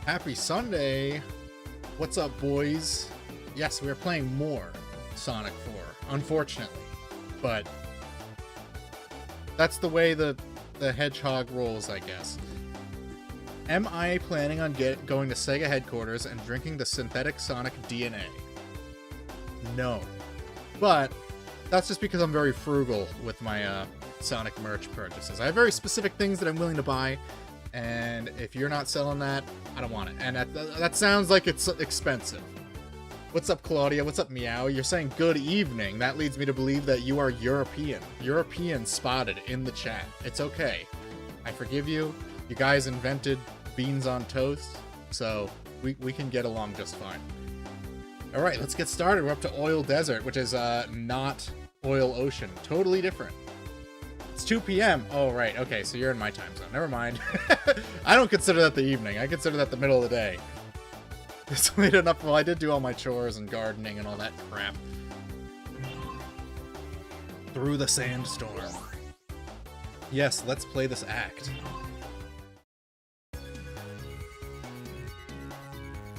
Happy Sunday! What's up, boys? Yes, we are playing more Sonic 4, unfortunately. But that's the way the hedgehog rolls, I guess. Am I planning on going to Sega headquarters and drinking the synthetic Sonic DNA? No. But that's just because I'm very frugal with my Sonic merch purchases. I have very specific things that I'm willing to buy, and if you're not selling that, I don't want it. And that sounds like it's expensive. What's up, Claudia? What's up, Meow? You're saying good evening. That leads me to believe that you are European. European spotted in the chat. It's okay. I forgive you. You guys invented beans on toast, so we can get along just fine. All right, let's get started. We're up to Oil Desert, which is not Oil Ocean. Totally different. It's 2 p.m. Oh, right. Okay, so you're in my time zone. Never mind. I don't consider that the evening. I consider that the middle of the day. It's late enough. Well, I did do all my chores and gardening and all that crap. Through the sandstorm. Yes, let's play this act.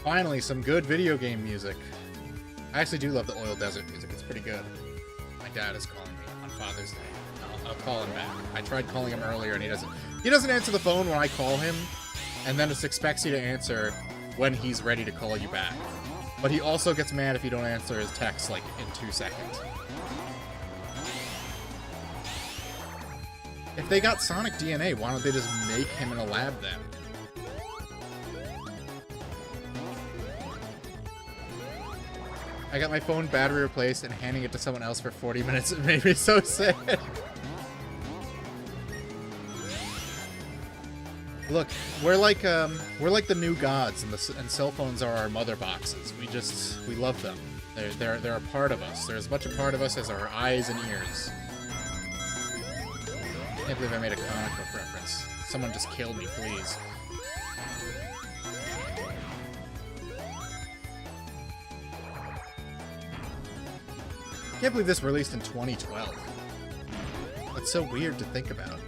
Finally, some good video game music. I actually do love the Oil Desert music. It's pretty good. My dad is calling me on Father's Day. I'll call him back. I tried calling him earlier and he doesn't answer the phone when I call him, and then just expects you to answer when he's ready to call you back. But he also gets mad if you don't answer his text like in 2 seconds. If they got Sonic DNA, why don't they just make him in a lab then? I got my phone battery replaced, and handing it to someone else for 40 minutes it made me so sad. Look, we're like the new gods, and cell phones are our mother boxes. We love them. They're a part of us. They're as much a part of us as our eyes and ears. I can't believe I made a comic book reference. Someone just kill me, please. I can't believe this released in 2012. That's so weird to think about.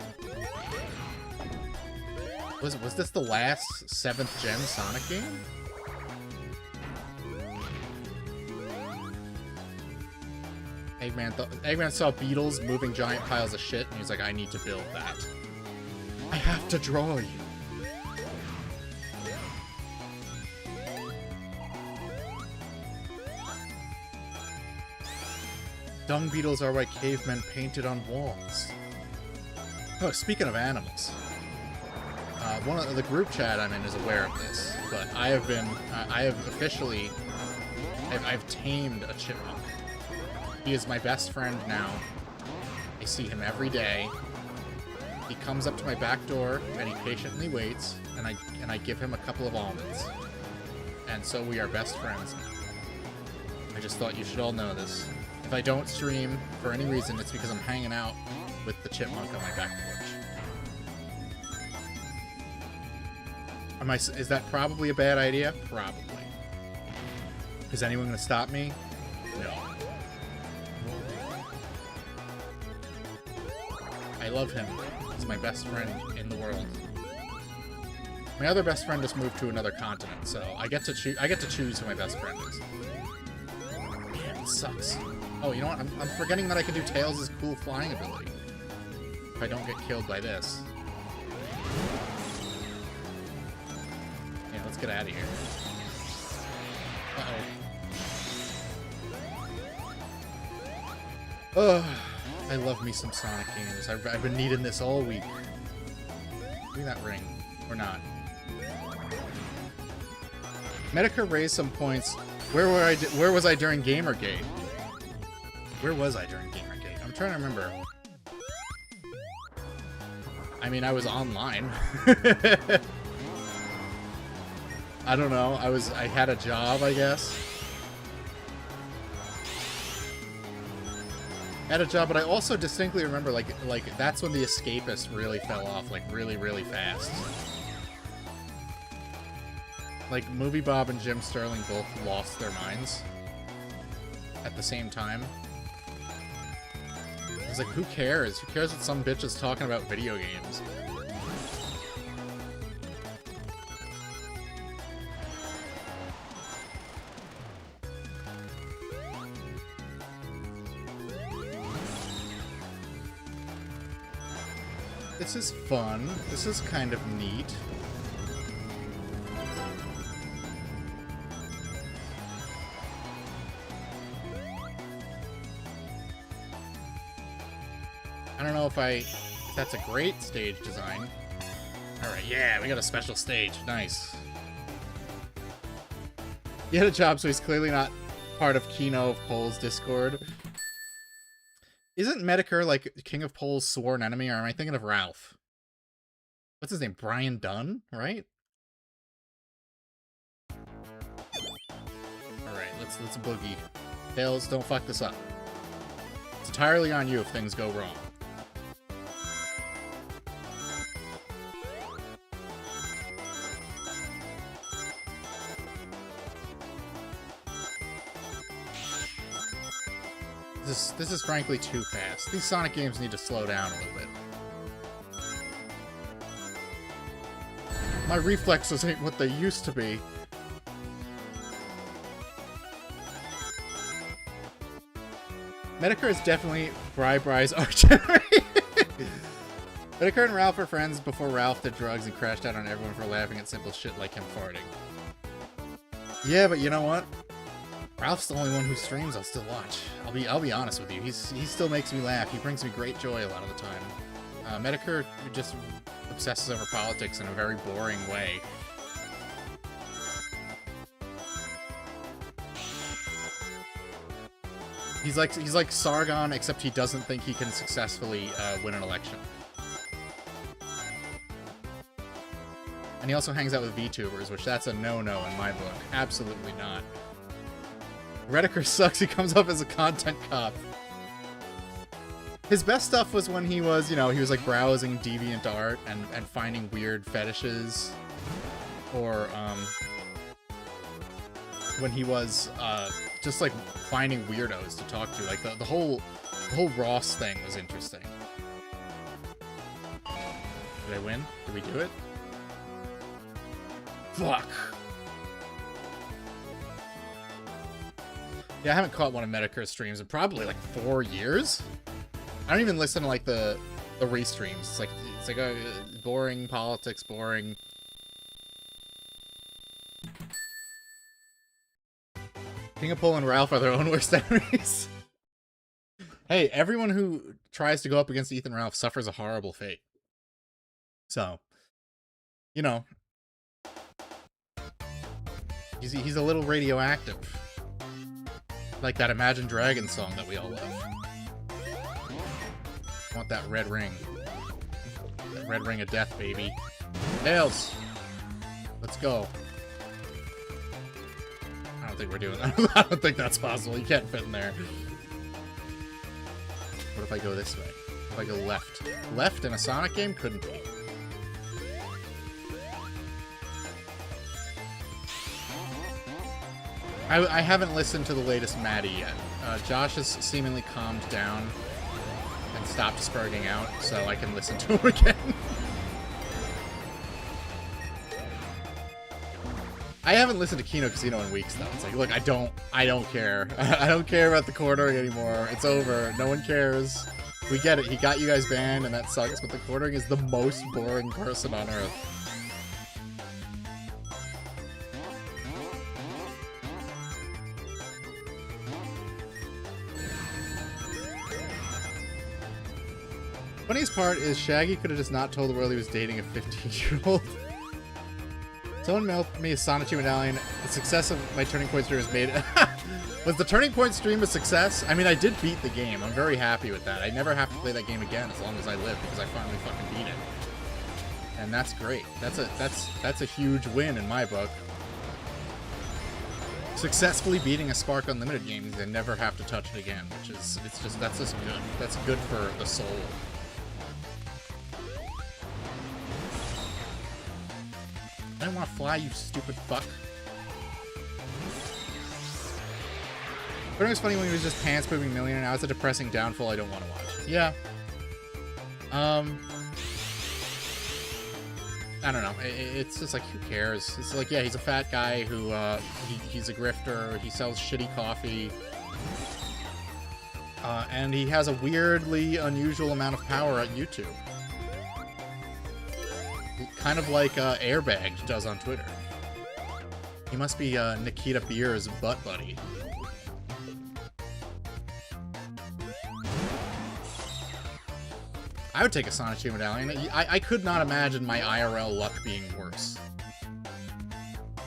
Was this the last 7th gen Sonic game? Eggman saw beetles moving giant piles of shit, and he's like, I need to build that. I have to draw you. Dung beetles are like cavemen painted on walls. Oh, speaking of animals. One of the group chat I'm in is aware of this, but I have officially, I've tamed a chipmunk. He is my best friend now. I see him every day. He comes up to my back door and he patiently waits, and I give him a couple of almonds. And so we are best friends now. I just thought you should all know this. If I don't stream for any reason, it's because I'm hanging out with the chipmunk on my back porch. Is that probably a bad idea? Probably. Is anyone going to stop me? No. I love him. He's my best friend in the world. My other best friend just moved to another continent, so I get to choose who my best friend is. Man, it sucks. Oh, you know what? I'm forgetting that I can do Tails' cool flying ability. If I don't get killed by this. Yeah, let's get out of here. Uh-oh. Ugh. I love me some Sonic games. I've been needing this all week. Give me that ring. Or not. Medicare raised some points. Where was I during Gamergate? Where was I during Gamergate? I'm trying to remember. I mean, I was online. I don't know. I had a job, I guess. Had a job, but I also distinctly remember, like that's when The Escapist really fell off, like, really, really fast. Like, Movie Bob and Jim Sterling both lost their minds at the same time. I was like, who cares? Who cares what some bitch is talking about video games? This is fun. This is kind of neat. I don't know if that's a great stage design. Alright, yeah, we got a special stage. Nice. He had a job, so he's clearly not part of Kino of Pole's Discord. Isn't Medicare, like, King of Pole's sworn enemy, or am I thinking of Ralph? What's his name? Brian Dunn, right? Alright, let's boogie. Tails, don't fuck this up. It's entirely on you if things go wrong. This is frankly too fast. These Sonic games need to slow down a little bit. My reflexes ain't what they used to be. Medicare is definitely Bri-Bri's archery. Medicare and Ralph are friends before Ralph did drugs and crashed out on everyone for laughing at simple shit like him farting. Yeah, but you know what? Ralph's the only one who streams I'll still watch. I'll be honest with you. He still makes me laugh. He brings me great joy a lot of the time. Medicare just obsesses over politics in a very boring way. He's like Sargon, except he doesn't think he can successfully win an election. And he also hangs out with VTubers, which that's a no-no in my book. Absolutely not. Rediker sucks. He comes up as a content cop. His best stuff was when he was, you know, he was like browsing DeviantArt and finding weird fetishes. Or, when he was, just like finding weirdos to talk to. Like the whole Ross thing was interesting. Did I win? Did we do it? Fuck. Yeah, I haven't caught one of Medicare's streams in probably like 4 years. I don't even listen to like the restreams. It's like boring politics, boring. King of Pole and Ralph are their own worst enemies. Hey, everyone who tries to go up against Ethan Ralph suffers a horrible fate. So, You know, he's a little radioactive. Like that Imagine Dragons song that we all love. I want that red ring. That red ring of death, baby. Tails! Let's go. I don't think we're doing that. I don't think that's possible. You can't fit in there. What if I go this way? If I go left? Left in a Sonic game? Couldn't be. I haven't listened to the latest Maddie yet. Josh has seemingly calmed down and stopped spurging out, so I can listen to him again. I haven't listened to Kino Casino in weeks, though. It's like, look, I don't care. I don't care about the quartering anymore. It's over. No one cares. We get it. He got you guys banned, and that sucks, but the quartering is the most boring person on Earth. Funniest part is Shaggy could have just not told the world he was dating a 15-year-old. Someone mailed me a Sonic 2 medallion. The success of my Turning Point stream was made... Was the Turning Point stream a success? I mean, I did beat the game. I'm very happy with that. I never have to play that game again as long as I live because I finally fucking beat it. And that's great. That's a huge win in my book. Successfully beating a Spark Unlimited game means I never have to touch it again, which is that's just good. That's good for the soul. I don't want to fly, you stupid fuck. But it was funny when he was just pants pooping millionaire. Now it's a depressing downfall I don't want to watch. Yeah. I don't know. It's just like, who cares? It's like, yeah, he's a fat guy who, he's a grifter. He sells shitty coffee. And he has a weirdly unusual amount of power at YouTube. Kind of like Airbag does on Twitter. He must be Nikita Beer's butt buddy. I would take a Sonic 2 medallion. I could not imagine my IRL luck being worse.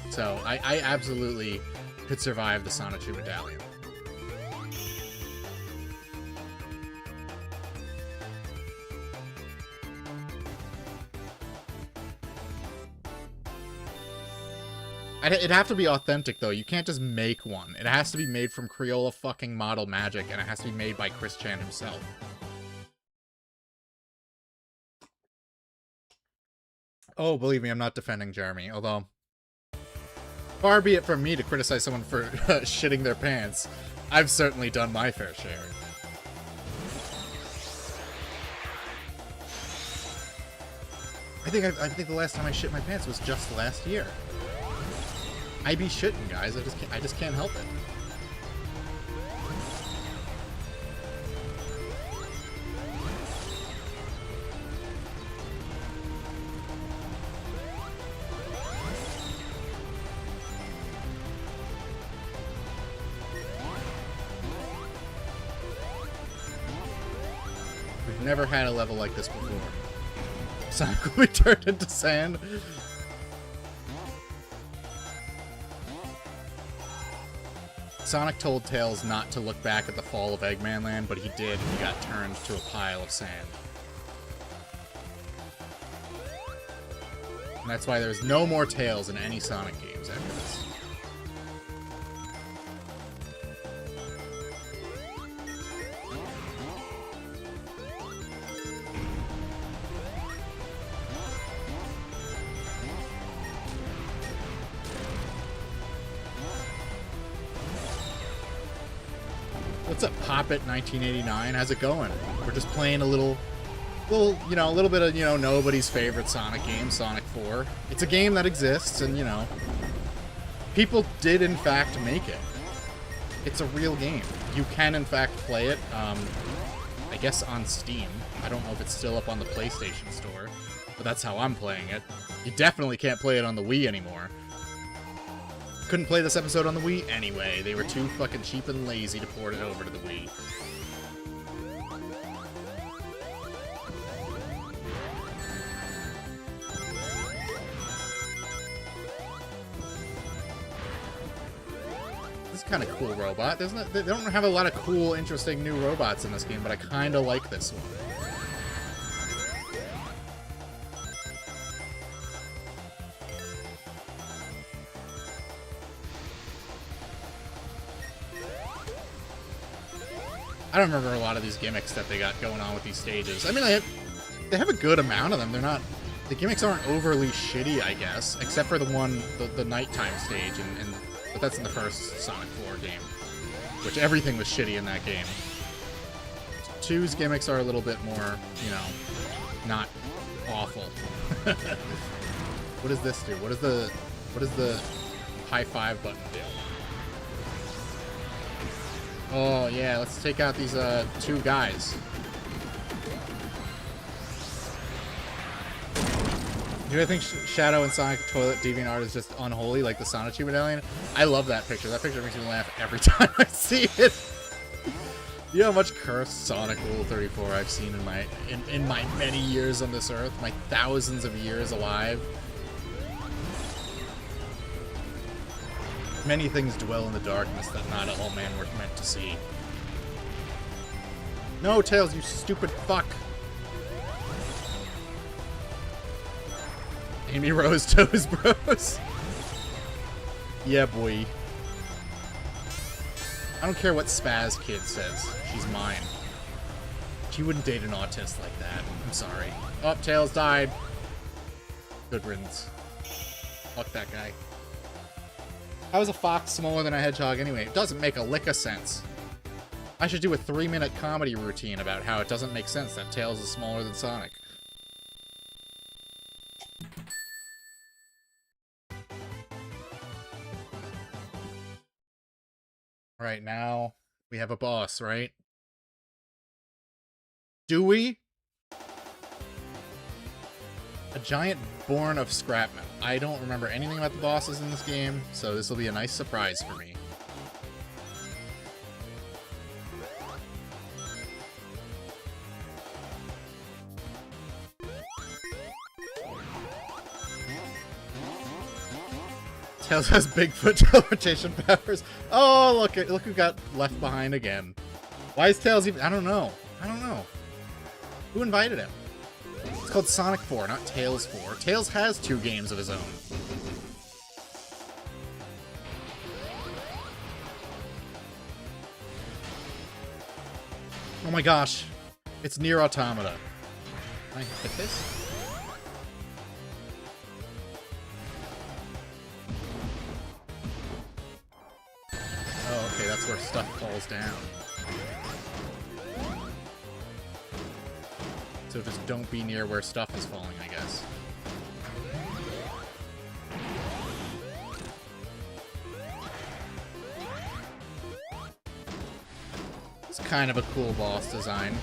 So I absolutely could survive the Sonic 2 medallion. It'd have to be authentic, though. You can't just make one. It has to be made from Crayola fucking Model Magic, and it has to be made by Chris Chan himself. Oh, believe me, I'm not defending Jeremy, although... Far be it from me to criticize someone for shitting their pants. I've certainly done my fair share. I think the last time I shit my pants was just last year. I be shitting, guys. I just can't help it. We've never had a level like this before. Sonic will be turned into sand. Sonic told Tails not to look back at the fall of Eggman Land, but he did, and he got turned to a pile of sand. And that's why there's no more Tails in any Sonic games after this. What's up, Poppet 1989? How's it going? We're just playing a little, you know, a little bit of, you know, nobody's favorite Sonic game, Sonic 4. It's a game that exists, and, you know, people did, in fact, make it. It's a real game. You can, in fact, play it, I guess on Steam. I don't know if it's still up on the PlayStation Store, but that's how I'm playing it. You definitely can't play it on the Wii anymore. Couldn't play this episode on the Wii anyway. They were too fucking cheap and lazy to port it over to the Wii. It's kind of cool robot. They don't have a lot of cool, interesting new robots in this game, but I kind of like this one. I don't remember a lot of these gimmicks that they got going on with these stages. I mean, they have a good amount of them. They're not... The gimmicks aren't overly shitty, I guess, except for the nighttime stage, but that's in the first Sonic 4 game, which everything was shitty in that game. 2's gimmicks are a little bit more, you know, not awful. What does this do? What does the high five button do? Oh yeah, let's take out these 2 guys. Do I think Shadow and Sonic Toilet DeviantArt is just unholy, like the Sonichi medallion? I love that picture. That picture makes me laugh every time I see it. You know how much cursed Sonic Rule 34 I've seen in my many years on this earth, my thousands of years alive. Many things dwell in the darkness that not all men were meant to see. No, Tails, you stupid fuck. Amy Rose Toes Bros. Yeah, boy. I don't care what Spaz Kid says. She's mine. She wouldn't date an autist like that. I'm sorry. Oh, Tails died. Good riddance. Fuck that guy. How is a fox smaller than a hedgehog anyway? It doesn't make a lick of sense. I should do a 3-minute comedy routine about how it doesn't make sense that Tails is smaller than Sonic. Alright, now we have a boss, right? Do we? A giant born of scrap metal. I don't remember anything about the bosses in this game, so this will be a nice surprise for me. Tails has Bigfoot teleportation powers. Oh, look who got left behind again. Why is Tails even... I don't know. Who invited him? It's called Sonic 4, not Tails 4. Tails has 2 games of his own. Oh my gosh. It's Nier Automata. Can I hit this? Oh, okay, that's where stuff falls down. So just don't be near where stuff is falling, I guess. It's kind of a cool boss design.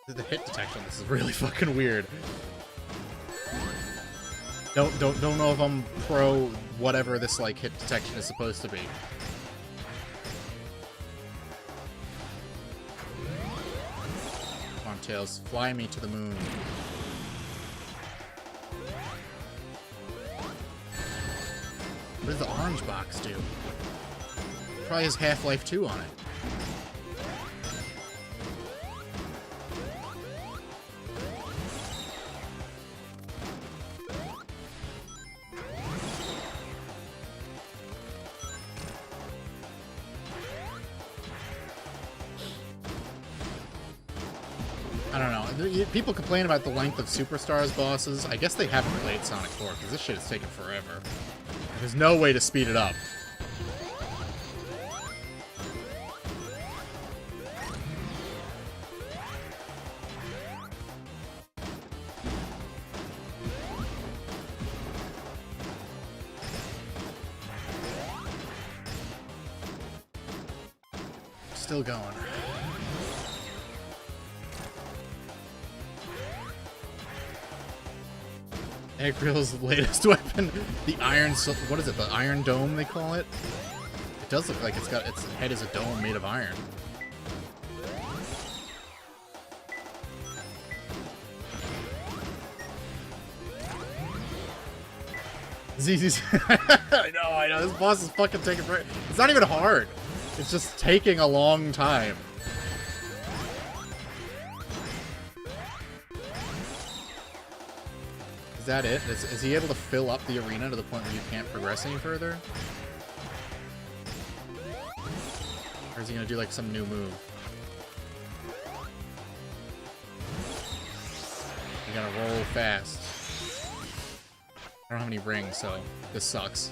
The hit detection, this is really fucking weird. Don't know if I'm pro whatever this like hit detection is supposed to be. Come on, Tails, fly me to the moon. What does the orange box do? Probably has Half-Life 2 on it. I don't know. People complain about the length of Superstars bosses. I guess they haven't played Sonic 4, because this shit has taken forever. There's no way to speed it up. Still going. Egg Grill's latest weapon, the Iron... What is it? The Iron Dome, they call it? It does look like its head is a dome made of iron. ZZ's. I know. This boss is fucking taking forever. It's not even hard. It's just taking a long time. Is that it? Is he able to fill up the arena to the point where you can't progress any further? Or is he gonna do like some new move? You gotta roll fast. I don't have any rings, so this sucks.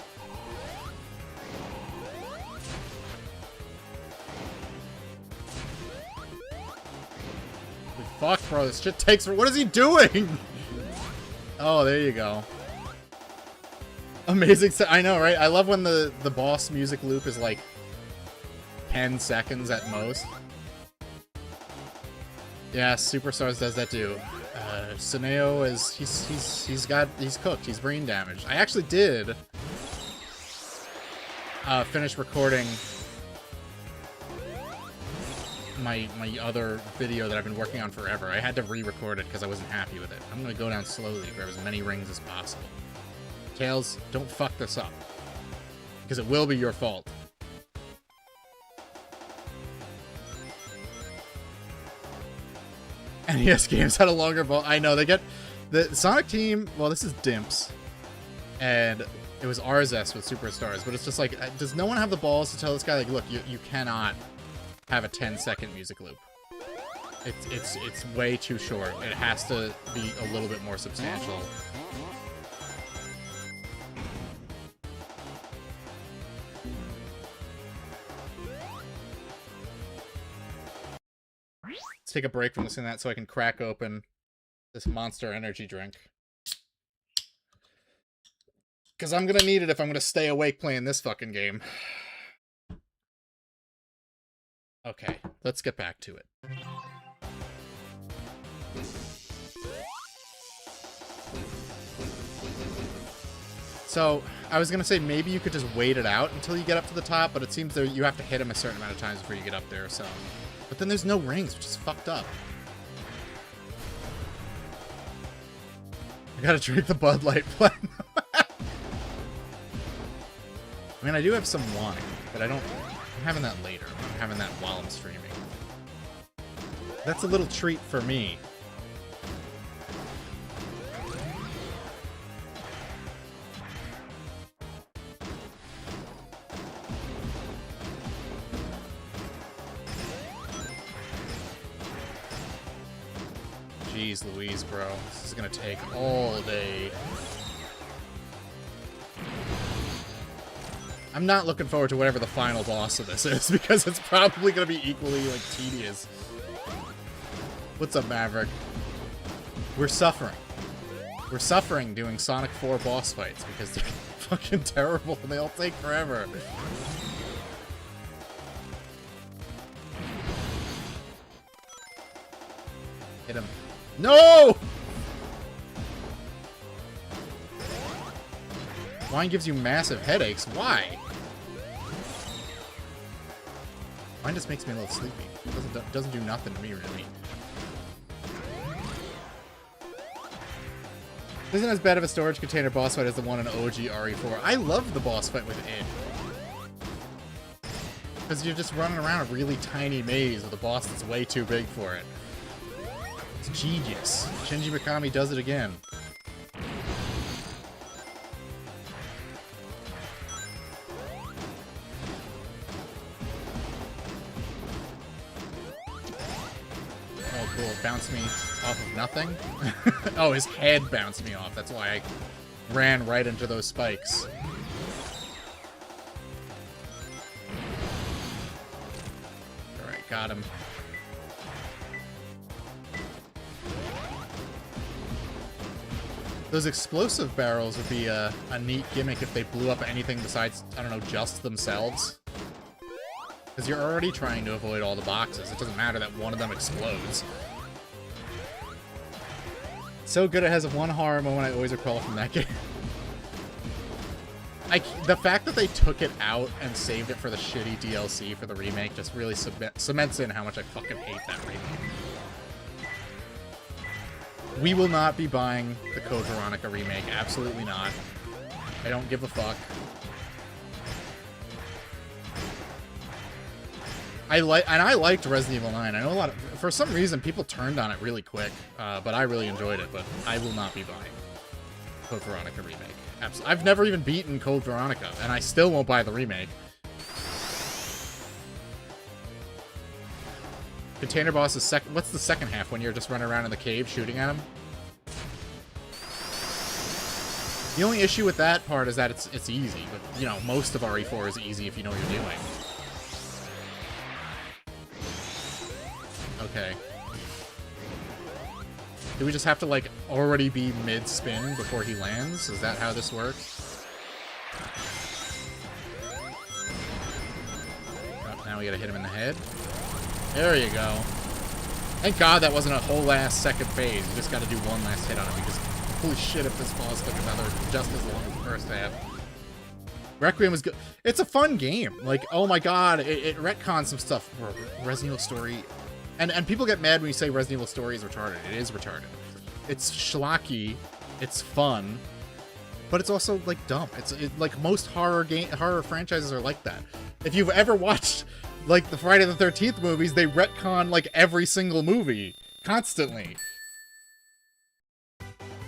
Fuck, bro, this shit takes... What is he doing? Oh, there you go. Amazing. I know, right? I love when the boss music loop is like 10 seconds at most. Yeah, Superstars does that too. Suneo is he's cooked. He's brain damaged. I actually did finish recording my other video that I've been working on forever. I had to re-record it because I wasn't happy with it. I'm gonna go down slowly, grab as many rings as possible. Tails, don't fuck this up, because it will be your fault. NES games had a longer ball. I know, they get... The Sonic team... Well, this is Dimps. And it was RZS with Superstars. But it's just like, does no one have the balls to tell this guy, like, look, you cannot have a 10-second music loop. It's way too short. It has to be a little bit more substantial. Let's take a break from listening to that so I can crack open this Monster Energy drink. Because I'm going to need it if I'm going to stay awake playing this fucking game. Okay, let's get back to it. So, I was going to say maybe you could just wait it out until you get up to the top, but it seems that you have to hit him a certain amount of times before you get up there, so... But then there's no rings, which is fucked up. I gotta drink the Bud Light Platinum. I mean, I do have some wine, but I'm having that later. I'm having that while I'm streaming. That's a little treat for me. Jeez Louise, bro. This is gonna take all day. I'm not looking forward to whatever the final boss of this is, because it's probably gonna be equally, like, tedious. What's up, Maverick? We're suffering. We're suffering doing Sonic 4 boss fights, because they're fucking terrible and they all take forever. Hit him. No! Wine gives you massive headaches. Why? Wine just makes me a little sleepy. Doesn't do nothing to me, really. This isn't as bad of a storage container boss fight as the one in OG RE4. I love the boss fight with it. Because you're just running around a really tiny maze with a boss that's way too big for it. It's genius. Shinji Mikami does it again. Oh, cool. It bounced me off of nothing? Oh, his head bounced me off. That's why I ran right into those spikes. Alright, got him. Those explosive barrels would be a neat gimmick if they blew up anything besides, I don't know, just themselves. Because you're already trying to avoid all the boxes. It doesn't matter that one of them explodes. So good it has a one horror moment I always recall from that game. the fact that they took it out and saved it for the shitty DLC for the remake just really cements in how much I fucking hate that remake. We will not be buying the Code Veronica remake. Absolutely not. I don't give a fuck. I liked Resident Evil 9. I know a lot of, for some reason, people turned on it really quick, but I really enjoyed it, but I will not be buying Code Veronica remake. Absolutely. I've never even beaten Code Veronica, and I still won't buy the remake. Container boss is what's the second half, when you're just running around in the cave shooting at him? The only issue with that part is that it's easy, but, you know, most of RE4 is easy if you know what you're doing. Okay. Do we just have to, like, already be mid-spin before he lands? Is that how this works? Oh, now we gotta hit him in the head. There you go. Thank God that wasn't a whole last second phase. You just gotta do one last hit on him, because holy shit if this boss took another just as long as the first half. Requiem was good. It's a fun game. Like, oh my god, it retcons some stuff. Resident Evil Story... And people get mad when you say Resident Evil Story is retarded. It is retarded. It's schlocky, it's fun, but it's also, like, dumb. Like, most horror franchises are like that. If you've ever watched, like, the Friday the 13th movies, they retcon, like, every single movie. Constantly.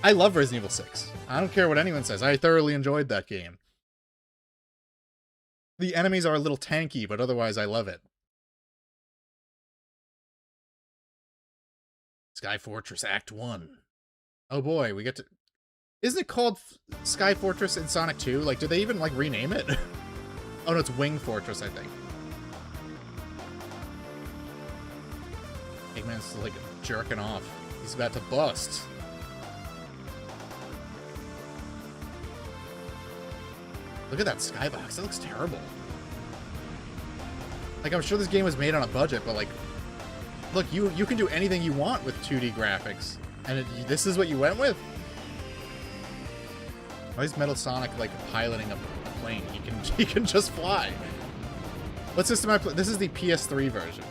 I love Resident Evil 6. I don't care what anyone says. I thoroughly enjoyed that game. The enemies are a little tanky, but otherwise I love it. Sky Fortress Act 1. Oh boy, we get to... Isn't it called Sky Fortress in Sonic 2? Like, did they even, like, rename it? Oh no, it's Wing Fortress, I think. Eggman's, like, jerking off. He's about to bust. Look at that skybox. That looks terrible. Like, I'm sure this game was made on a budget, but, like... Look, you can do anything you want with 2D graphics. And this is what you went with? Why is Metal Sonic, like, piloting a plane? He can just fly. What system I play? This is the PS3 version.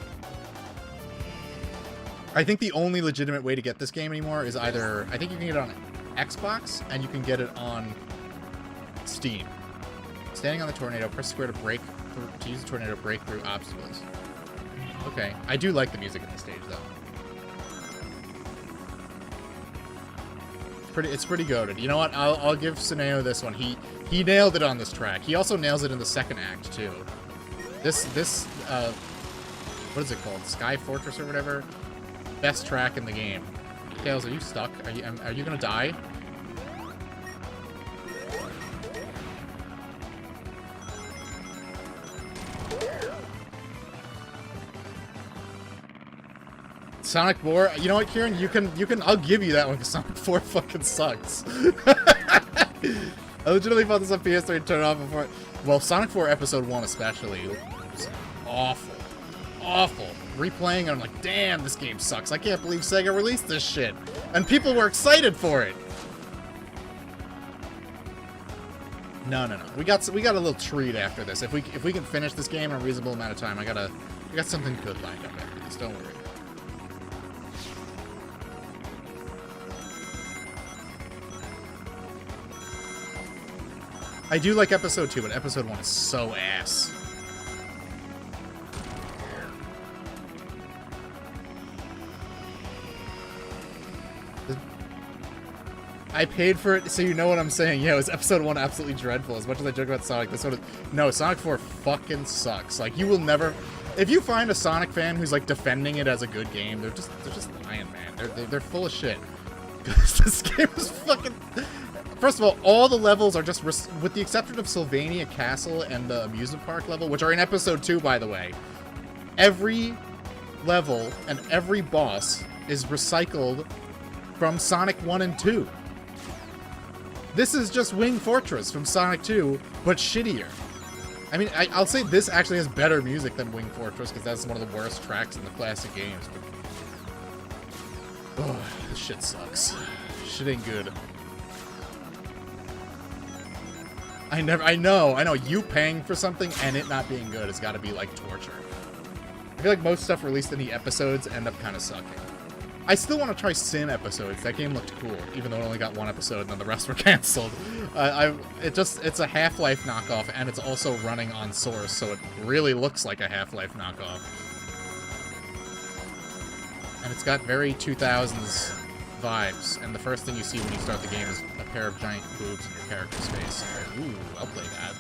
I think the only legitimate way to get this game anymore is either... I think you can get it on Xbox, and you can get it on Steam. Standing on the tornado, press square to use the tornado to break through obstacles. Okay, I do like the music in this stage, though. It's pretty goated. You know what? I'll give Suneo this one. He nailed it on this track. He also nails it in the second act too. This what is it called? Sky Fortress or whatever. Best track in the game. Tails, are you stuck? Are you gonna die? Sonic 4, you know what, Kieran? You can. I'll give you that one because Sonic 4 fucking sucks. I legitimately bought this on PS3 and turned it off before. Well, Sonic 4 Episode 1 especially was awful, awful. Replaying it, I'm like, damn, this game sucks. I can't believe Sega released this shit, and people were excited for it. No. We got a little treat after this. If we can finish this game in a reasonable amount of time, I got something good lined up after this. Don't worry. I do like Episode 2, but Episode 1 is so ass. I paid for it, so you know what I'm saying. Yeah, it was Episode 1 absolutely dreadful. As much as I joke about Sonic, this one is... No, Sonic 4 fucking sucks. Like, you will never... If you find a Sonic fan who's, like, defending it as a good game, they're just lying, man. They're full of shit. This game is fucking... First of all the levels are just, with the exception of Sylvania Castle and the amusement park level, which are in Episode 2, by the way, every level and every boss is recycled from Sonic 1 and 2. This is just Wing Fortress from Sonic 2, but shittier. I mean, I'll say this actually has better music than Wing Fortress, because that's one of the worst tracks in the classic games. But... oh, this shit sucks. Shit ain't good. I know. You paying for something and it not being good has got to be like torture. I feel like most stuff released in the episodes end up kind of sucking. I still want to try Sin episodes. That game looked cool, even though it only got one episode and then the rest were canceled. It's a Half-Life knockoff, and it's also running on Source, so it really looks like a Half-Life knockoff. And it's got very 2000s vibes, and the first thing you see when you start the game is a pair of giant boobs in your character's face. Ooh, I'll play that.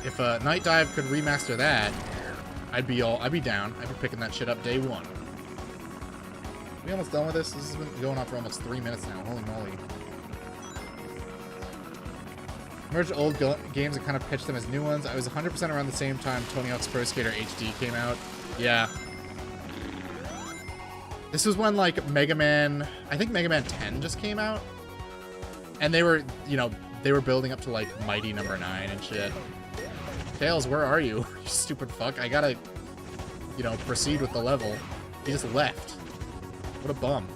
If Night Dive could remaster that, I'd be down. I'd be picking that shit up day one. We almost done with this? This has been going on for almost 3 minutes now. Holy moly. Merge old games and kind of pitch them as new ones. I was 100% around the same time Tony Hawk's Pro Skater HD came out. Yeah. This was when, like, Mega Man... I think Mega Man 10 just came out. And they were, you know, they were building up to, like, Mighty Number 9 and shit. Tails, where are you? You stupid fuck. I gotta, you know, proceed with the level. He just left. What a bum.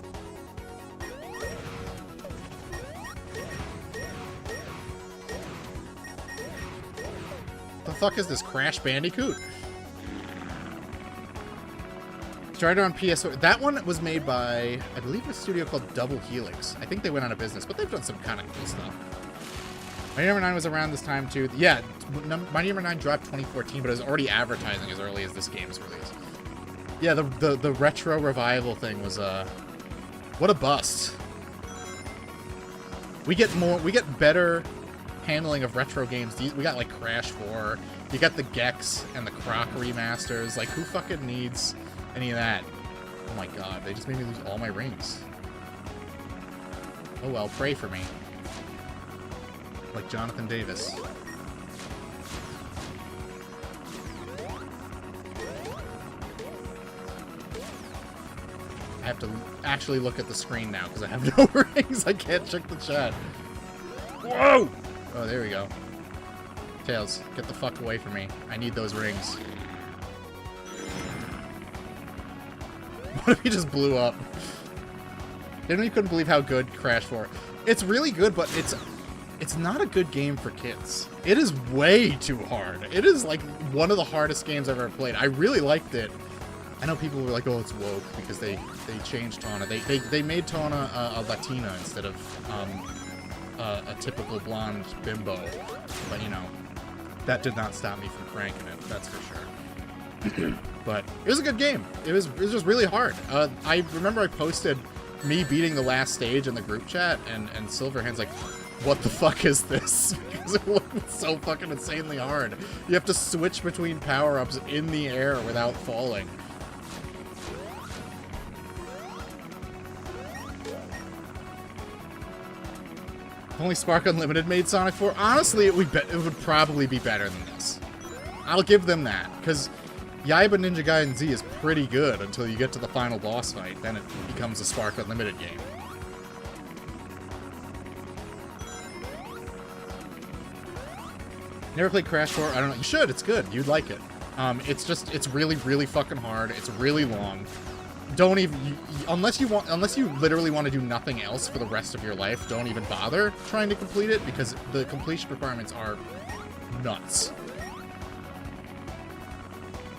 The fuck is this, Crash Bandicoot? Started on PS4. That one was made by, I believe, a studio called Double Helix. I think they went out of business, but they've done some kind of cool stuff. Mighty Number 9 was around this time, too. Yeah, Mighty Number 9 dropped 2014, but it was already advertising as early as this game's release. Yeah, the retro revival thing was, what a bust. We get better handling of retro games. We got, like, Crash 4. You got the Gex and the Croc remasters. Like, who fucking needs any of that? Oh my god, they just made me lose all my rings. Oh well, pray for me. Like Jonathan Davis. I have to actually look at the screen now because I have no rings. I can't check the chat. Whoa! Oh, there we go. Tails, get the fuck away from me. I need those rings. What if he just blew up? Didn't you couldn't believe how good Crash 4. It's really good, but it's not a good game for kids. It is way too hard. It is like one of the hardest games I've ever played. I really liked it. I know people were like, "Oh, it's woke," because they changed Tawna. They made Tawna a Latina instead of a typical blonde bimbo. But you know, that did not stop me from cranking it. That's for sure. But it was a good game. It was just really hard. I remember I posted me beating the last stage in the group chat, and Silverhand's like, "What the fuck is this?" Because it looked so fucking insanely hard. You have to switch between power-ups in the air without falling. If only Spark Unlimited made Sonic 4. Honestly, it would probably be better than this. I'll give them that, because Yaiba Ninja Gaiden Z is pretty good until you get to the final boss fight. Then it becomes a Spark Unlimited game. Never played Crash 4? I don't know. You should. It's good. You'd like it. It's really, really fucking hard. It's really long. Don't even, unless you literally want to do nothing else for the rest of your life, don't even bother trying to complete it, because the completion requirements are nuts.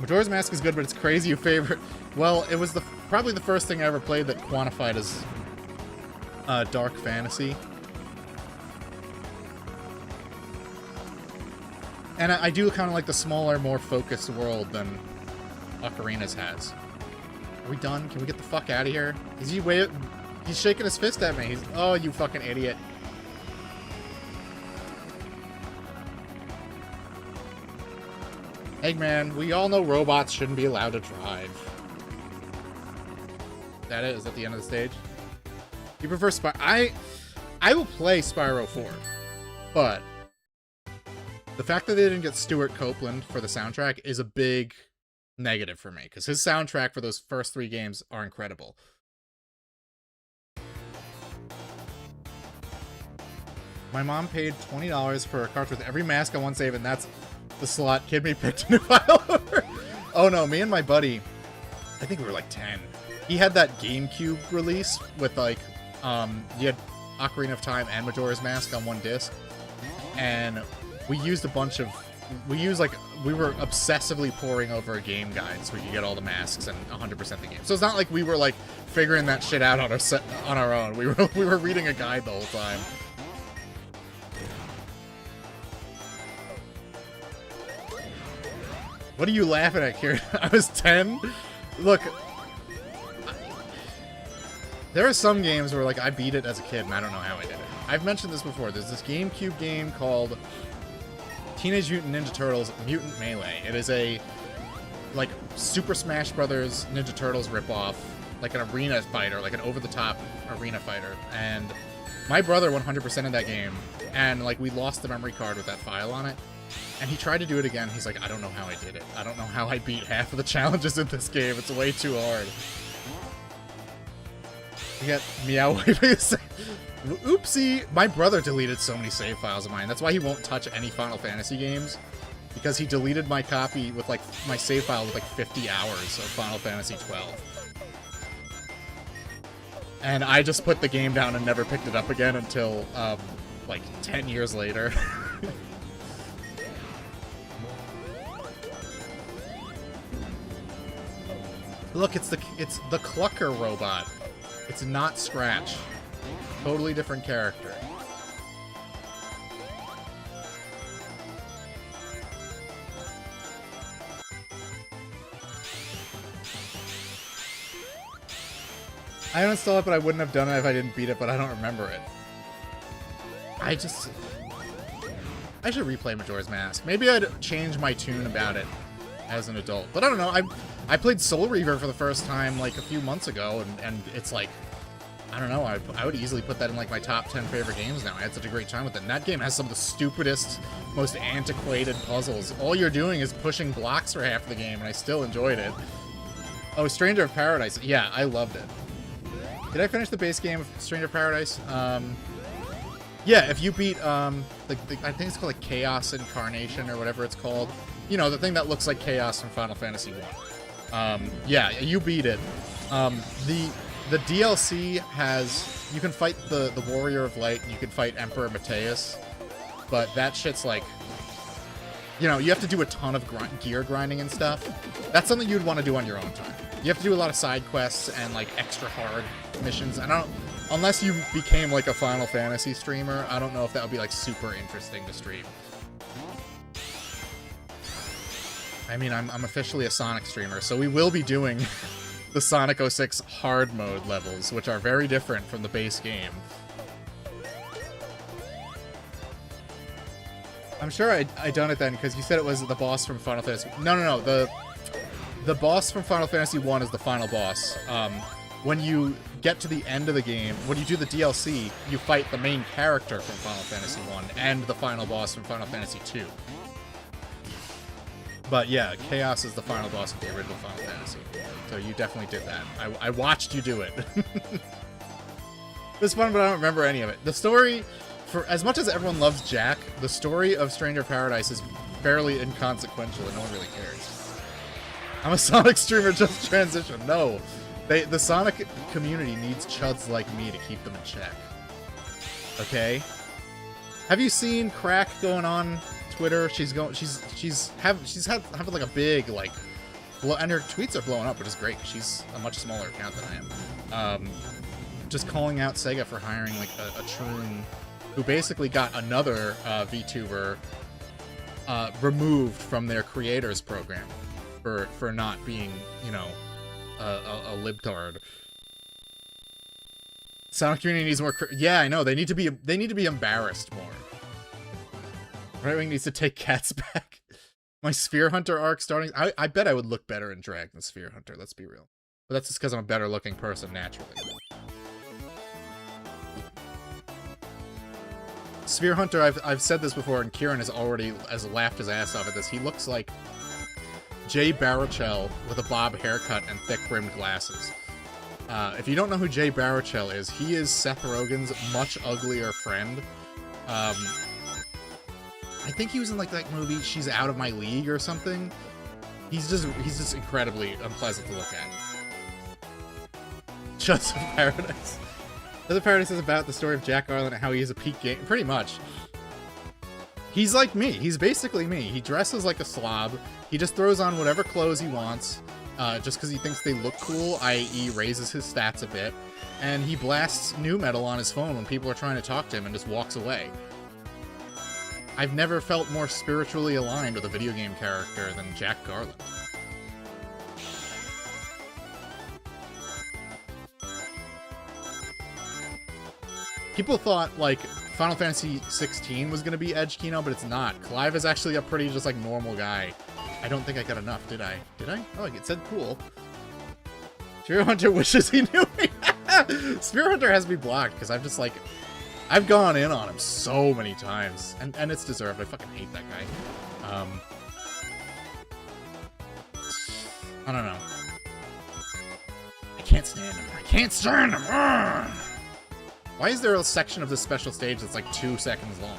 Majora's Mask is good, but it's crazy your favorite. Well, it was probably the first thing I ever played that quantified as dark fantasy. And I do kind of like the smaller, more focused world than Ocarina's has. Are we done? Can we get the fuck out of here? He's shaking his fist at me. Oh, you fucking idiot. Eggman, we all know robots shouldn't be allowed to drive. That is at the end of the stage. You prefer Spyro? I will play Spyro 4, but the fact that they didn't get Stuart Copeland for the soundtrack is a big negative for me, because his soundtrack for those first 3 games are incredible. My mom paid $20 for a cartridge with every mask on one save, and that's the slot Kid Me picked a new file over. Oh no, me and my buddy, I think we were like 10. He had that GameCube release with like, you had Ocarina of Time and Majora's Mask on one disc, and we used a bunch of... we were obsessively poring over a game guide so we could get all the masks and 100% the game. So it's not like we were like figuring that shit out on our own. We were reading a guide the whole time. What are you laughing at, Kieran? I was 10? Look, there are some games where like I beat it as a kid and I don't know how I did it. I've mentioned this before. There's this GameCube game called Teenage Mutant Ninja Turtles Mutant Melee. It is a like Super Smash Brothers Ninja Turtles ripoff, like an arena fighter, like an over-the-top arena fighter. And my brother 100% in that game, and like we lost the memory card with that file on it. And he tried to do it again. He's like, I don't know how I did it. I don't know how I beat half of the challenges in this game. It's way too hard. You got Meow waving his... Oopsie! My brother deleted so many save files of mine. That's why he won't touch any Final Fantasy games. Because he deleted my copy with, like, my save file with, like, 50 hours of Final Fantasy 12. And I just put the game down and never picked it up again until, like, 10 years later. Look, it's the Clucker robot. It's not Scratch. Totally different character. I uninstalled it, but I wouldn't have done it if I didn't beat it, but I don't remember it. I should replay Majora's Mask. Maybe I'd change my tune about it as an adult. But I don't know, I played Soul Reaver for the first time like a few months ago, and it's like, I don't know, I would easily put that in like my top 10 favorite games now. I had such a great time with it. And that game has some of the stupidest, most antiquated puzzles. All you're doing is pushing blocks for half the game, and I still enjoyed it. Oh, Stranger of Paradise. Yeah, I loved it. Did I finish the base game of Stranger of Paradise? Yeah, if you beat, I think it's called like Chaos Incarnation or whatever it's called. You know, the thing that looks like Chaos from Final Fantasy 1. Yeah, you beat it. The DLC has... You can fight the Warrior of Light, and you can fight Emperor Mateus, but that shit's like... You know, you have to do a ton of gear grinding and stuff. That's something you'd want to do on your own time. You have to do a lot of side quests and, like, extra hard missions. I don't... Unless you became, like, a Final Fantasy streamer, I don't know if that would be, like, super interesting to stream. I mean, I'm officially a Sonic streamer, so we will be doing the Sonic 06 hard mode levels, which are very different from the base game. I'm sure I done it then, because you said it was the boss from Final Fantasy... No, the boss from Final Fantasy 1 is the final boss. When you get to the end of the game, when you do the DLC, you fight the main character from Final Fantasy 1 and the final boss from Final Fantasy 2. But yeah, Chaos is the final boss of the original Final Fantasy. So you definitely did that. I watched you do it. It was fun, but I don't remember any of it. The story, for as much as everyone loves Jack, the story of Stranger of Paradise is fairly inconsequential and no one really cares. I'm a Sonic streamer, just transition. No. The Sonic community needs chuds like me to keep them in check. Okay? Have you seen Crack going on Twitter? She's having like a big like, and her tweets are blowing up, which is great. She's a much smaller account than I am. Just calling out Sega for hiring like a troon who basically got another VTuber removed from their creators program for not being, you know, a libtard. Sonic community needs more. Yeah, I know. They need to be embarrassed more. Right Wing needs to take cats back. My Sphere Hunter arc starting. I bet I would look better in drag than Sphere Hunter. Let's be real. But that's just because I'm a better looking person naturally. Sphere Hunter, I've said this before, and Kieran has laughed his ass off at this. He looks like Jay Baruchel with a bob haircut and thick-rimmed glasses. If you don't know who Jay Baruchel is, he is Seth Rogen's much uglier friend. I think he was in like that movie She's Out of My League or something. He's just incredibly unpleasant to look at. Chuds of Paradise. Other Paradise is about the story of Jack Garland and how he is a peak game. Pretty much. He's like me. He's basically me. He dresses like a slob. He just throws on whatever clothes he wants, just because he thinks they look cool, i.e. raises his stats a bit. And he blasts nu metal on his phone when people are trying to talk to him and just walks away. I've never felt more spiritually aligned with a video game character than Jack Garland. People thought, like, Final Fantasy 16 was going to be Edge Kino, but it's not. Clive is actually a pretty just, like, normal guy. I don't think I got enough, did I? Did I? Oh, it said cool. Spear Hunter wishes he knew me. Spear Hunter has me blocked, because I've just, like... I've gone in on him so many times. And it's deserved. I fucking hate that guy. I don't know. I can't stand him. I can't stand him! Ugh! Why is there a section of this special stage that's like 2 seconds long?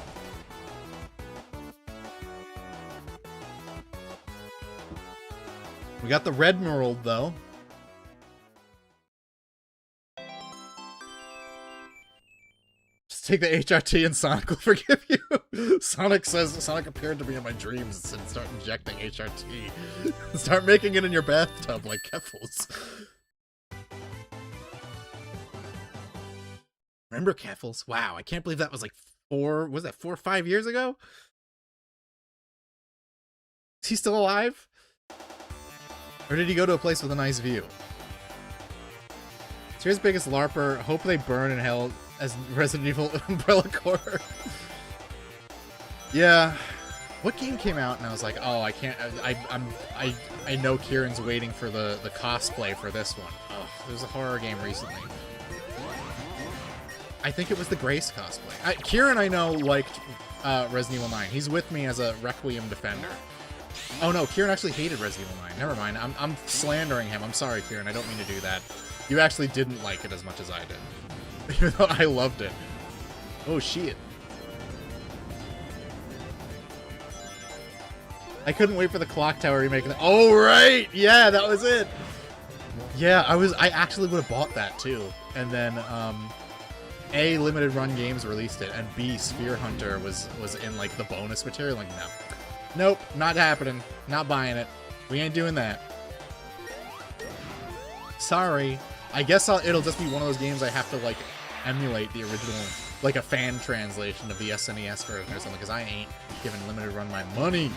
We got the Red Emerald, though. Just take the HRT and Sonic will forgive you. Sonic says, Sonic appeared to me in my dreams and start injecting HRT. Start making it in your bathtub like Keffels. Remember Keffels? Wow, I can't believe that was like 4 or 5 years ago? Is he still alive? Or did he go to a place with a nice view? Here's biggest LARPer. Hope they burn in hell as Resident Evil Umbrella Corps. Yeah. What game came out and I was like, oh, I can't, I know Kieran's waiting for the cosplay for this one. Oh, there's a horror game recently. I think it was the Grace cosplay. Kieran, I know, liked Resident Evil 9. He's with me as a Requiem defender. Oh no, Kieran actually hated Resident Evil 9. Never mind. I'm slandering him. I'm sorry, Kieran. I don't mean to do that. You actually didn't like it as much as I did. Even though I loved it. Oh, shit. I couldn't wait for the Clock Tower remake. Oh, right! Yeah, that was it! Yeah, I actually would have bought that, too. And then, A, Limited Run Games released it, and B, Sphere Hunter was in, like, the bonus material. Like, no. Nope, not happening. Not buying it. We ain't doing that. Sorry. I guess it'll just be one of those games I have to, like, emulate the original, like, a fan translation of the SNES version or something, because I ain't giving Limited Run my money.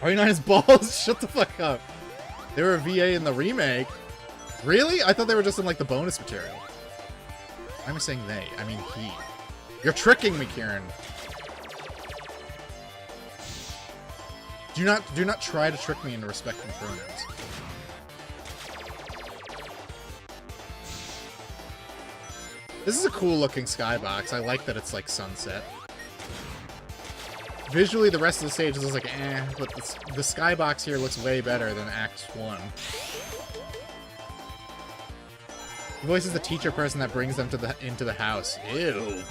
RE9 is balls? Shut the fuck up. They were a VA in the remake. Really? I thought they were just in, like, the bonus material. I'm saying they. I mean he. You're tricking me, Kieran. Do not try to trick me into respecting pronouns. This is a cool looking skybox. I like that it's like sunset. Visually, the rest of the stage is like eh, but the skybox here looks way better than Act 1. He voices the teacher person that brings them into the house. Ew.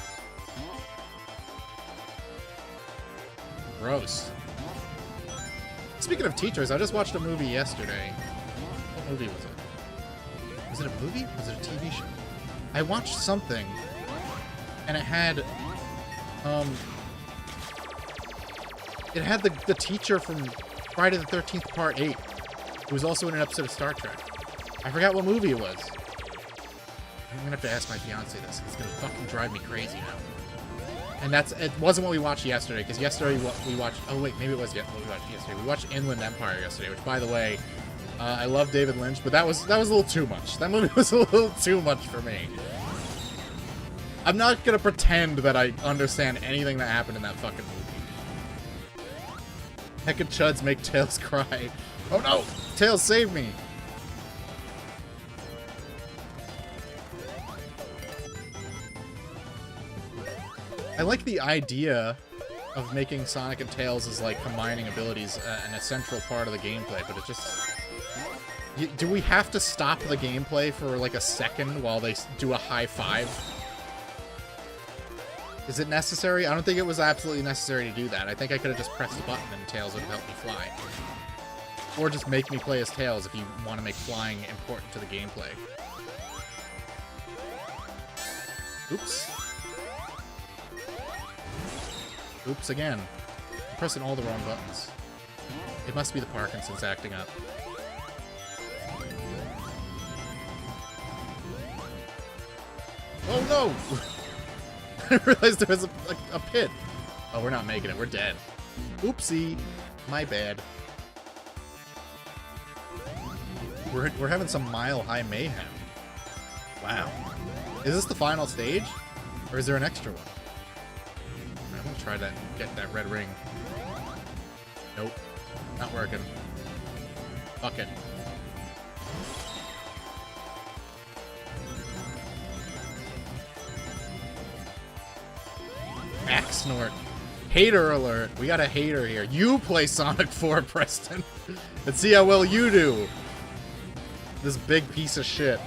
Gross. Speaking of teachers, I just watched a movie yesterday. What movie was it? Was it a movie? Was it a TV show? I watched something, and it had the teacher from Friday the 13th Part 8, who was also in an episode of Star Trek. I forgot what movie it was. I'm gonna have to ask my fiance this. It's gonna fucking drive me crazy now. And it wasn't what we watched yesterday, because yesterday we watched, oh wait, maybe it was what we watched yesterday. We watched Inland Empire yesterday, which, by the way, I love David Lynch, but that was a little too much. That movie was a little too much for me. I'm not gonna pretend that I understand anything that happened in that fucking movie. Heckin' chuds make Tails cry. Oh no! Tails, save me! I like the idea of making Sonic and Tails as, like, combining abilities an essential part of the gameplay, but it just... do we have to stop the gameplay for, like, a second while they do a high five? Is it necessary? I don't think it was absolutely necessary to do that. I think I could have just pressed the button and Tails would have helped me fly. Or just make me play as Tails if you want to make flying important to the gameplay. Oops. Oops again. I'm pressing all the wrong buttons. It must be the Parkinson's acting up. Oh no! I realized there was a pit. Oh, we're not making it. We're dead. Oopsie. My bad. We're having some mile-high mayhem. Wow. Is this the final stage? Or is there an extra one? I'm gonna try to get that red ring. Nope. Not working. Fuck it. Axe snort. Hater alert. We got a hater here. You play Sonic 4, Preston. Let's see how well you do. This big piece of shit.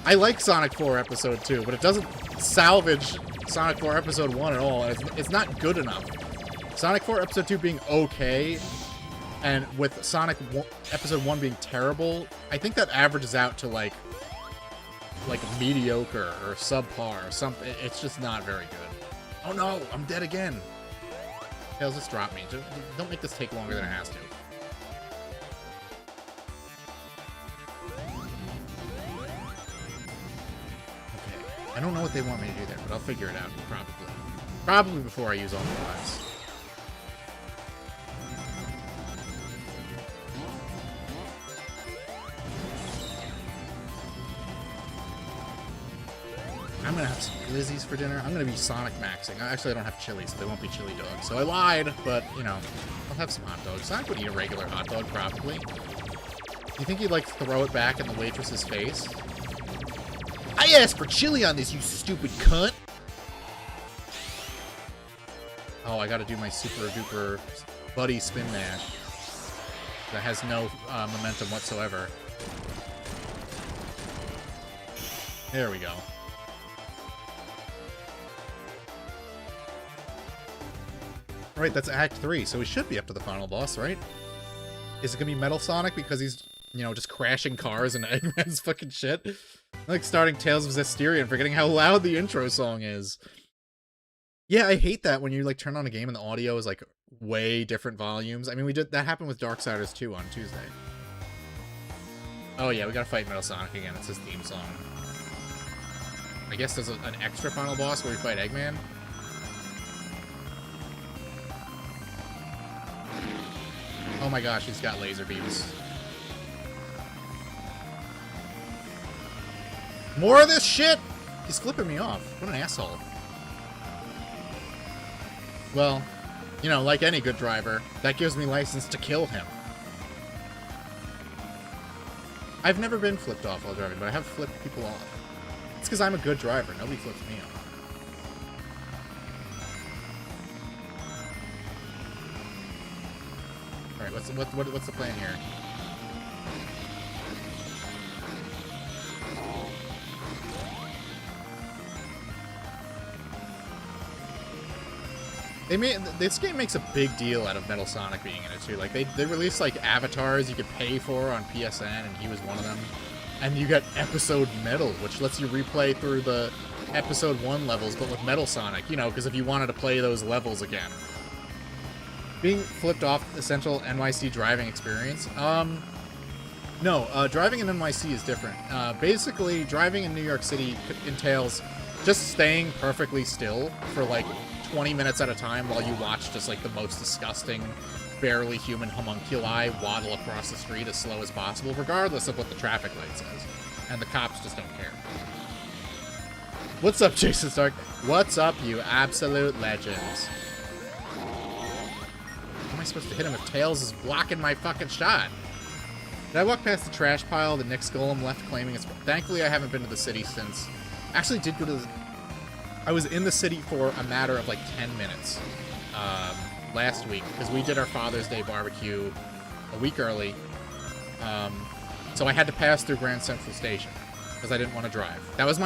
I like Sonic 4 Episode 2, but it doesn't salvage Sonic 4 Episode 1 at all. It's not good enough. Sonic 4 Episode 2 being okay, and with Sonic Episode 1 being terrible, I think that averages out to like mediocre or subpar or something. It's just not very good. Oh no, I'm dead again. Tails, just drop me. Don't make this take longer than it has to. I don't know what they want me to do there, but I'll figure it out, probably. Probably before I use all the lives. I'm gonna have some glizzies for dinner. I'm gonna be Sonic maxing. Actually, I don't have chili, so they won't be chili dogs. So I lied, but, you know, I'll have some hot dogs. Sonic would eat a regular hot dog, probably. You think he'd, like, throw it back in the waitress's face? I asked for chili on this, you stupid cunt! Oh, I gotta do my super duper buddy spin dash. That has no momentum whatsoever. There we go. Alright, that's Act 3, so we should be up to the final boss, right? Is it gonna be Metal Sonic because he's, you know, just crashing cars and Eggman's fucking shit? Like starting Tales of Zestiria and forgetting how loud the intro song is. Yeah, I hate that when you like turn on a game and the audio is like way different volumes. I mean, that happened with Darksiders 2 on Tuesday. Oh yeah, we gotta fight Metal Sonic again. It's his theme song. I guess there's an extra final boss where we fight Eggman. Oh my gosh, he's got laser beams. More of this shit! He's flipping me off. What an asshole. Well, you know, like any good driver, that gives me license to kill him. I've never been flipped off while driving, but I have flipped people off. It's because I'm a good driver. Nobody flips me off. Alright, what's the plan here? This game makes a big deal out of Metal Sonic being in it too. Like they released like avatars you could pay for on PSN, and he was one of them. And you got Episode Metal, which lets you replay through the Episode 1 levels, but with Metal Sonic, you know, because if you wanted to play those levels again. Being flipped off essential NYC driving experience. No, driving in NYC is different. Basically, driving in New York City entails just staying perfectly still for like 20 minutes at a time while you watch just like the most disgusting, barely human homunculi waddle across the street as slow as possible, regardless of what the traffic light says. And the cops just don't care. What's up, Jason Stark? What's up, you absolute legends? How am I supposed to hit him if Tails is blocking my fucking shot? Did I walk past the trash pile that Nyx Golem left claiming it's... Thankfully, I haven't been to the city since... Actually, did go to the... I was in the city for a matter of like 10 minutes last week, because we did our Father's Day barbecue a week early. So I had to pass through Grand Central Station because I didn't want to drive. That was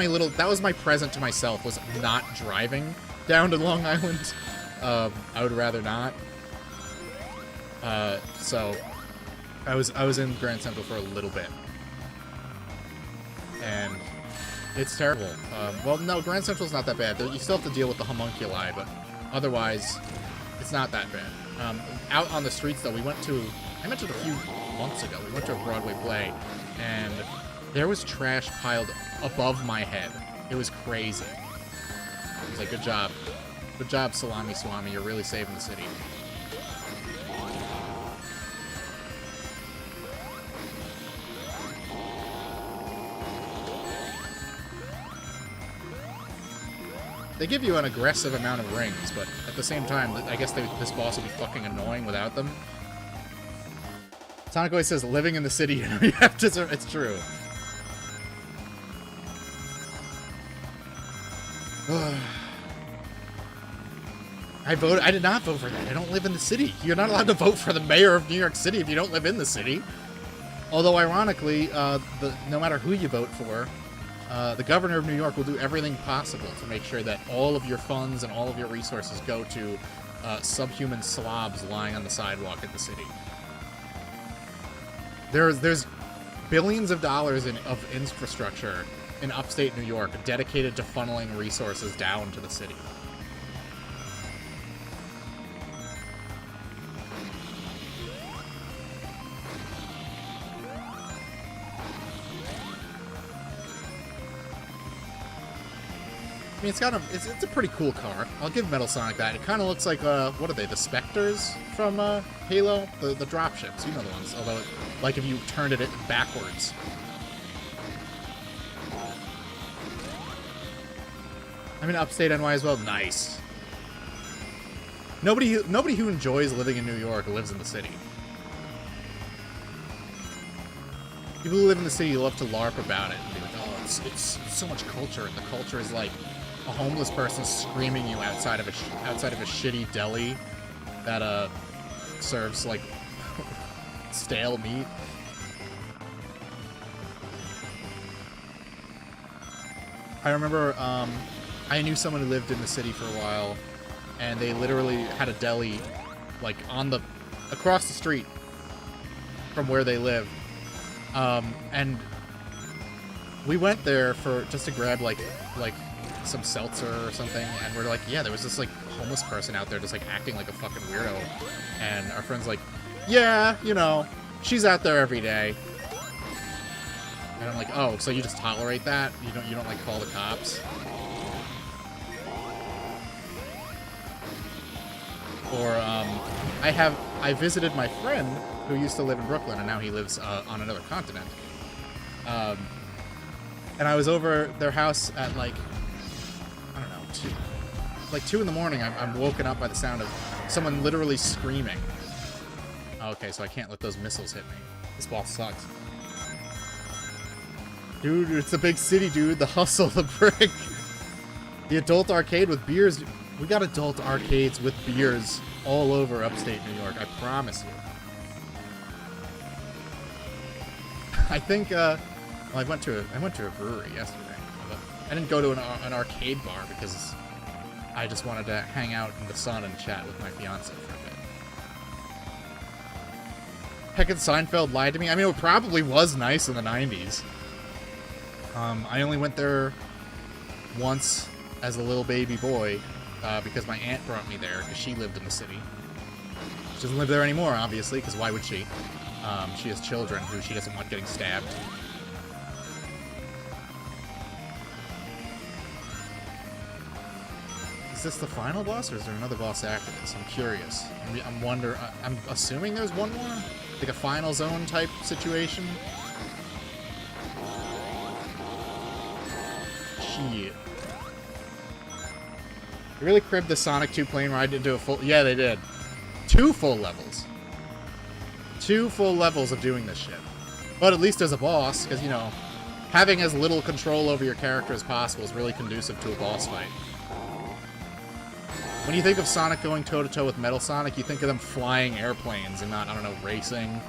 my present to myself, was not driving down to Long Island. I would rather not. So I was in Grand Central for a little bit. And It's terrible. Well, no, Grand Central's not that bad. You still have to deal with the homunculi, but otherwise, it's not that bad. Out on the streets, though, I mentioned a few months ago, we went to a Broadway play, and there was trash piled above my head. It was crazy. I was like, good job. Good job, Salami Swami. You're really saving the city. They give you an aggressive amount of rings, but at the same time, I guess this boss would be fucking annoying without them. Sonic always says, living in the city, you have to... It's true. I did not vote for that. I don't live in the city. You're not allowed to vote for the mayor of New York City if you don't live in the city. Although, ironically, no matter who you vote for, the governor of New York will do everything possible to make sure that all of your funds and all of your resources go to subhuman slobs lying on the sidewalk in the city. There's billions of dollars of infrastructure in upstate New York dedicated to funneling resources down to the city. I mean, it's a pretty cool car. I'll give Metal Sonic that. It kind of looks like, what are they, the Spectres from Halo? The dropships, you know the ones. Although, like if you turned it backwards. I'm in upstate NY as well. Nice. Nobody who enjoys living in New York lives in the city. People who live in the city love to LARP about it and be like, oh, it's so much culture, and the culture is like a homeless person screaming you outside of a shitty deli that serves like stale meat. I remember I knew someone who lived in the city for a while, and they literally had a deli like across the street from where they live, and we went there just to grab like some seltzer or something, and we're like, yeah, there was this like homeless person out there just like acting like a fucking weirdo, and our friend's like, yeah, you know, she's out there every day. And I'm like, oh, so you just tolerate that? You don't like call the cops? Or I visited my friend who used to live in Brooklyn, and now he lives on another continent. And I was over their house at like, I don't know, 2 in the morning. I'm woken up by the sound of someone literally screaming. Okay, so I can't let those missiles hit me. This boss sucks. Dude, it's a big city, dude. The hustle, the brick. The adult arcade with beers. We got adult arcades with beers all over upstate New York, I promise you. I think, well, I went to a brewery yesterday. I didn't go to an arcade bar because I just wanted to hang out in the sun and chat with my fiance for a bit. Heckin' Seinfeld lied to me. I mean, it probably was nice in the 90s. I only went there once as a little baby boy because my aunt brought me there because she lived in the city. She doesn't live there anymore, obviously, because why would she? She has children who she doesn't want getting stabbed. Is this the final boss, or is there another boss after this? I'm curious. I'm assuming there's one more? Like a final zone type situation? Shit. They really cribbed the Sonic 2 plane ride into a full... Yeah, they did. 2 full levels. 2 full levels of doing this shit. But at least there's a boss, because, you know, having as little control over your character as possible is really conducive to a boss fight. When you think of Sonic going toe-to-toe with Metal Sonic, you think of them flying airplanes and not, I don't know, racing.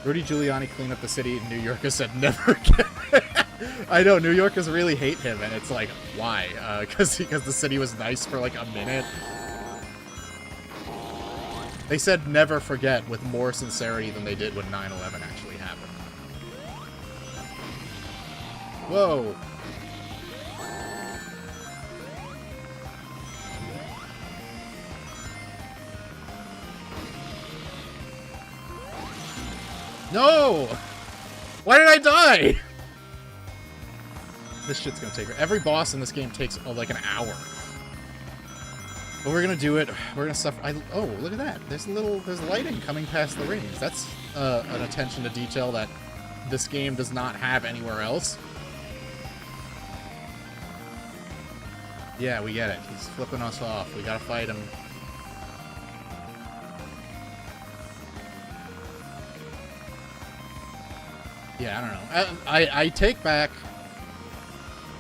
Rudy Giuliani cleaned up the city, and New Yorkers said never again. I know, New Yorkers really hate him, and it's like, why? Because the city was nice for like a minute. They said never forget with more sincerity than they did when 9/11 actually happened. Whoa. No! Why did I die? This shit's gonna take... Every boss in this game takes, like, an hour. But we're gonna do it. We're gonna suffer... Oh, look at that. There's lighting coming past the rings. That's an attention to detail that this game does not have anywhere else. Yeah, we get it. He's flipping us off. We gotta fight him. Yeah, I don't know. I take back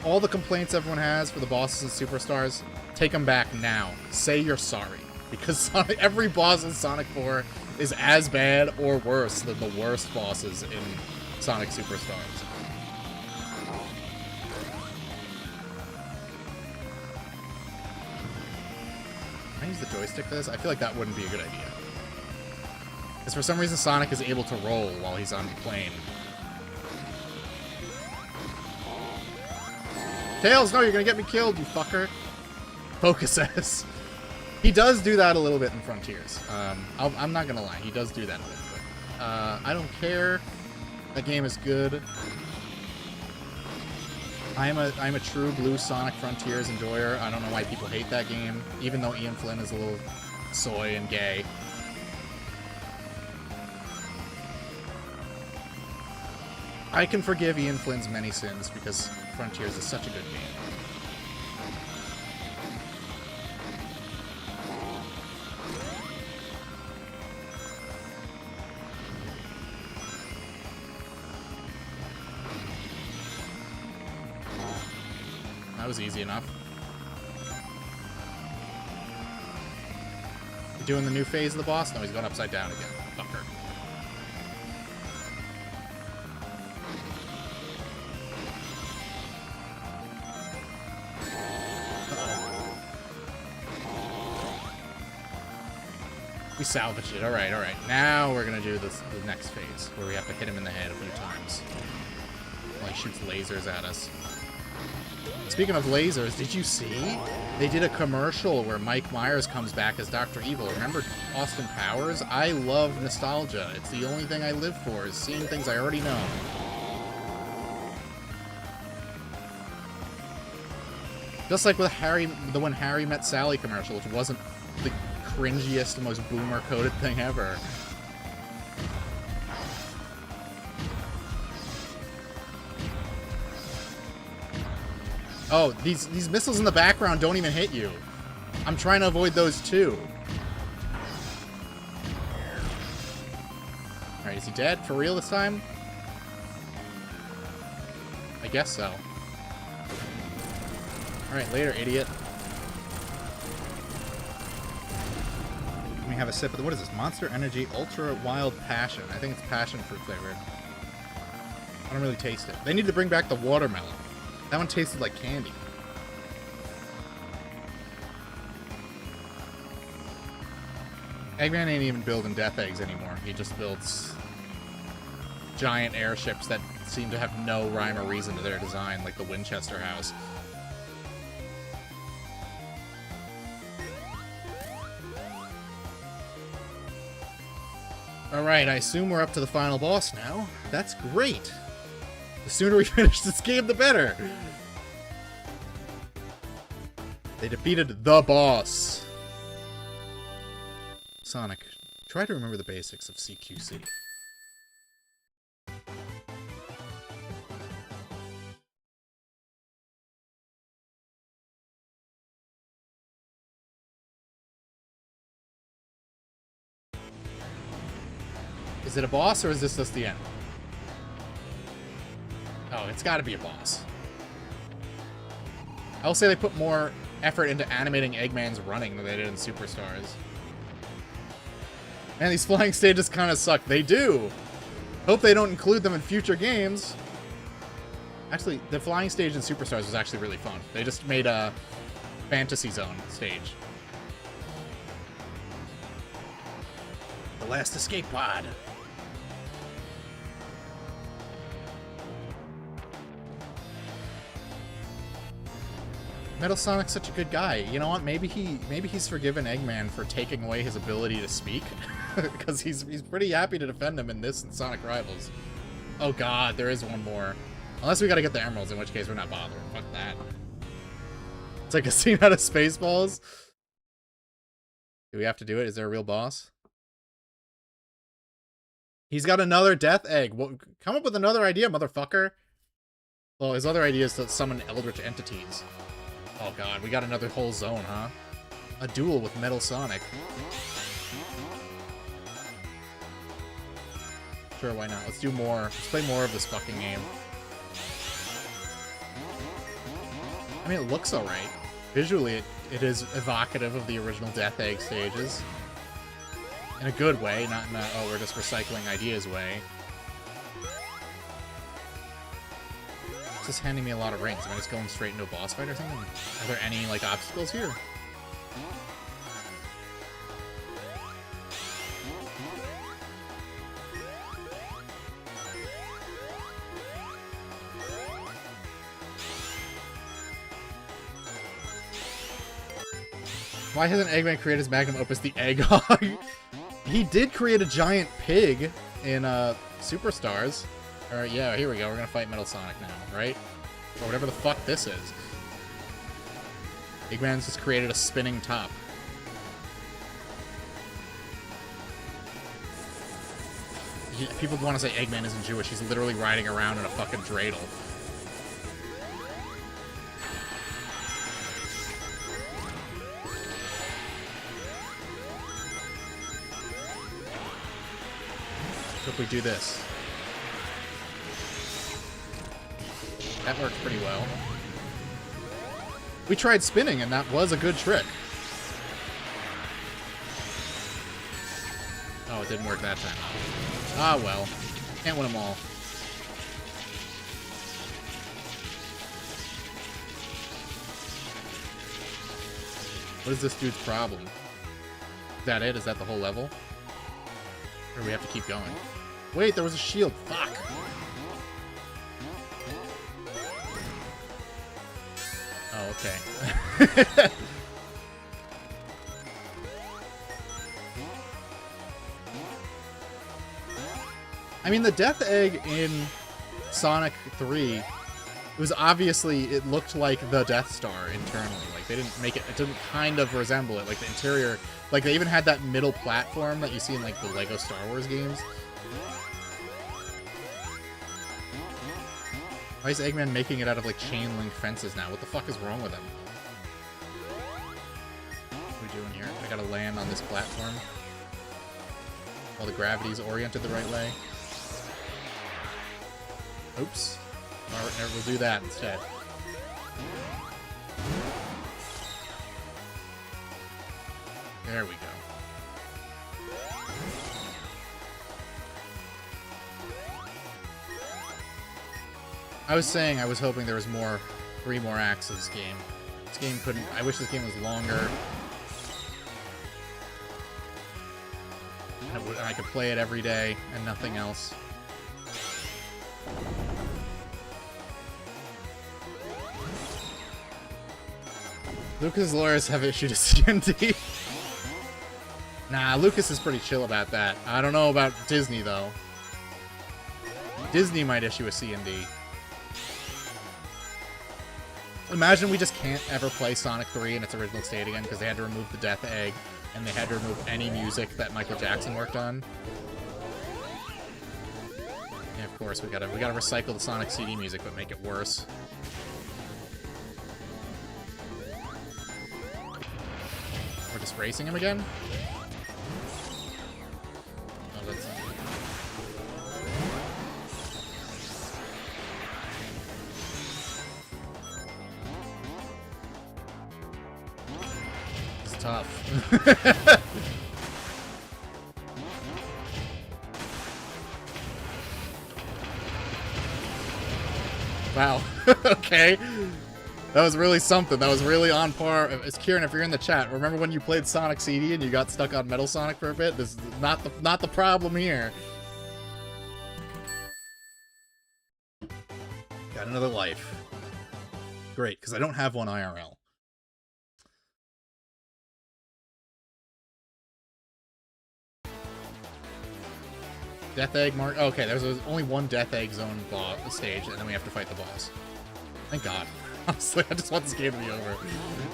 all the complaints everyone has for the bosses and superstars. Take them back now. Say you're sorry. Because every boss in Sonic 4 is as bad or worse than the worst bosses in Sonic Superstars. Can I use the joystick for this? I feel like that wouldn't be a good idea. Because for some reason Sonic is able to roll while he's on the plane. Tails, no, you're gonna get me killed, you fucker. Focus S. He does do that a little bit in Frontiers. I'm not gonna lie, he does do that a little bit. I don't care. That game is good. I'm a true blue Sonic Frontiers enjoyer. I don't know why people hate that game, even though Ian Flynn is a little soy and gay. I can forgive Ian Flynn's many sins because Frontiers is such a good game. That was easy enough. You doing the new phase of the boss? No, he's going upside down again. Fucker. We salvaged it. Alright, alright. Now we're gonna do the next phase, where we have to hit him in the head a few times. While he shoots lasers at us. Speaking of lasers, did you see? They did a commercial where Mike Myers comes back as Dr. Evil. Remember Austin Powers? I love nostalgia. It's the only thing I live for, is seeing things I already know. Just like with the When Harry Met Sally commercial, which wasn't the cringiest, most boomer-coded thing ever. Oh, these missiles in the background don't even hit you. I'm trying to avoid those too. Alright, is he dead? For real this time? I guess so. Alright, later, idiot. Let me have a sip of the... What is this? Monster Energy Ultra Wild Passion. I think it's passion fruit flavored. I don't really taste it. They need to bring back the watermelon. That one tasted like candy. Eggman ain't even building Death Eggs anymore. He just builds giant airships that seem to have no rhyme or reason to their design, like the Winchester House. Alright, I assume we're up to the final boss now. That's great! The sooner we finish this game, the better! They defeated the boss! Sonic, try to remember the basics of CQC. Is it a boss, or is this just the end? Oh, it's gotta be a boss. I will say they put more effort into animating Eggman's running than they did in Superstars. Man, these flying stages kind of suck. They do! Hope they don't include them in future games. Actually, the flying stage in Superstars was actually really fun. They just made a Fantasy Zone stage. The last escape pod. Metal Sonic's such a good guy. You know what? Maybe he's forgiven Eggman for taking away his ability to speak, because he's pretty happy to defend him in this and Sonic Rivals. Oh god, there is one more. Unless we gotta get the emeralds, in which case we're not bothering. Fuck that. It's like a scene out of Spaceballs. Do we have to do it? Is there a real boss? He's got another death egg. Well, come up with another idea, motherfucker. Well, his other idea is to summon eldritch entities. Oh god, we got another whole zone, huh? A duel with Metal Sonic. Sure, why not? Let's do more. Let's play more of this fucking game. I mean, it looks alright. Visually, it is evocative of the original Death Egg stages. In a good way, not in a, oh, we're just recycling ideas way. This is handing me a lot of rings. Am I just going straight into a boss fight or something? Are there any, like, obstacles here? Why hasn't Eggman created his magnum opus, the Egg Hog? He did create a giant pig in Superstars. Alright, yeah, here we go. We're gonna fight Metal Sonic now, right? Or whatever the fuck this is. Eggman's just created a spinning top. People want to say Eggman isn't Jewish. He's literally riding around in a fucking dreidel. If we do this. That worked pretty well. We tried spinning, and that was a good trick. Oh, it didn't work that time. Ah, well. Can't win them all. What is this dude's problem? Is that it? Is that the whole level? Or do we have to keep going? Wait, there was a shield. Fuck. Oh, okay. I mean, the Death Egg in Sonic 3, it was obviously, it looked like the Death Star internally. Like, they didn't make it, it didn't kind of resemble it. Like, the interior, like, they even had that middle platform that you see in, like, the Lego Star Wars games. Why is Eggman making it out of, like, chain link fences now? What the fuck is wrong with him? What are we doing here? I gotta land on this platform while the gravity's oriented the right way. Oops. Alright, we'll do that instead. There we go. I was saying I was hoping there was more, 3 more acts of this game. This game couldn't, I wish this game was longer. And I could play it every day and nothing else. Lucas' lawyers have issued a CND. Nah, Lucas is pretty chill about that. I don't know about Disney, though. Disney might issue a CND. Imagine we just can't ever play Sonic 3 in its original state again because they had to remove the Death Egg and they had to remove any music that Michael Jackson worked on. Yeah, of course, we gotta recycle the Sonic CD music but make it worse. We're just racing him again? Oh, that's... It's tough. Wow. Okay. That was really something. That was really on par. It's Kieran, if you're in the chat, remember when you played Sonic CD and you got stuck on Metal Sonic for a bit? This is not the problem here. Got another life. Great, because I don't have one IRL. Death Egg mark. Okay, there's only one Death Egg zone stage, and then we have to fight the boss. Thank God. Honestly, I just want this game to be over.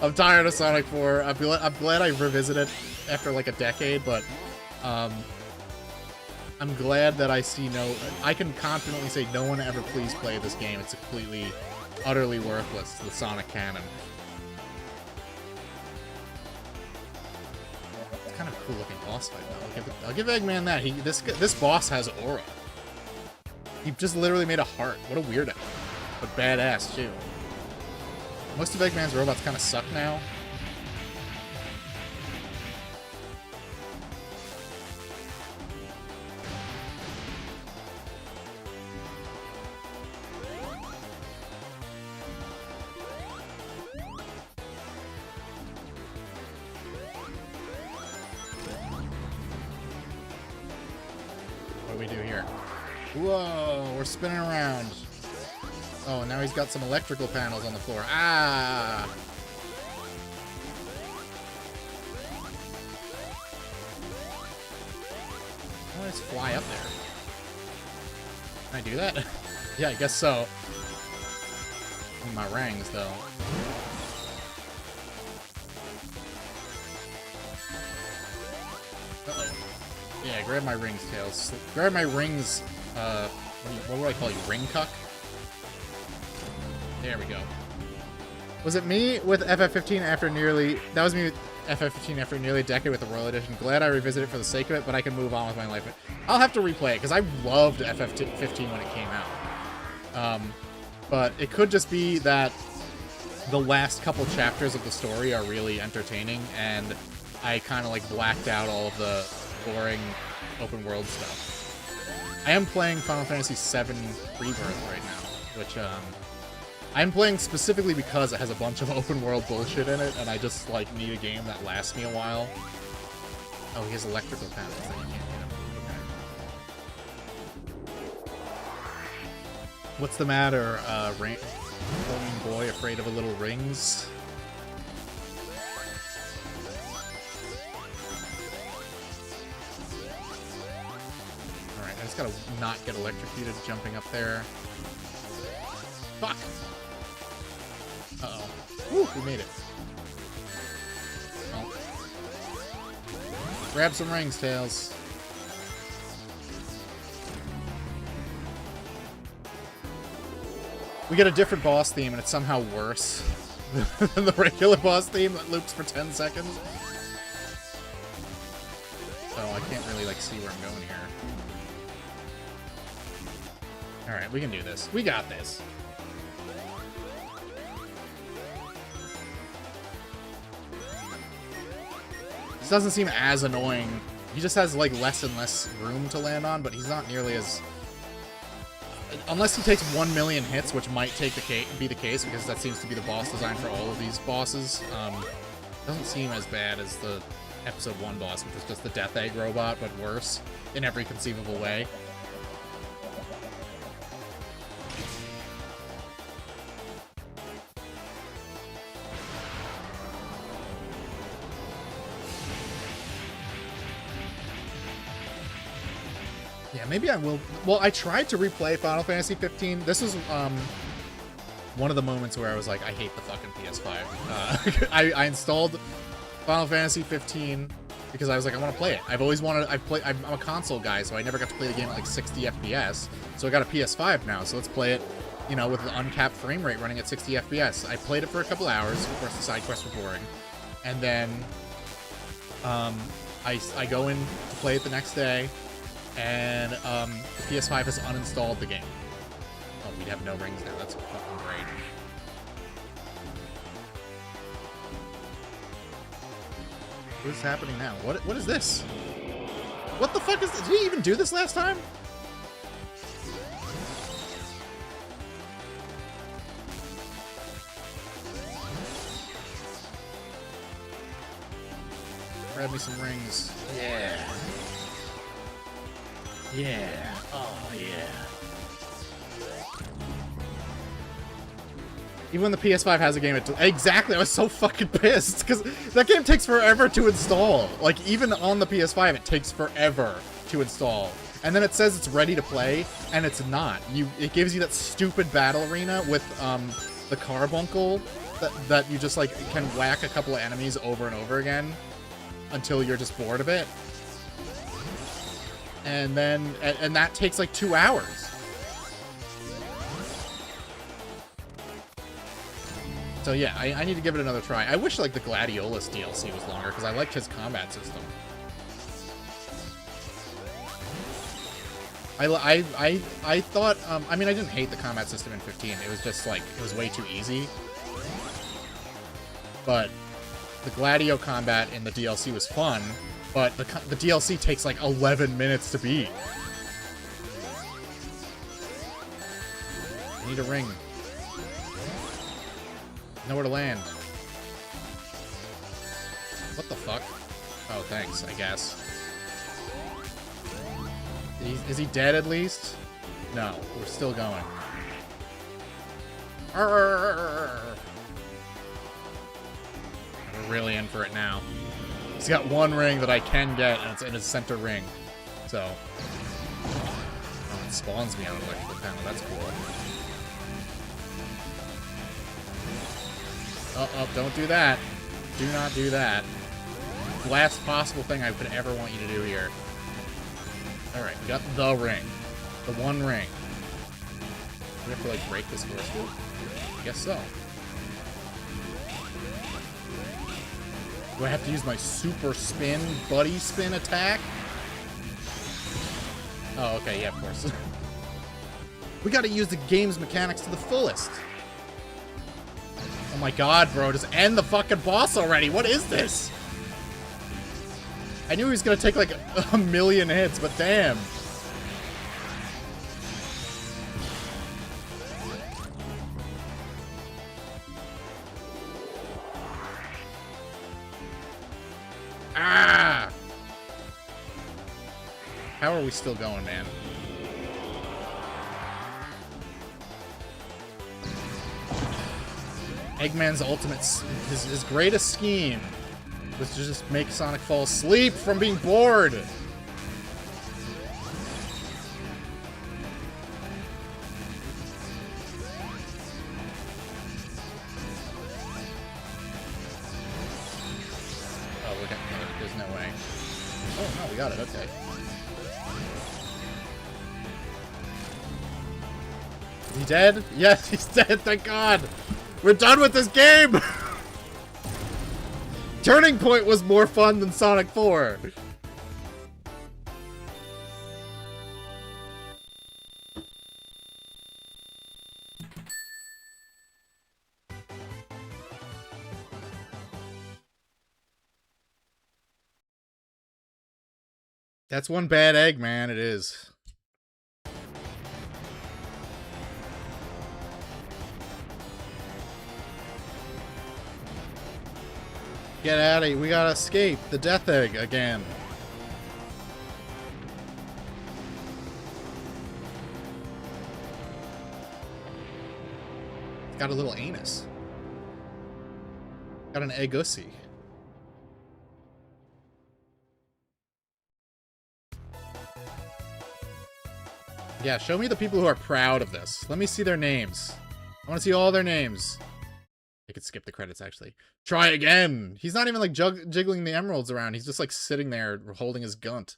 I'm tired of Sonic 4. I'm glad I revisited it after like a decade, but I'm glad that I see I can confidently say no one ever please play this game. It's completely, utterly worthless to the Sonic canon. It's kind of a cool looking boss fight though. I'll give Eggman that. This boss has aura. He just literally made a heart. What a weirdo. But badass too. Most of Eggman's robots kind of suck now. What do we do here? Whoa, we're spinning around. Oh, now he's got some electrical panels on the floor. Ah! Oh, let's fly up there. Can I do that? Yeah, I guess so. With my rings, though. Uh-oh. Yeah, grab my rings, Tails. Grab my rings, what would I call you? Ring cuck? There we go. Was it me with FF15 after nearly... That was me with FF15 after nearly a decade with the Royal Edition. Glad I revisited it for the sake of it, but I can move on with my life. I'll have to replay it, because I loved FF15 when it came out. But it could just be that the last couple chapters of the story are really entertaining, and I kind of like blacked out all of the boring open world stuff. I am playing Final Fantasy VII Rebirth right now, which I'm playing specifically because it has a bunch of open world bullshit in it, and I just like need a game that lasts me a while. Oh, he has electrical panels that you can't hit him. Okay. What's the matter, Rolling Boy, afraid of a little rings? Alright, I just gotta not get electrocuted jumping up there. Fuck! Uh-oh. Woo, we made it. Oh. Grab some rings, Tails. We get a different boss theme, and it's somehow worse than the regular boss theme that loops for 10 seconds. So I can't really, like, see where I'm going here. Alright, we can do this. We got this. This doesn't seem as annoying. He just has, like, less and less room to land on, but he's not nearly as... Unless he takes 1 million hits, which might be the case, because that seems to be the boss design for all of these bosses. Doesn't seem as bad as the Episode 1 boss, which was just the Death Egg robot, but worse in every conceivable way. Yeah, maybe I will. Well, I tried to replay Final Fantasy 15. This was one of the moments where I was like, I hate the fucking PS5. I installed Final Fantasy 15 because I was like, I want to play it. I've always wanted. I'm a console guy, so I never got to play the game at like 60 FPS. So I got a PS5 now, so let's play it, you know, with the uncapped frame rate running at 60 FPS. I played it for a couple hours. Of course, the side quests were boring, and then I go in to play it the next day. And the PS5 has uninstalled the game. Oh, we'd have no rings now. That's fucking great. What is happening now? What is this? What the fuck is this? Did he even do this last time? Grab me some rings. Yeah. Yeah. Oh, yeah. Even when the PS5 has a game, exactly. I was so fucking pissed because that game takes forever to install. Like, even on the PS5, it takes forever to install. and then it says it's ready to play, and it's not. It gives you that stupid battle arena with the carbuncle that you just like can whack a couple of enemies over and over again until you're just bored of it. And then and that takes like 2 hours. So yeah, I need to give it another try. I wish like the Gladiolus DLC was longer because I liked his combat system. I thought I mean I didn't hate the combat system in 15. It was just like it was way too easy. But the Gladio combat in the DLC was fun, but the DLC takes like 11 minutes to beat. I need a ring. Nowhere to land. What the fuck? Oh, thanks, I guess. Is he dead at least? No, we're still going. Arrgh. We're really in for it now. He's got one ring that I can get, and it's in his center ring. So. Oh, it spawns me on an electrical panel. That's cool. Oh, don't do that. Do not do that. Last possible thing I could ever want you to do here. Alright, we got the ring. The one ring. Do we have to, like, break this first? I guess so. Do I have to use my super spin, buddy spin attack? Oh, okay, yeah, of course. We gotta use the game's mechanics to the fullest. Oh my god, bro, just end the fucking boss already. What is this? I knew he was gonna take like a million hits, but damn. Ah! How are we still going, man? Eggman's ultimate, his greatest scheme was to just make Sonic fall asleep from being bored. Oh, we're getting there. There's no way. Oh, no, we got it. Okay. Is he dead? Yes, he's dead. Thank God. We're done with this game! Turning Point was more fun than Sonic 4. That's one bad egg, man. It is. Get out of here. We gotta escape the death egg again. It's got a little anus. Got an eggussy. Yeah, show me the people who are proud of this. Let me see their names. I want to see all their names. I could skip the credits, actually. Try again! He's not even, like, jiggling the emeralds around. He's just, like, sitting there holding his gunt.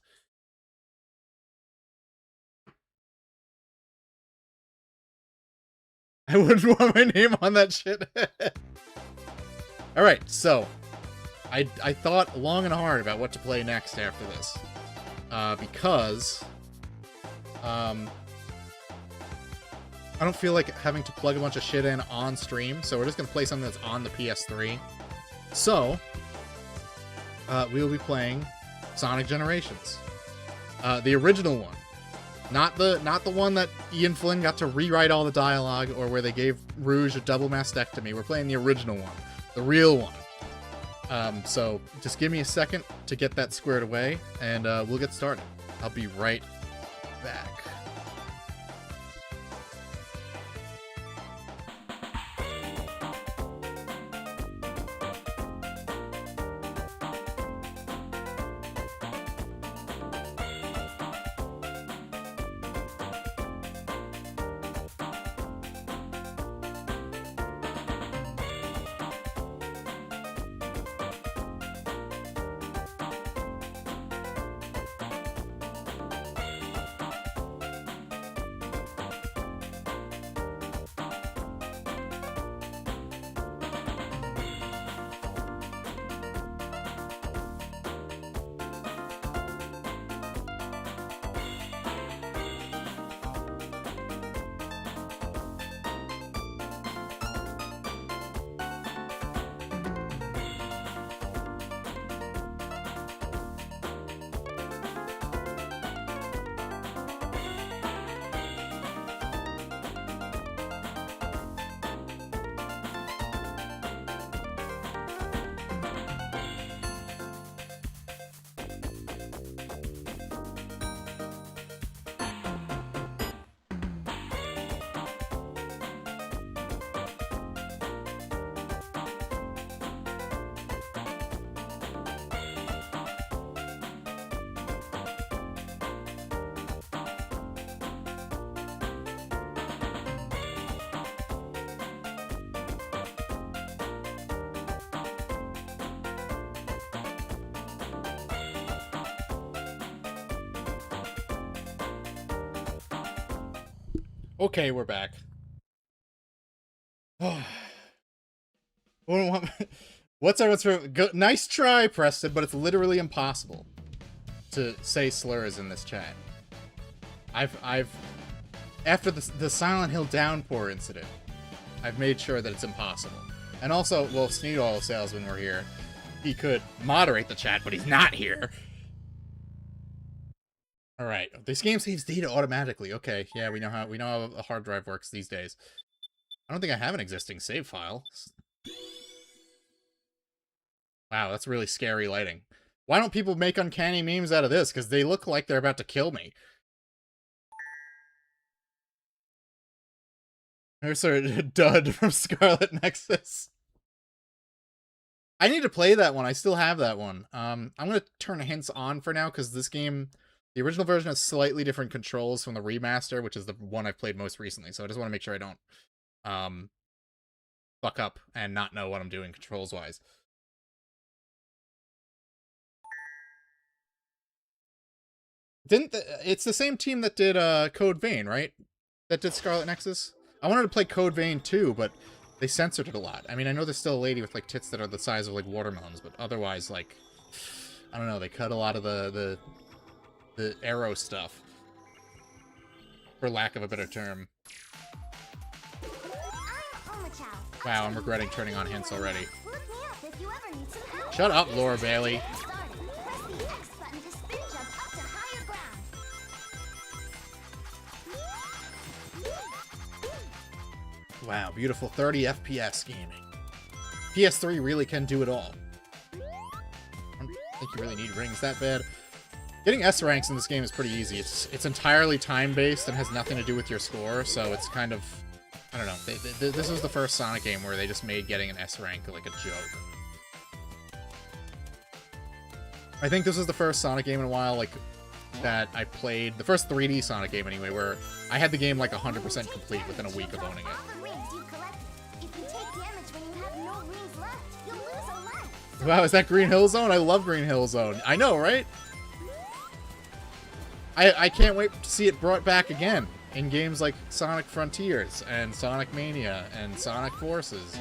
I wouldn't want my name on that shit. Alright, so. I thought long and hard about what to play next after this. Because... I don't feel like having to plug a bunch of shit in on stream, so we're just going to play something that's on the PS3. So, we will be playing Sonic Generations. The original one. Not the one that Ian Flynn got to rewrite all the dialogue, or where they gave Rouge a double mastectomy. We're playing the original one. The real one. So, just give me a second to get that squared away, and we'll get started. I'll be right back. Okay, we're back. What's everyone's favorite? Nice try, Preston, but it's literally impossible to say slurs in this chat. After the Silent Hill downpour incident, I've made sure that it's impossible. And also, well, Sneed Oil Salesman were here. He could moderate the chat, but he's not here. Alright, this game saves data automatically. Okay, yeah, we know how a hard drive works these days. I don't think I have an existing save file. Wow, that's really scary lighting. Why don't people make uncanny memes out of this? Because they look like they're about to kill me. There's a dud from Scarlet Nexus. I need to play that one. I still have that one. I'm going to turn hints on for now, because this game... The original version has slightly different controls from the remaster, which is the one I've played most recently, so I just want to make sure I don't fuck up and not know what I'm doing controls-wise. It's the same team that did Code Vein, right? That did Scarlet Nexus? I wanted to play Code Vein too, but they censored it a lot. I mean, I know there's still a lady with like tits that are the size of like watermelons, but otherwise, like, I don't know, they cut a lot of the arrow stuff, for lack of a better term. Wow, I'm regretting turning on hints already. Shut up, Laura Bailey. Wow, beautiful 30 FPS gaming. PS3 really can do it all. I don't think you really need rings that bad. Getting S ranks in this game is pretty easy. It's entirely time-based and has nothing to do with your score, so it's kind of... I don't know. This is the first Sonic game where they just made getting an S rank like a joke. I think this is the first Sonic game in a while, like, that I played... The first 3D Sonic game, anyway, where I had the game, like, 100% complete within a week of owning it. Wow, is that Green Hill Zone? I love Green Hill Zone. I know, right? I can't wait to see it brought back again in games like Sonic Frontiers and Sonic Mania and Sonic Forces.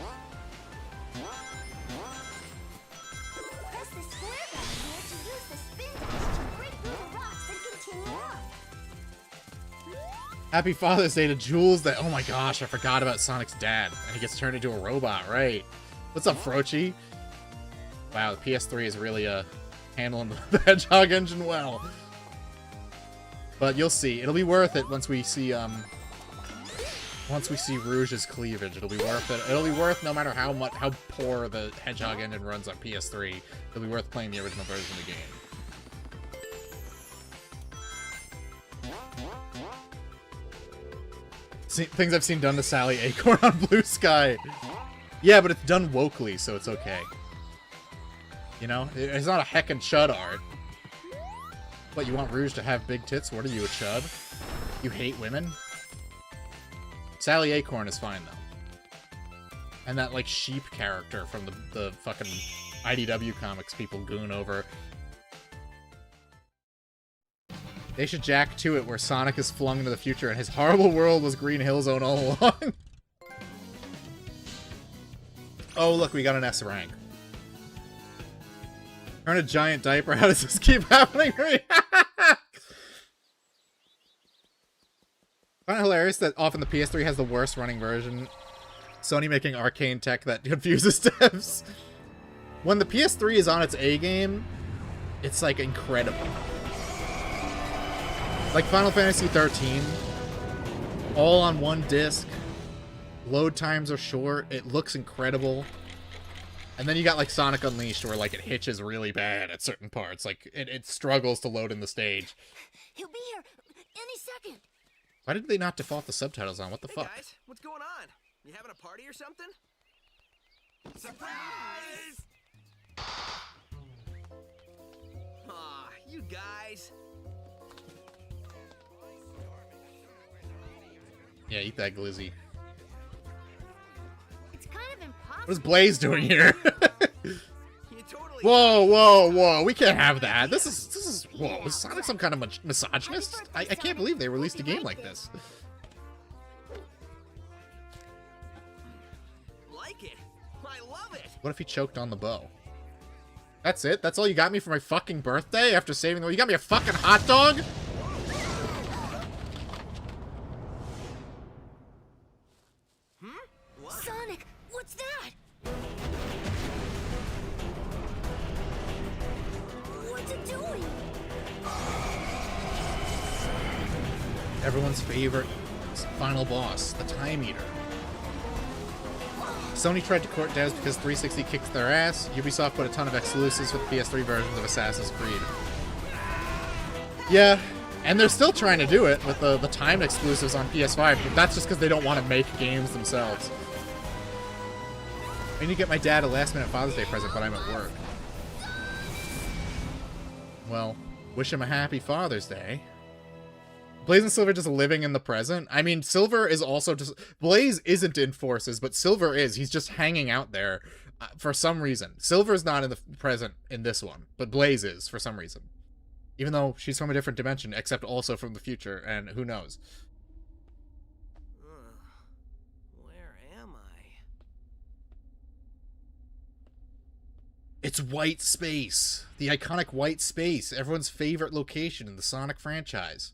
Happy Father's Day to Jules. That, oh my gosh, I forgot about Sonic's dad. And he gets turned into a robot, right? What's up, Frochi? Wow, the PS3 is really handling the Hedgehog engine well. But you'll see. It'll be worth it once we see Rouge's cleavage. It'll be worth it. It'll be worth no matter how poor the Hedgehog engine runs on PS3. It'll be worth playing the original version of the game. Things I've seen done to Sally Acorn on Blue Sky. Yeah, but it's done wokely, so it's okay. You know? It's not a heckin' chud art. What, you want Rouge to have big tits? What are you, a chud? You hate women? Sally Acorn is fine, though. And that, like, sheep character from the fucking IDW comics people goon over. They should jack to it where Sonic is flung into the future and his horrible world was Green Hill Zone all along. Oh, look, we got an S rank. Turn a giant diaper. How does this keep happening to me? Kind of hilarious that often the PS3 has the worst running version. Sony making arcane tech that confuses devs. When the PS3 is on its A game, it's like incredible. Like Final Fantasy 13, all on one disc. Load times are short. It looks incredible. And then you got like Sonic Unleashed where like it hitches really bad at certain parts. Like it struggles to load in the stage. He'll be here any second. Why did they not default the subtitles on? What the fuck? Hey guys, what's going on? You having a party or something? Surprise! Aw, you guys. Yeah, eat that glizzy. It's kind of impossible. What is Blaze doing here? You totally Whoa, whoa, whoa. We can't have that. This is, whoa. Is Sonic some kind of misogynist? I can't believe they released a game like this. like it. I love it. What if he choked on the bow? That's it? That's all you got me for my fucking birthday after saving the world? You got me a fucking hot dog? Sonic, what's that? What's it doing? Everyone's favorite final boss, the Time Eater. Sony tried to court devs because 360 kicked their ass. Ubisoft put a ton of exclusives with PS3 versions of Assassin's Creed. Yeah, and they're still trying to do it with the timed exclusives on PS5, but that's just because they don't want to make games themselves. I need to get my dad a last-minute Father's Day present, but I'm at work. Well, wish him a happy Father's Day. Blaze and Silver just living in the present. I mean, Silver is also just... Blaze isn't in Forces, but Silver is. He's just hanging out there for some reason. Silver's not in the present in this one, but Blaze is for some reason. Even though she's from a different dimension, except also from the future, and who knows. Where am I? It's White Space. The iconic White Space. Everyone's favorite location in the Sonic franchise.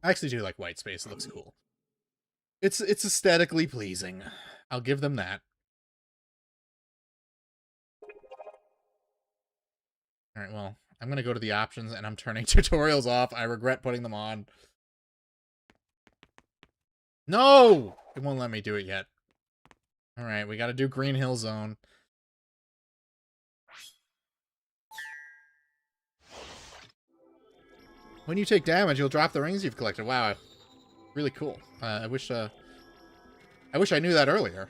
I actually do like White Space. It looks cool. It's aesthetically pleasing. I'll give them that. Alright, well, I'm gonna go to the options and I'm turning tutorials off. I regret putting them on. No! It won't let me do it yet. Alright, we gotta do Green Hill Zone. When you take damage, you'll drop the rings you've collected. Wow, really cool. I wish I knew that earlier.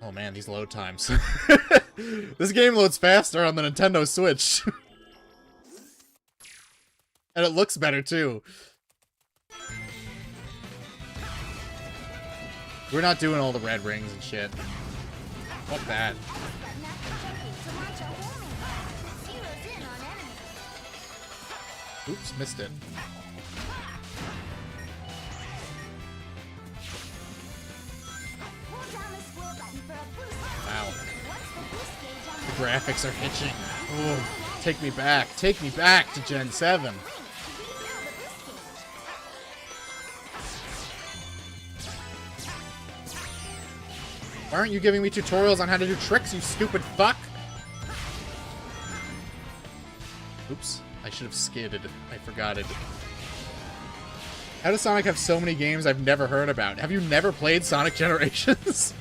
Oh man, these load times. This game loads faster on the Nintendo Switch. And it looks better too. We're not doing all the red rings and shit. Fuck that. Oops, missed it. Wow. The graphics are hitching. Oh, take me back. Take me back to Gen 7. Why aren't you giving me tutorials on how to do tricks, you stupid fuck? Oops, I should have skidded. I forgot it. How does Sonic have so many games I've never heard about? Have you never played Sonic Generations?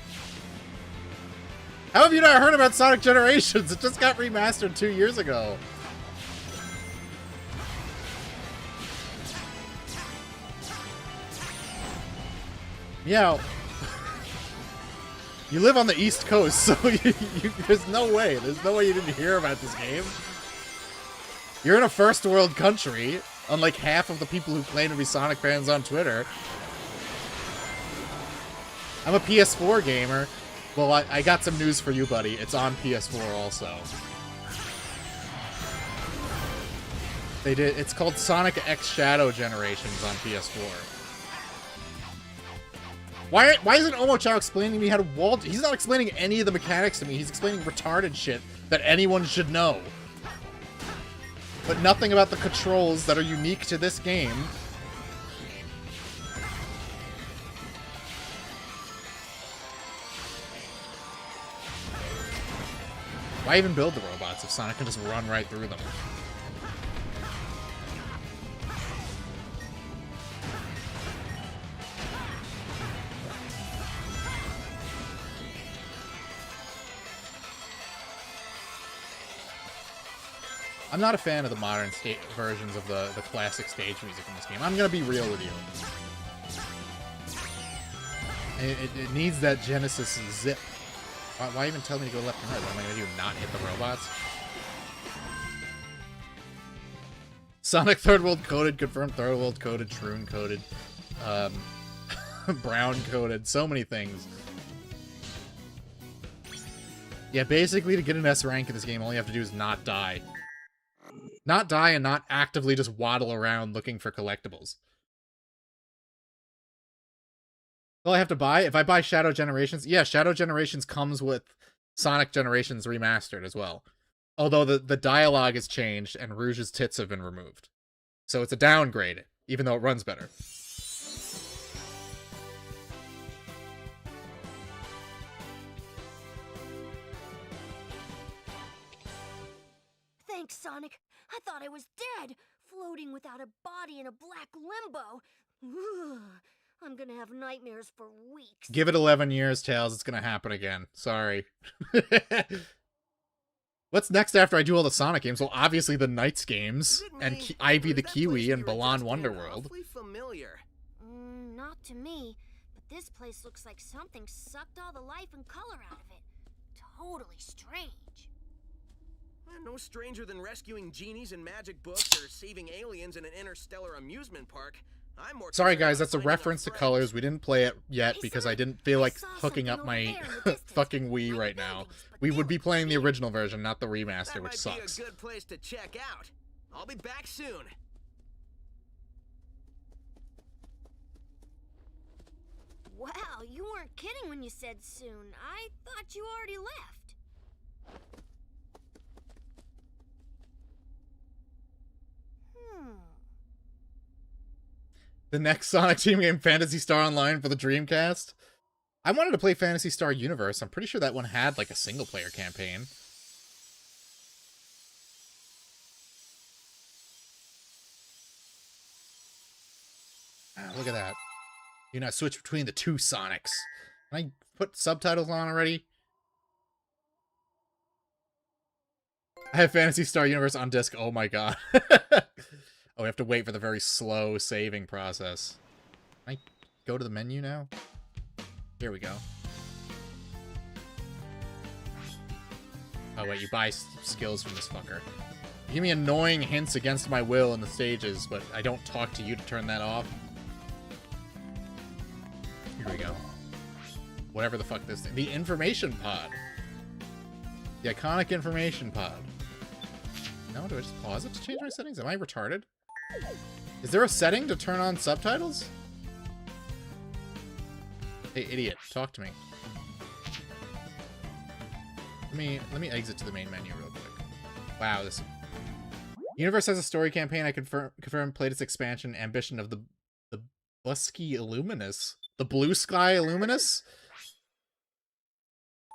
How have you not heard about Sonic Generations? It just got remastered 2 years ago. Yeah. You live on the East Coast, so there's no way. There's no way you didn't hear about this game. You're in a first world country, unlike half of the people who claim to be Sonic fans on Twitter. I'm a PS4 gamer. Well, I got some news for you, buddy. It's on PS4 also. They did. It's called Sonic X Shadow Generations on PS4. Why isn't Omochao explaining to me how to wall... He's not explaining any of the mechanics to me. He's explaining retarded shit that anyone should know. But nothing about the controls that are unique to this game. Why even build the robots if Sonic can just run right through them? I'm not a fan of the modern versions of the classic stage music in this game. I'm gonna be real with you. It needs that Genesis zip. Why even tell me to go left and right? What am I gonna do? Not hit the robots? Sonic Third World coded, confirmed Third World coded, Shroon coded, Brown coded, so many things. Yeah, basically to get an S rank in this game, all you have to do is not die. Not die and not actively just waddle around looking for collectibles. All I have to buy, if I buy Shadow Generations, yeah, Shadow Generations comes with Sonic Generations Remastered as well. Although the dialogue has changed and Rouge's tits have been removed. So it's a downgrade, even though it runs better. Thanks, Sonic. I thought I was dead, floating without a body in a black limbo. Ugh, I'm gonna have nightmares for weeks. Give it 11 years, Tails. It's gonna happen again. Sorry. What's next after I do all the Sonic games? Well, obviously the Knights games, and Ivy the Kiwi, and Balan Wonderworld. Familiar. Not to me, but this place looks like something sucked all the life and color out of it. Totally strange. No stranger than rescuing genies in magic books or saving aliens in an interstellar amusement park. I'm more Sorry concerned guys, about that's a finding reference to friend. Colors. We didn't play it yet Hey, because I Sonic, didn't feel I like saw hooking something up over my there in the distance. fucking Wii Not right now. buildings, but We would be playing the buildings. original version, not the remaster, That which might sucks. be a good place to check out. I'll be back soon. Wow, you weren't kidding when you said soon. I thought you already left. The next Sonic team game, Phantasy Star Online for the Dreamcast. I wanted to play Phantasy Star Universe. I'm pretty sure that one had like a single player campaign. Ah, look at that. You know, switch between the two Sonics. Can I put subtitles on already? I have Phantasy Star Universe on disc. Oh my god. Oh, we have to wait for the very slow saving process. Can I go to the menu now? Here we go. Oh wait, you buy skills from this fucker. You give me annoying hints against my will in the stages, but I don't talk to you to turn that off. Here we go. Whatever the fuck this thing. The information pod. The iconic information pod. No, do I just pause it to change my settings? Am I retarded? Is there a setting to turn on subtitles? Hey, idiot, talk to me. Let me exit to the main menu real quick. Wow, this Universe has a story campaign. I confirm played its expansion, Ambition of the Busky Illuminous. The Blue Sky Illuminous?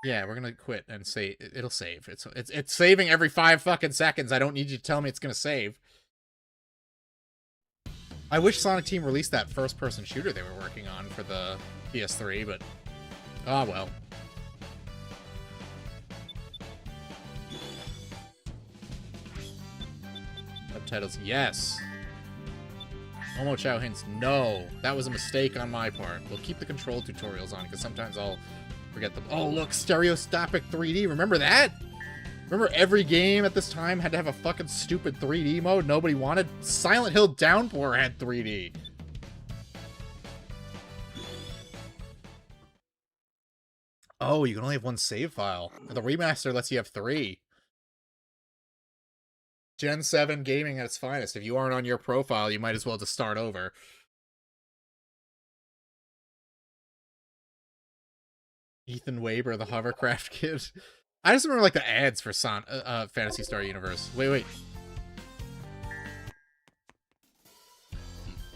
Yeah, we're gonna quit and say it'll save. It's saving every 5 fucking seconds. I don't need you to tell me it's gonna save. I wish Sonic Team released that first-person shooter they were working on for the PS3, but ah well. Subtitles, yes. Momo Chow hints, no. That was a mistake on my part. We'll keep the control tutorials on, because sometimes I'll forget them. Oh, look, stereoscopic 3D. Remember that? Remember every game at this time had to have a fucking stupid 3D mode nobody wanted? Silent Hill Downpour had 3D. Oh, you can only have one save file. The remaster lets you have 3. Gen 7 gaming at its finest. If you aren't on your profile, you might as well just start over. Ethan Weber, the hovercraft kid. I just remember like the ads for Phantasy Star Universe. Wait.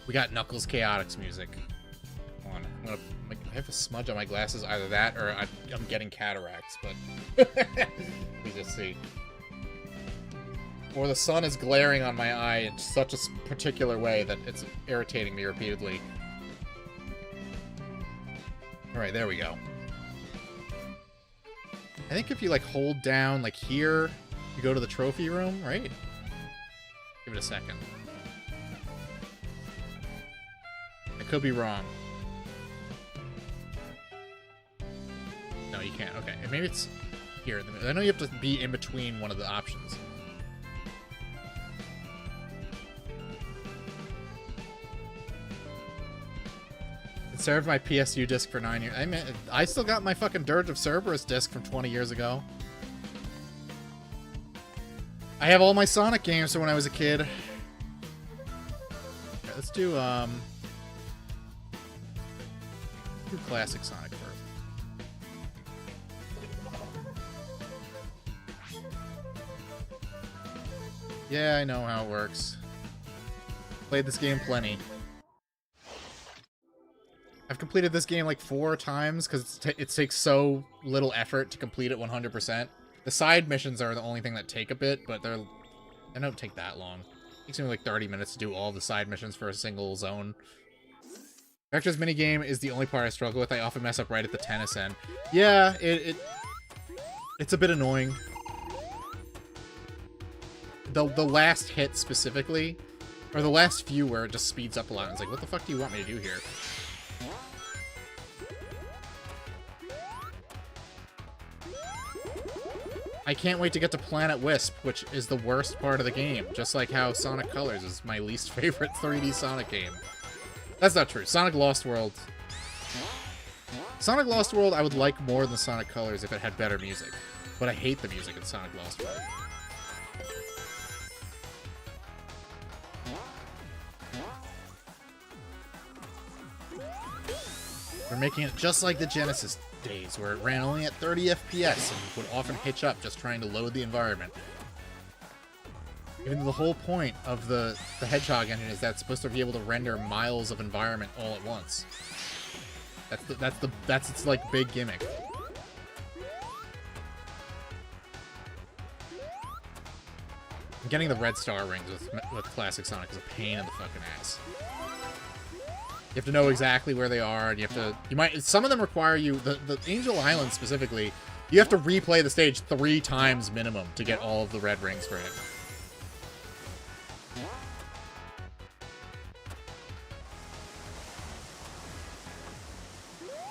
We got Knuckles Chaotix music. Hold on. I have a smudge on my glasses. Either that or I'm getting cataracts, but let me just see. Or the sun is glaring on my eye in such a particular way that it's irritating me repeatedly. Alright, there we go. I think if you, like, hold down, like, here, you go to the trophy room, right? Give it a second. I could be wrong. No, you can't. Okay, maybe it's here in the middle. I know you have to be in between one of the options. Served my PSU disc for 9 years. I still got my fucking Dirge of Cerberus disc from 20 years ago. I have all my Sonic games from when I was a kid. Okay, let's do classic Sonic first. Yeah, I know how it works. Played this game plenty. I've completed this game like 4 times because it takes so little effort to complete it 100%. The side missions are the only thing that take a bit, but they don't take that long. It takes me like 30 minutes to do all the side missions for a single zone. Vector's minigame is the only part I struggle with. I often mess up right at the tennis end. Yeah, it's a bit annoying. The last hit specifically, or the last few where it just speeds up a lot. And it's like, what the fuck do you want me to do here? I can't wait to get to Planet Wisp, which is the worst part of the game. Just like how Sonic Colors is my least favorite 3D Sonic game. That's not true. Sonic Lost World. Sonic Lost World I would like more than Sonic Colors if it had better music. But I hate the music in Sonic Lost World. We're making it just like the Genesis days, where it ran only at 30 FPS and would often hitch up just trying to load the environment. Even though the whole point of the Hedgehog engine is that it's supposed to be able to render miles of environment all at once. That's its like big gimmick. Getting the red star rings with classic Sonic is a pain in the fucking ass. You have to know exactly where they are, and some of them require you, the Angel Island specifically, you have to replay the stage 3 times minimum to get all of the red rings for him.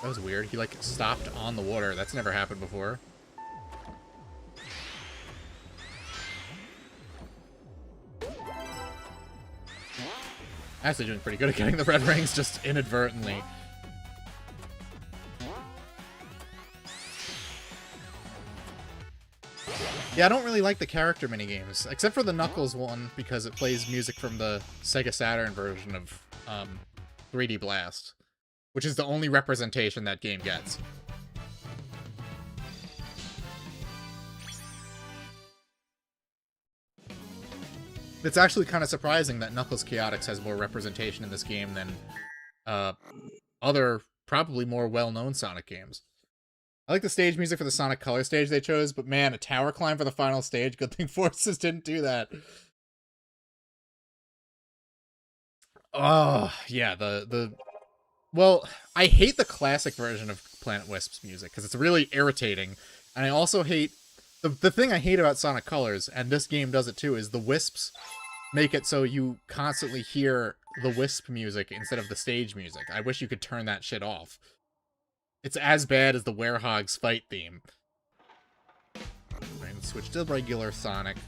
That was weird. He, like, stopped on the water. That's never happened before. Actually doing pretty good at getting the red rings, just inadvertently. Yeah, I don't really like the character minigames, except for the Knuckles one, because it plays music from the Sega Saturn version of 3D Blast, which is the only representation that game gets. It's actually kind of surprising that Knuckles Chaotix has more representation in this game than other, probably more well-known Sonic games. I like the stage music for the Sonic Color stage they chose, but man, a tower climb for the final stage, good thing Forces didn't do that. Oh, yeah, well, I hate the classic version of Planet Wisp's music, because it's really irritating, and I also hate the thing I hate about Sonic Colors, and this game does it too, is the Wisps make it so you constantly hear the Wisp music instead of the stage music. I wish you could turn that shit off. It's as bad as the Werehog's fight theme. Right, let's switch to regular Sonic.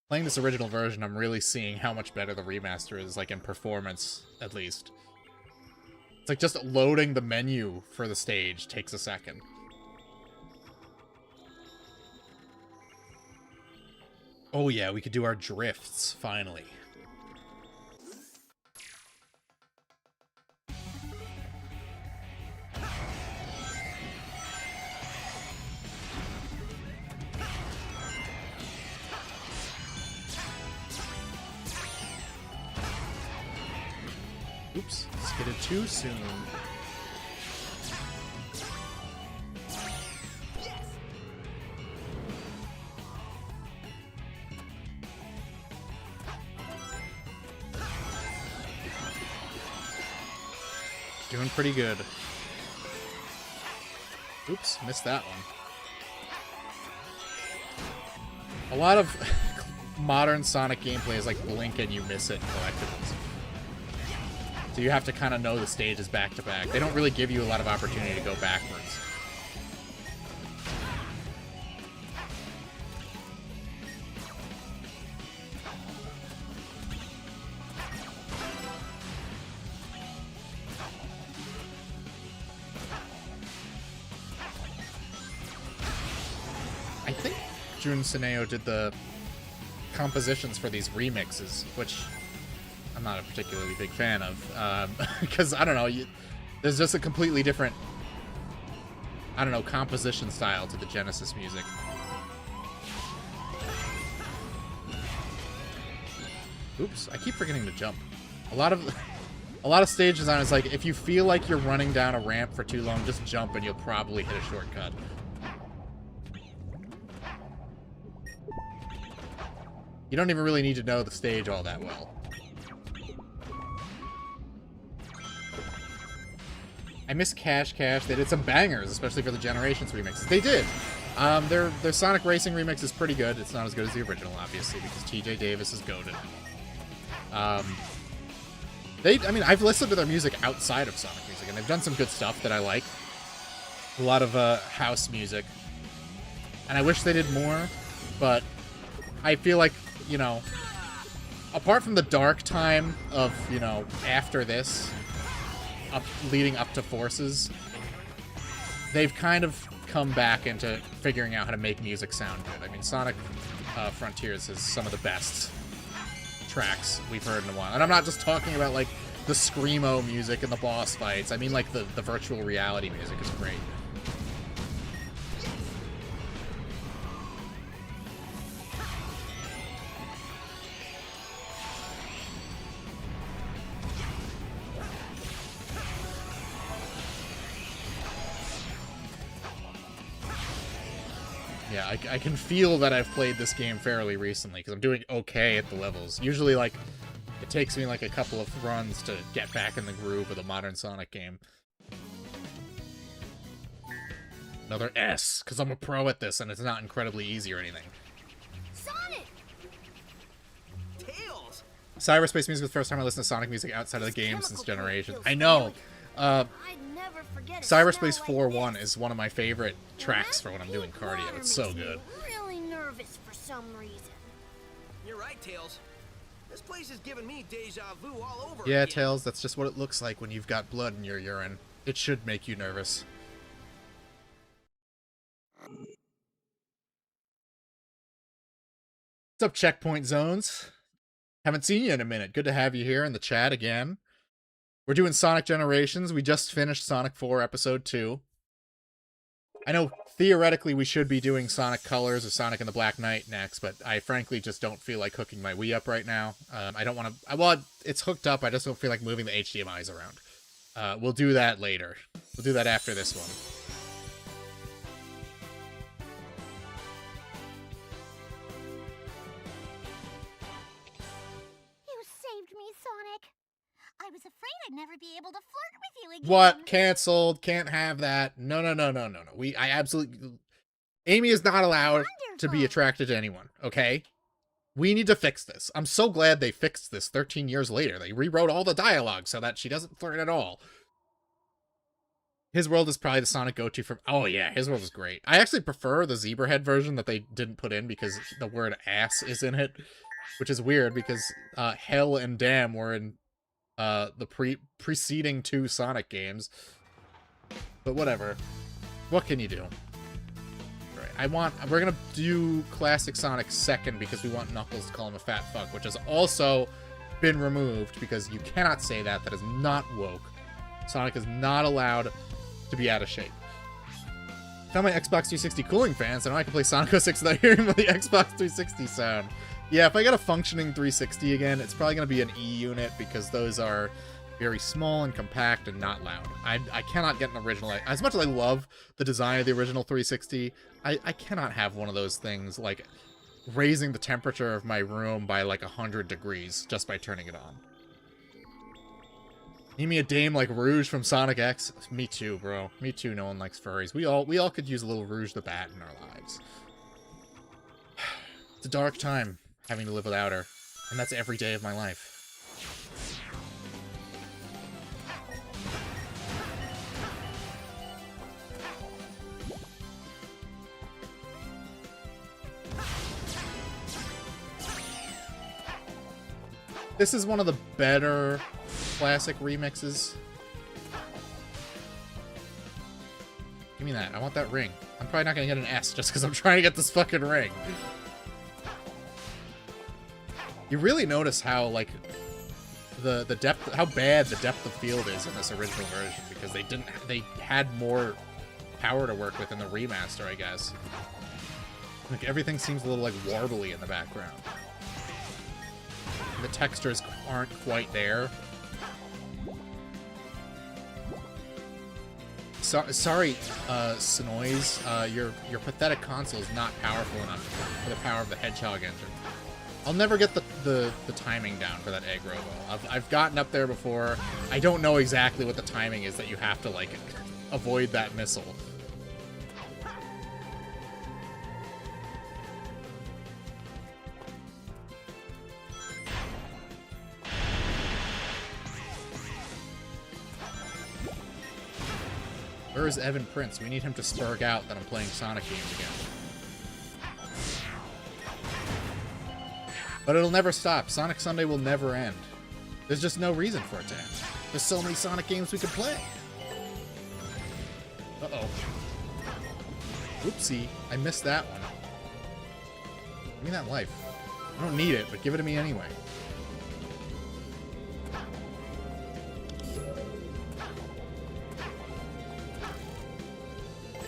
Playing this original version, I'm really seeing how much better the remaster is, like in performance, at least. It's like just loading the menu for the stage takes a second. Oh yeah, we could do our drifts, finally. Oops, skidded too soon. Doing pretty good. Oops, missed that one. A lot of modern Sonic gameplay is like blink and you miss it in collectibles. So you have to kind of know the stages back to back. They don't really give you a lot of opportunity to go backwards. Jun Seneo did the compositions for these remixes, which I'm not a particularly big fan of, because, I don't know, there's just a completely different, I don't know, composition style to the Genesis music. Oops, I keep forgetting to jump. A lot of stage design is like, if you feel like you're running down a ramp for too long, just jump and you'll probably hit a shortcut. You don't even really need to know the stage all that well. I miss Cash Cash. They did some bangers, especially for the Generations remixes. They did. Their Sonic Racing remix is pretty good. It's not as good as the original, obviously, because TJ Davis is goated. I mean, I've listened to their music outside of Sonic music, and they've done some good stuff that I like. A lot of house music. And I wish they did more, but I feel like, you know, apart from the dark time of, you know, after this, leading up to Forces, they've kind of come back into figuring out how to make music sound good. I mean, Sonic Frontiers is some of the best tracks we've heard in a while. And I'm not just talking about, like, the screamo music and the boss fights. I mean, like, the virtual reality music is great. Yeah, I can feel that I've played this game fairly recently, because I'm doing okay at the levels. Usually, like, it takes me, like, a couple of runs to get back in the groove of a modern Sonic game. Another S, because I'm a pro at this, and it's not incredibly easy or anything. Sonic! Tails! Cyberspace music was the first time I listened to Sonic music outside of the game since Generations. I know! Cyberspace 4-1 is one of my favorite tracks for when I'm doing cardio. It's so good. Really nervous for some reason. You're right, Tails. This place is giving me deja vu all over Yeah, again. Tails, that's just what it looks like when you've got blood in your urine. It should make you nervous. What's up, Checkpoint Zones? Haven't seen you in a minute. Good to have you here in the chat again. We're doing Sonic Generations. We just finished Sonic 4 Episode 2. I know, theoretically, we should be doing Sonic Colors or Sonic and the Black Knight next, but I frankly just don't feel like hooking my Wii up right now. I don't want to... Well, it's hooked up. I just don't feel like moving the HDMIs around. We'll do that later. We'll do that after this one. You saved me, Sonic. I was afraid I'd never be able to flirt with you again. What? Canceled. Can't have that. No. I absolutely... Amy is not allowed to be attracted to anyone, okay? We need to fix this. I'm so glad they fixed this 13 years later. They rewrote all the dialogue so that she doesn't flirt at all. His World is probably the Sonic go-to from... Oh, yeah, His World is great. I actually prefer the Zebrahead version that they didn't put in because the word ass is in it, which is weird because Hell and Damn were in the preceding 2 Sonic games. But whatever. What can you do? Right, we're gonna do Classic Sonic second because we want Knuckles to call him a fat fuck, which has also been removed because you cannot say that. That is not woke. Sonic is not allowed to be out of shape. Tell my Xbox 360 cooling fans, I know I can play Sonic 06 without hearing the Xbox 360 sound. Yeah, if I get a functioning 360 again, it's probably going to be an E unit because those are very small and compact and not loud. I cannot get an original... As much as I love the design of the original 360, I cannot have one of those things, like, raising the temperature of my room by, like, 100 degrees just by turning it on. Need me a dame like Rouge from Sonic X? Me too, bro. Me too, no one likes furries. We all could use a little Rouge the Bat in our lives. It's a dark time, having to live without her. And that's every day of my life. This is one of the better classic remixes. me that. I want that ring. I'm probably not gonna get an S just because I'm trying to get this fucking ring. You really notice how, like, the depth, how bad the depth of field is in this original version, because they had more power to work with in the remaster, I guess. Like, everything seems a little, like, warbly in the background. The textures aren't quite there. Sorry, Sinoise, your pathetic console is not powerful enough for the power of the Hedgehog engine. I'll never get the timing down for that Egg Robo. I've gotten up there before. I don't know exactly what the timing is that you have to, like, avoid that missile. Where is Evan Prince? We need him to spurg out that I'm playing Sonic games again. But it'll never stop. Sonic Sunday will never end. There's just no reason for it to end. There's so many Sonic games we could play. Uh-oh. Oopsie. I missed that one. Give me that life. I don't need it, but give it to me anyway.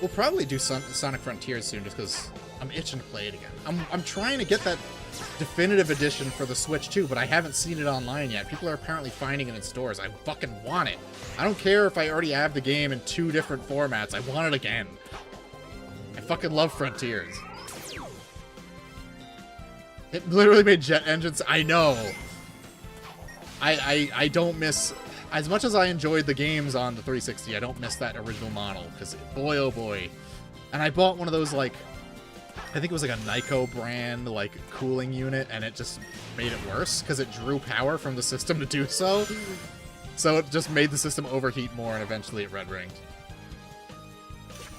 We'll probably do Sonic Frontiers soon just because I'm itching to play it again. I'm trying to get that definitive edition for the Switch too, but I haven't seen it online yet. People are apparently finding it in stores. I fucking want it. I don't care if I already have the game in 2 different formats. I want it again. I fucking love Frontiers. It literally made jet engines. I know. I don't miss... As much as I enjoyed the games on the 360, I don't miss that original model, because boy, oh boy. And I bought one of those, like, I think it was like a Nyko brand, like, cooling unit, and it just made it worse, because it drew power from the system to do so. So it just made the system overheat more, and eventually it red ringed.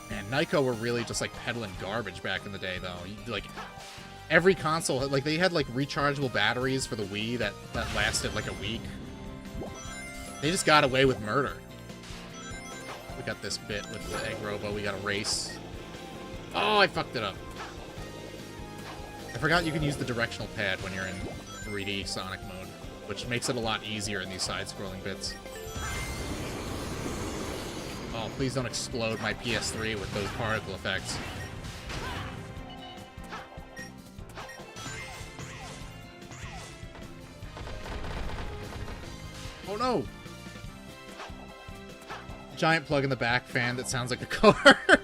Man, Nyko were really just, like, peddling garbage back in the day, though. Like, every console, like, they had, like, rechargeable batteries for the Wii that lasted, like, a week. They just got away with murder. We got this bit with the Egg Robo. We got a race. Oh, I fucked it up. I forgot you can use the directional pad when you're in 3D Sonic mode, which makes it a lot easier in these side-scrolling bits. Oh, please don't explode my PS3 with those particle effects. Oh no! Giant plug in the back fan that sounds like a car. You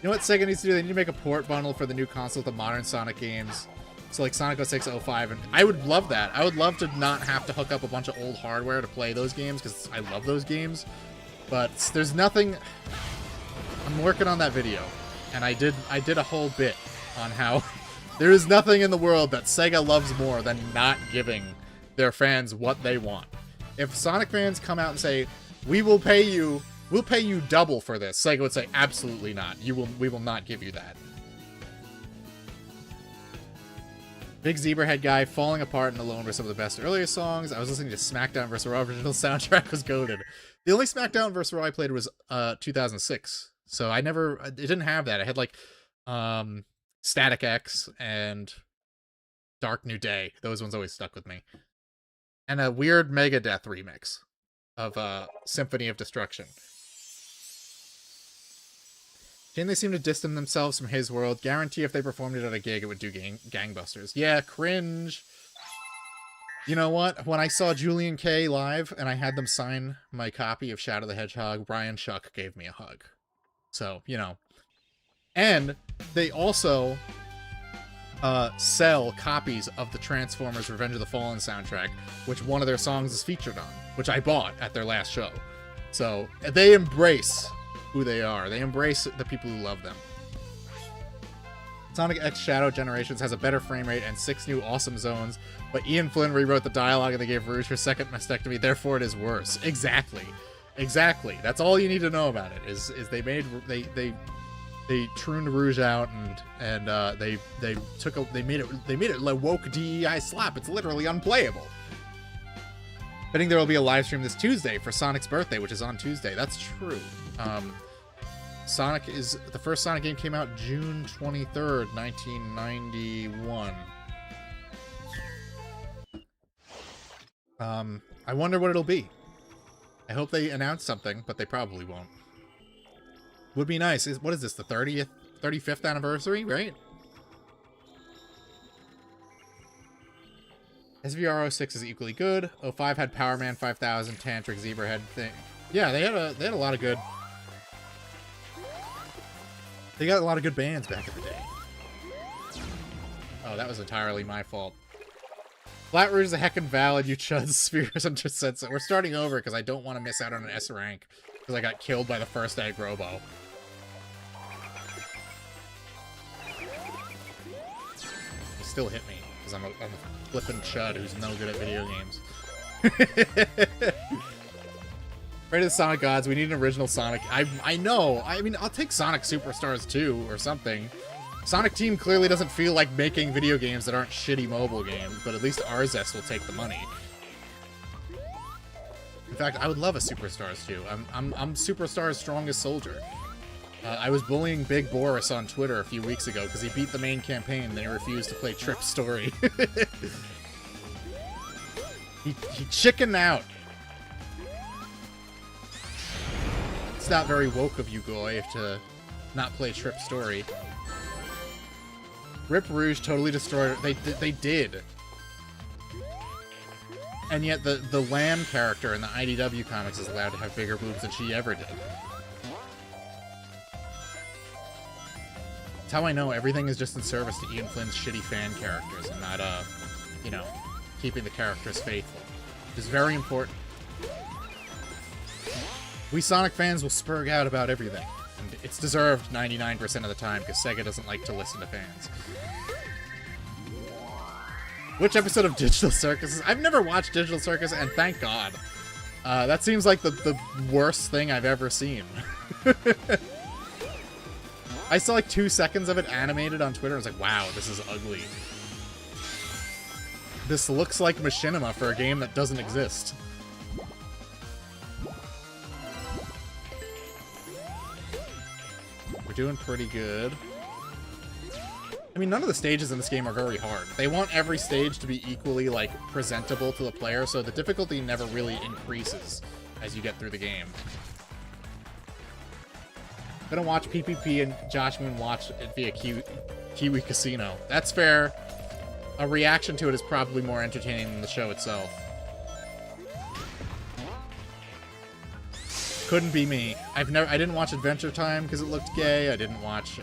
know what Sega needs to do? They need to make a port bundle for the new console with the modern Sonic games. So like Sonic 06, 05, and I would love that. I would love to not have to hook up a bunch of old hardware to play those games, because I love those games. But there's nothing... I'm working on that video, and I did a whole bit on how there is nothing in the world that Sega loves more than not giving their fans what they want. If Sonic fans come out and say, we'll pay you double for this, Sega would say, absolutely not. We will not give you that. Big Zebrahead guy, Falling Apart and Alone were some of the best earlier songs. I was listening to SmackDown vs. Raw. Original soundtrack was goated. The only SmackDown vs. Raw I played was 2006. So it didn't have that. I had like Static X and Dark New Day. Those ones always stuck with me. And a weird Megadeth remix of Symphony of Destruction. Shame they seem to distance themselves from his world. Guarantee if they performed it at a gig, it would do gangbusters. Yeah, cringe. You know what? When I saw Julian K live and I had them sign my copy of Shadow the Hedgehog, Brian Shuck gave me a hug. So, you know. And they also sell copies of the Transformers Revenge of the Fallen soundtrack, which one of their songs is featured on, which I bought at their last show. So they embrace who they are. They embrace the people who love them. Sonic X Shadow Generations has a better frame rate and 6 new awesome zones, but Ian Flynn rewrote the dialogue and they gave Rouge her second mastectomy, therefore it is worse. Exactly. That's all you need to know about it. Is they trooned Rouge out and they made it like woke DEI slap. It's literally unplayable. Betting there will be a live stream this Tuesday for Sonic's birthday, which is on Tuesday. That's true. Sonic is the first Sonic game came out June 23rd, 1991. I wonder what it'll be. I hope they announce something, but they probably won't. Would be nice. What is this, the 35th anniversary, right? SVR 06 is equally good. 05 had Power Man 5000, Tantric, Zebrahead thing. Yeah, they had a lot of good. They got a lot of good bands back in the day. Oh, that was entirely my fault. Flat Rouge is a heckin' valid, you chuds. Spheres under Sense. We're starting over because I don't want to miss out on an S rank because I got killed by the first Egg Robo. He still hit me because I'm a flippin' chud who's no good at video games. Pray to the Sonic gods, we need an original Sonic. I know. I mean, I'll take Sonic Superstars 2 or something. Sonic Team clearly doesn't feel like making video games that aren't shitty mobile games, but at least Arzest will take the money. In fact, I would love a Superstars 2. I'm Superstars' strongest soldier. I was bullying Big Boris on Twitter a few weeks ago because he beat the main campaign and he refused to play Trip Story. he chickened out. It's not very woke of you, Goy, to not play Trip Story. Rip Rouge totally destroyed it. They did. And yet the Lamb character in the IDW comics is allowed to have bigger boobs than she ever did. That's how I know everything is just in service to Ian Flynn's shitty fan characters and not, you know, keeping the characters faithful. Which is very important. We Sonic fans will spurg out about everything. And it's deserved 99% of the time because Sega doesn't like to listen to fans. Which episode of Digital Circus? I've never watched Digital Circus, and thank God. That seems like the worst thing I've ever seen. I saw like 2 seconds of it animated on Twitter. I was like, wow, this is ugly. This looks like machinima for a game that doesn't exist. We're doing pretty good. I mean, none of the stages in this game are very hard. They want every stage to be equally, like, presentable to the player, so the difficulty never really increases as you get through the game. I'm gonna watch PPP and Josh Moon watch it via Kiwi Casino. That's fair. A reaction to it is probably more entertaining than the show itself. Couldn't be me. I didn't watch Adventure Time because it looked gay. I didn't watch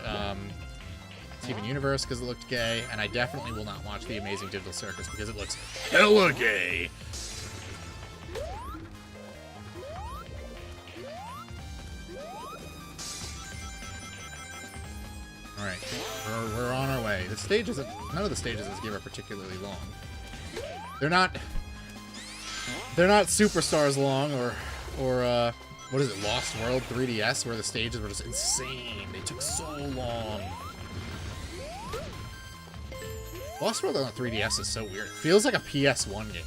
Steven Universe because it looked gay, and I definitely will not watch The Amazing Digital Circus because it looks hella gay. Alright, we're on our way. The stage isn't... None of the stages in this game are particularly long. They're not Superstars long, or what is it, Lost World 3DS, where the stages were just insane. They took so long. Lost World on 3DS is so weird. It feels like a PS1 game.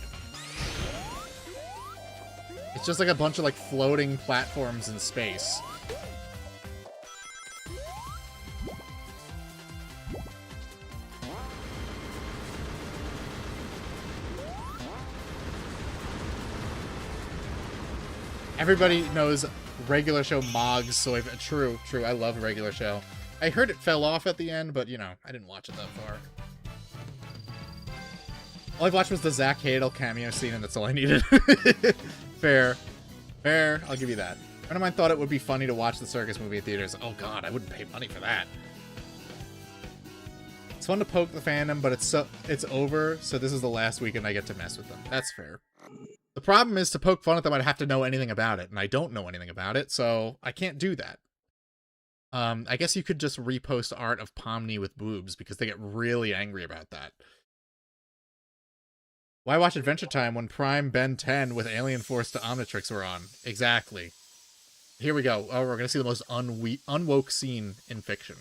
It's just like a bunch of like floating platforms in space. Everybody knows Regular Show Mogs, so true, I love Regular Show. I heard it fell off at the end, but, you know, I didn't watch it that far. All I've watched was the Zach Hadel cameo scene, and that's all I needed. Fair. Fair, I'll give you that. A friend of mine thought it would be funny to watch the circus movie in theaters. Oh god, I wouldn't pay money for that. It's fun to poke the fandom, but it's over, so this is the last weekend I get to mess with them. That's fair. The problem is, to poke fun at them, I'd have to know anything about it, and I don't know anything about it, so I can't do that. I guess you could just repost art of Pomni with boobs, because they get really angry about that. Why watch Adventure Time when Prime Ben 10 with Alien Force to Omnitrix were on? Exactly. Here we go. Oh, we're gonna see the most unwoke scene in fiction.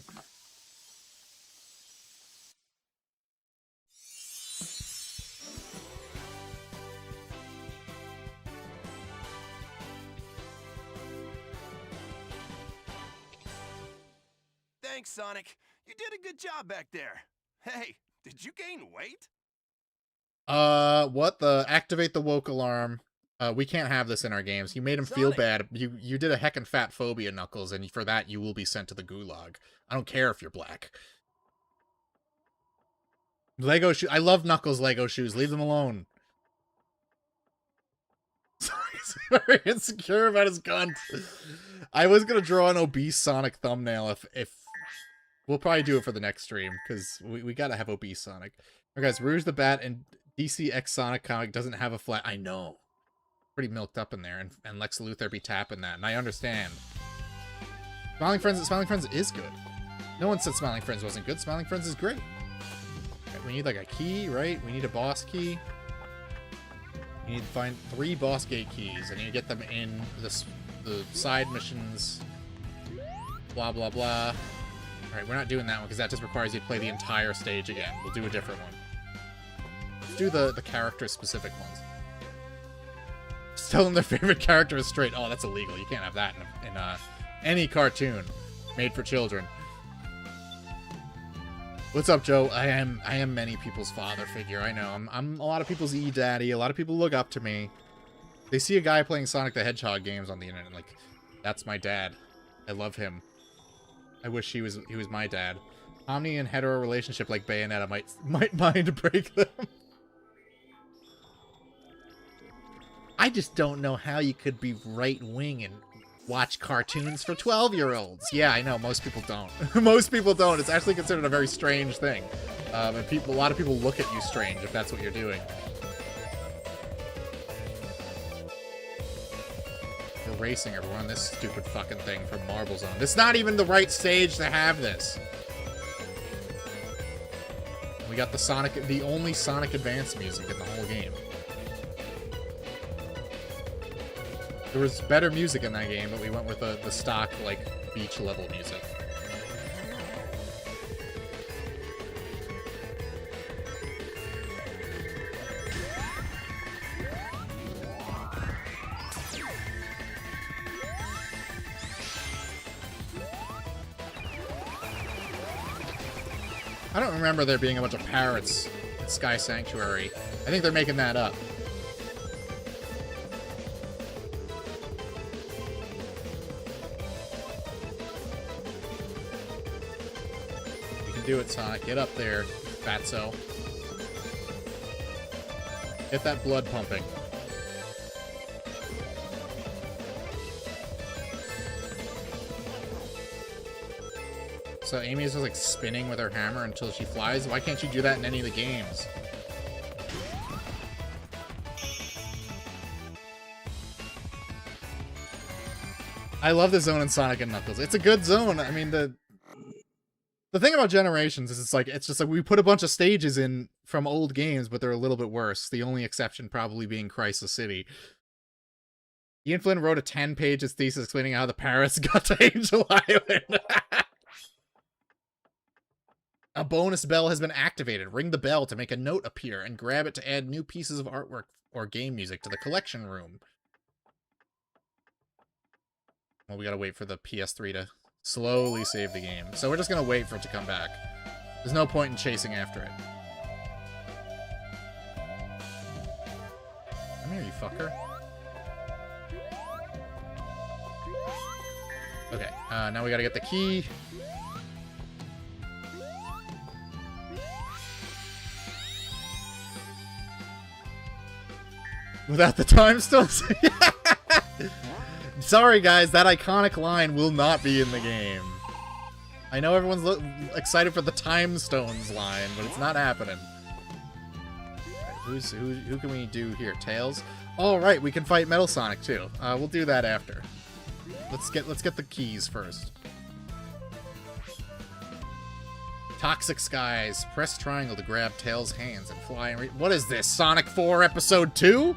Thanks, Sonic. You did a good job back there. Hey, did you gain weight? What the? Activate the woke alarm. We can't have this in our games. You made him feel bad. You did a heckin' fat phobia, Knuckles, and for that you will be sent to the gulag. I don't care if you're black. Lego shoe. I love Knuckles' Lego shoes. Leave them alone. He's very insecure about his cunt. I was gonna draw an obese Sonic thumbnail if we'll probably do it for the next stream because we gotta have obese Sonic. Alright, guys, Rouge the Bat and DC X Sonic comic doesn't have a flat. I know, pretty milked up in there, and Lex Luthor be tapping that, and I understand. Smiling Friends is good. No one said Smiling Friends wasn't good. Smiling Friends is great. We need like a key, right? We need a boss key. We need to find 3 boss gate keys. I need to get them in the side missions. Blah, blah, blah. Alright, we're not doing that one because that just requires you to play the entire stage again. We'll do a different one. Let's do the character-specific ones. Just tell them their favorite character is straight. Oh, that's illegal. You can't have that in any cartoon made for children. What's up, Joe? I am many people's father figure. I know. I'm a lot of people's e-daddy. A lot of people look up to me. They see a guy playing Sonic the Hedgehog games on the internet and like, that's my dad. I love him. I wish he was my dad. Omni and hetero relationship like Bayonetta might mind break them. I just don't know how you could be right-wing and watch cartoons for 12-year-olds. Yeah, I know. Most people don't. Most people don't. It's actually considered a very strange thing. And a lot of people look at you strange if that's what you're doing. We're racing everyone on this stupid fucking thing from Marble Zone. This is not even the right stage to have this. We got the only Sonic Advance music in the whole game. There was better music in that game, but we went with the stock, like, beach level music. I don't remember there being a bunch of parrots in Sky Sanctuary. I think they're making that up. Do it, Sonic. Get up there, fatso. Get that blood pumping. So Amy is just like spinning with her hammer until she flies. Why can't you do that in any of the games? I love the zone in Sonic and Knuckles. It's a good zone. I mean, the thing about Generations is it's just like we put a bunch of stages in from old games, but they're a little bit worse. The only exception probably being Crisis City. Ian Flynn wrote a 10-page thesis explaining how the parrots got to Angel Island. A bonus bell has been activated. Ring the bell to make a note appear and grab it to add new pieces of artwork or game music to the collection room. Well, we gotta wait for the PS3 to slowly save the game. So we're just gonna wait for it to come back. There's no point in chasing after it. Come here, you fucker. Okay, now we gotta get the key. Without the time stones? Sorry, guys, that iconic line will not be in the game. I know everyone's excited for the time stones line, but it's not happening. Right, who can we do here? Tails? All right, we can fight Metal Sonic too. We'll do that after. Let's get the keys first. Toxic Skies. Press triangle to grab Tails' hands and fly and what is this? Sonic 4 Episode 2?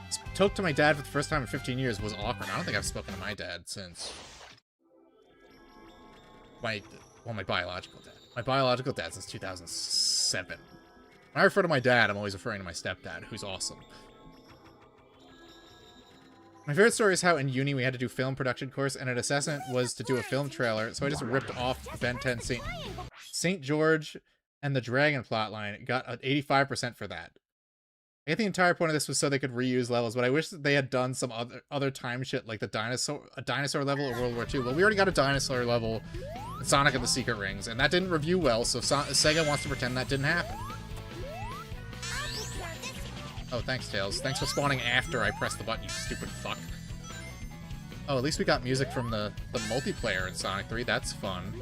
Spoke to my dad for the first time in 15 years was awkward. I don't think I've spoken to my dad since my biological dad. My biological dad since 2007. When I refer to my dad, I'm always referring to my stepdad, who's awesome. My favorite story is how in uni we had to do film production course, and an assessment was to do a film trailer, so I just ripped off Ben 10 St. George and the Dragon plotline. Got an 85% for that. I get the entire point of this was so they could reuse levels, but I wish that they had done some other time shit like a dinosaur level of World War II. Well, we already got a dinosaur level in Sonic and the Secret Rings, and that didn't review well, so Sega wants to pretend that didn't happen. Oh, thanks, Tails. Thanks for spawning after I pressed the button, you stupid fuck. Oh, at least we got music from the multiplayer in Sonic 3. That's fun.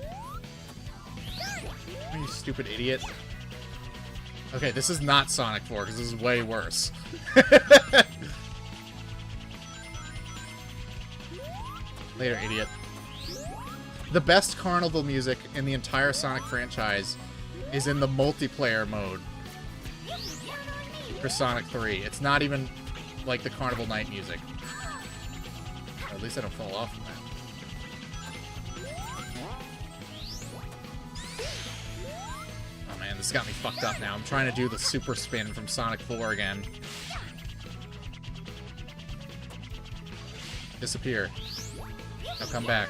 Oh, you stupid idiot. Okay, this is not Sonic 4, because this is way worse. Later, idiot. The best carnival music in the entire Sonic franchise is in the multiplayer mode for Sonic 3. It's not even like the Carnival Night music. Or at least I don't fall off from that. Oh man, this got me fucked up now. I'm trying to do the super spin from Sonic 4 again. Disappear. Now come back.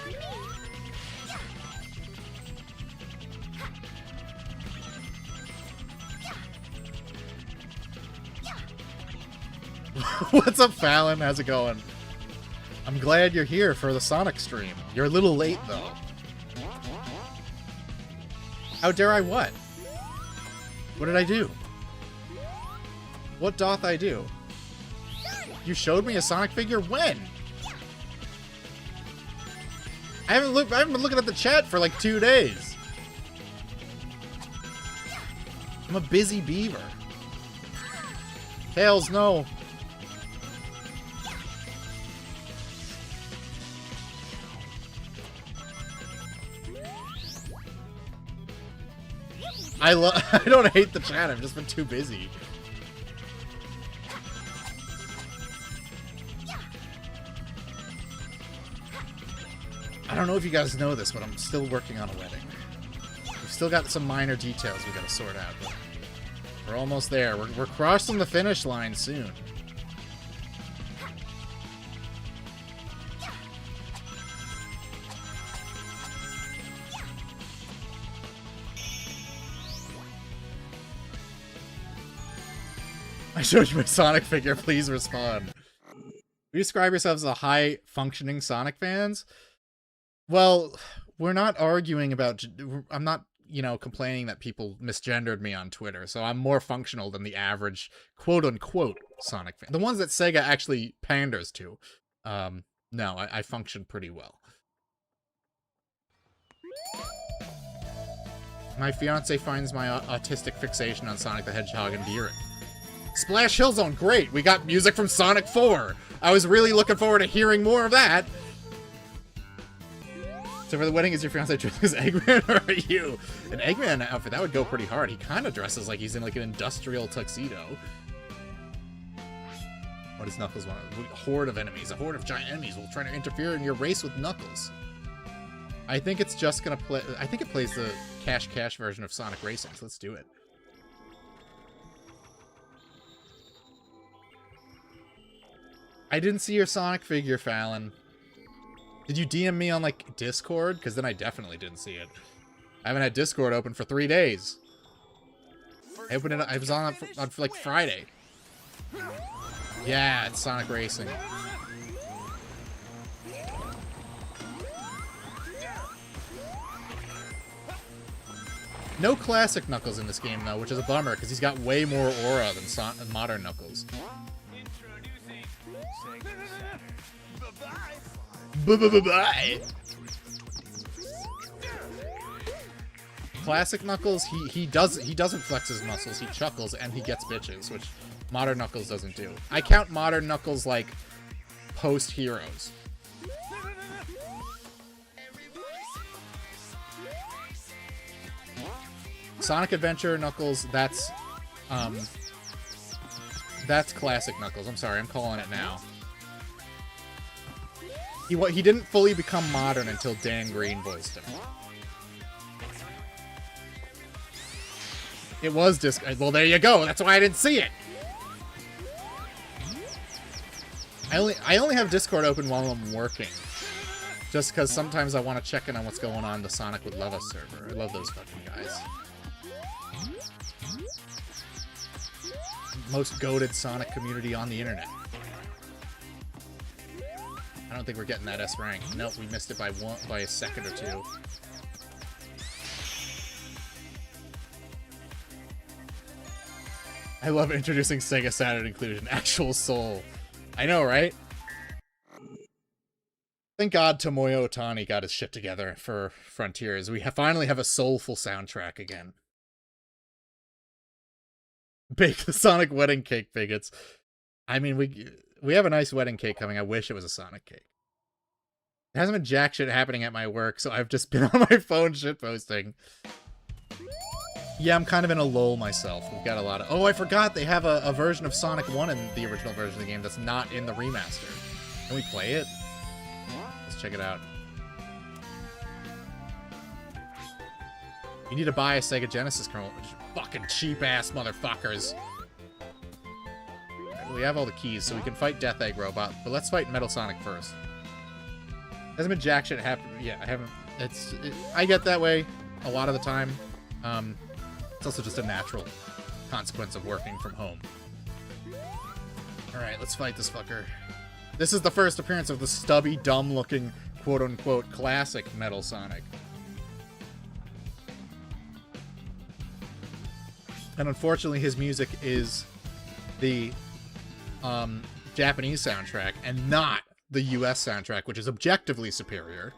What's up, Fallon? How's it going? I'm glad you're here for the Sonic stream. You're a little late, though. How dare I what? What did I do? What doth I do? You showed me a Sonic figure? When? I haven't been looking at the chat for like 2 days. I'm a busy beaver. Tails, no. I don't hate the chat, I've just been too busy. I don't know if you guys know this, but I'm still working on a wedding. We've still got some minor details we gotta sort out, but we're almost there. We're crossing the finish line soon. I showed you my Sonic figure, please respond. You describe yourselves as high-functioning Sonic fans? Well, we're not arguing about... I'm not, you know, complaining that people misgendered me on Twitter, so I'm more functional than the average quote-unquote Sonic fan. The ones that Sega actually panders to. No, I function pretty well. My fiance finds my autistic fixation on Sonic the Hedgehog endearing. Splash Hill Zone, great! We got music from Sonic 4! I was really looking forward to hearing more of that! So for the wedding, is your fiancé dressed as Eggman, or are you? An Eggman outfit, that would go pretty hard. He kind of dresses like he's in like an industrial tuxedo. What does Knuckles want? A horde of enemies. A horde of giant enemies will try to interfere in your race with Knuckles. I think it's just gonna play... I think it plays the Cash Cash version of Sonic Racing, so let's do it. I didn't see your Sonic figure, Fallon. Did you DM me on, like, Discord? Because then I definitely didn't see it. I haven't had Discord open for 3 days. I opened it. I was on like, Friday. Yeah, it's Sonic Racing. No classic Knuckles in this game, though, which is a bummer, because he's got way more aura than modern Knuckles. Bye. Classic Knuckles, he doesn't flex his muscles. He chuckles and he gets bitches, which modern Knuckles doesn't do. I count modern Knuckles like post Heroes. Sonic Adventure Knuckles, that's classic Knuckles. I'm sorry, I'm calling it now. He didn't fully become modern until Dan Green voiced him. It was well, there you go. That's why I didn't see it. I only have Discord open while I'm working. Just because sometimes I want to check in on what's going on in the Sonic with Love Us server. I love those fucking guys. Most goated Sonic community on the internet. I don't think we're getting that S rank. Nope, we missed it by a second or two. I love introducing Sega Saturn included actual soul. I know, right? Thank God Tomoyo Otani got his shit together for Frontiers. We finally have a soulful soundtrack again. Bake the Sonic wedding cake, bigots. I mean, we have a nice wedding cake coming. I wish it was a Sonic cake. There hasn't been jack shit happening at my work, so I've just been on my phone shit posting. Yeah, I'm kind of in a lull myself. We've got a lot of... Oh, I forgot they have a version of Sonic 1 in the original version of the game that's not in the remaster. Can we play it? Let's check it out. You need to buy a Sega Genesis kernel. Fucking cheap-ass motherfuckers. Right, we have all the keys, so we can fight Death Egg Robot, but let's fight Metal Sonic first. Hasn't been jack shit happen. Yeah, I haven't... I get that way a lot of the time. It's also just a natural consequence of working from home. Alright, let's fight this fucker. This is the first appearance of the stubby, dumb-looking, quote-unquote, classic Metal Sonic. And unfortunately, his music is the Japanese soundtrack and not the US soundtrack, which is objectively superior.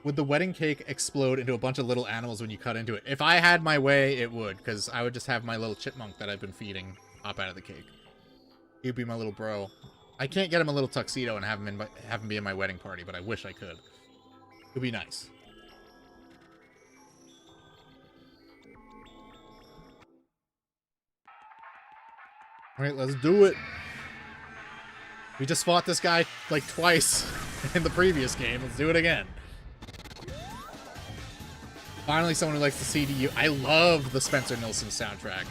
Would the wedding cake explode into a bunch of little animals when you cut into it? If I had my way, it would, because I would just have my little chipmunk that I've been feeding pop out of the cake. He'd be my little bro. I can't get him a little tuxedo and have him be in my wedding party, but I wish I could. It would be nice. Alright, let's do it. We just fought this guy, like, twice in the previous game. Let's do it again. Finally, someone who likes the CDU. I love the Spencer Nilsson soundtrack.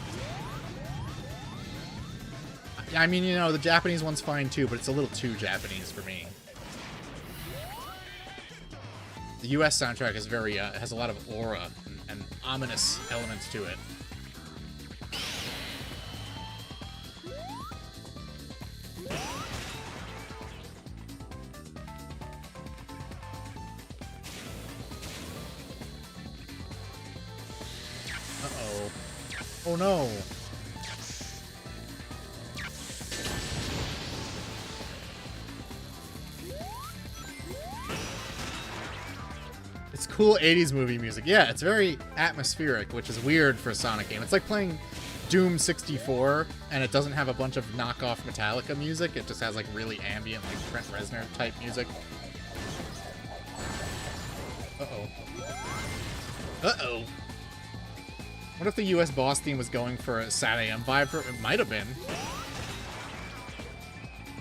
I mean, you know, the Japanese one's fine too, but it's a little too Japanese for me. The US soundtrack is very, has a lot of aura and ominous elements to it. Uh-oh. Oh no. It's cool 80s movie music. Yeah, it's very atmospheric, which is weird for a Sonic game. It's like playing Doom 64, and it doesn't have a bunch of knockoff Metallica music. It just has like really ambient, like Trent Reznor type music. Uh-oh. Uh-oh. What if the US boss theme was going for a Sad AM vibe? It might have been.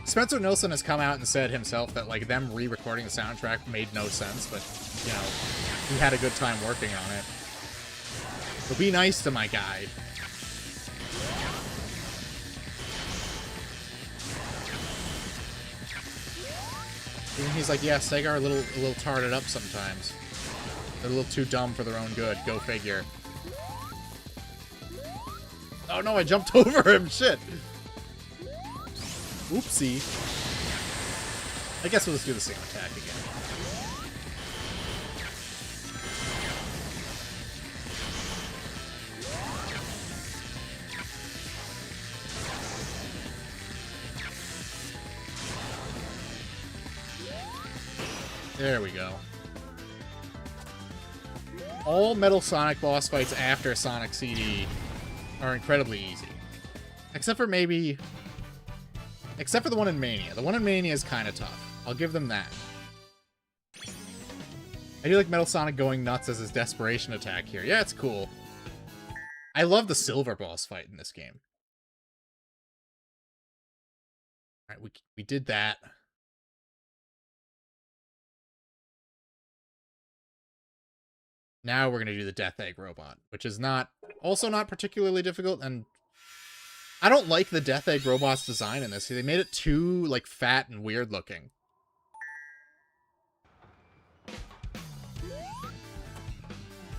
Spencer Nilsson has come out and said himself that, like, them re-recording the soundtrack made no sense, but, you know, he had a good time working on it. So be nice to my guy. And he's like, yeah, Sega are a little tarted up sometimes. They're a little too dumb for their own good. Go figure. Oh no, I jumped over him. Shit. Oopsie. I guess we'll just do the same attack again. There we go. All Metal Sonic boss fights after Sonic CD are incredibly easy. Except for maybe... Except for the one in Mania. The one in Mania is kind of tough. I'll give them that. I do like Metal Sonic going nuts as his desperation attack here. Yeah, it's cool. I love the silver boss fight in this game. Alright, we did that. Now we're going to do the Death Egg Robot, which is also not particularly difficult, and I don't like the Death Egg robot's design in this. They made it too, like, fat and weird looking.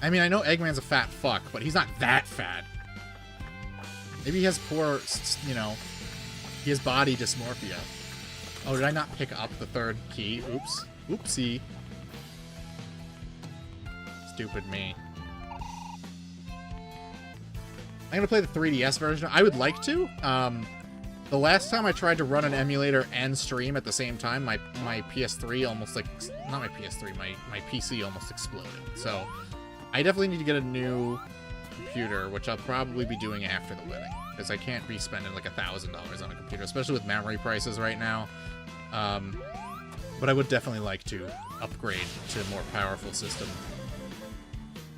I mean, I know Eggman's a fat fuck, but he's not that fat. Maybe he has poor, you know, he has body dysmorphia. Oh, did I not pick up the third key? Oops. Oopsie. Stupid me. I'm gonna play the 3DS version. I would like to. The last time I tried to run an emulator and stream at the same time, my PS3 almost, like, not my PS3, my PC almost exploded. So, I definitely need to get a new computer, which I'll probably be doing after the wedding, because I can't be spending like $1,000 on a computer, especially with memory prices right now. But I would definitely like to upgrade to a more powerful system.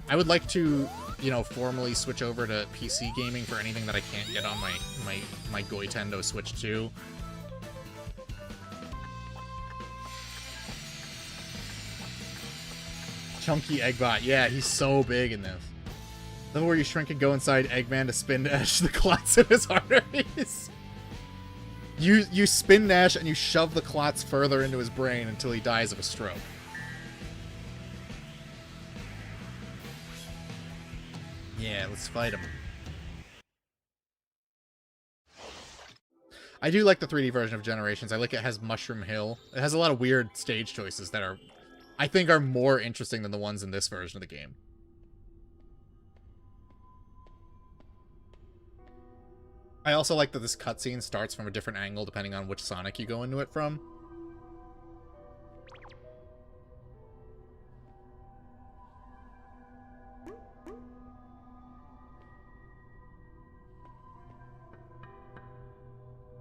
I would like to, you know, formally switch over to PC gaming for anything that I can't get on my Goitendo Switch 2. Chunky Eggbot. Yeah, he's so big in this. The where you shrink and go inside Eggman to spin dash the clots in his arteries. You spin dash and you shove the clots further into his brain until he dies of a stroke. Yeah, let's fight him. I do like the 3D version of Generations. I like it has Mushroom Hill. It has a lot of weird stage choices that are, I think, are more interesting than the ones in this version of the game. I also like that this cutscene starts from a different angle depending on which Sonic you go into it from.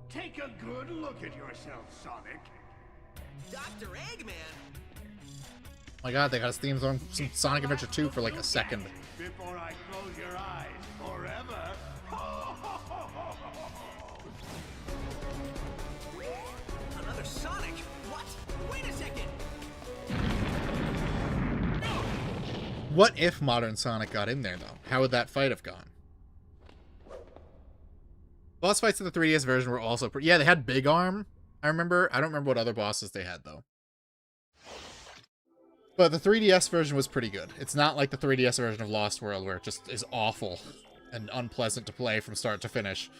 Take a good look at yourself, Sonic. Dr. Eggman? Oh my god, they got his theme song from Sonic Adventure 2 for like a second. Before I close your eyes forever. Another Sonic? What? Wait a second! What if modern Sonic got in there, though? How would that fight have gone? Boss fights in the 3DS version were also pretty... Yeah, they had Big Arm, I remember. I don't remember what other bosses they had, though. But the 3DS version was pretty good. It's not like the 3DS version of Lost World, where it just is awful and unpleasant to play from start to finish.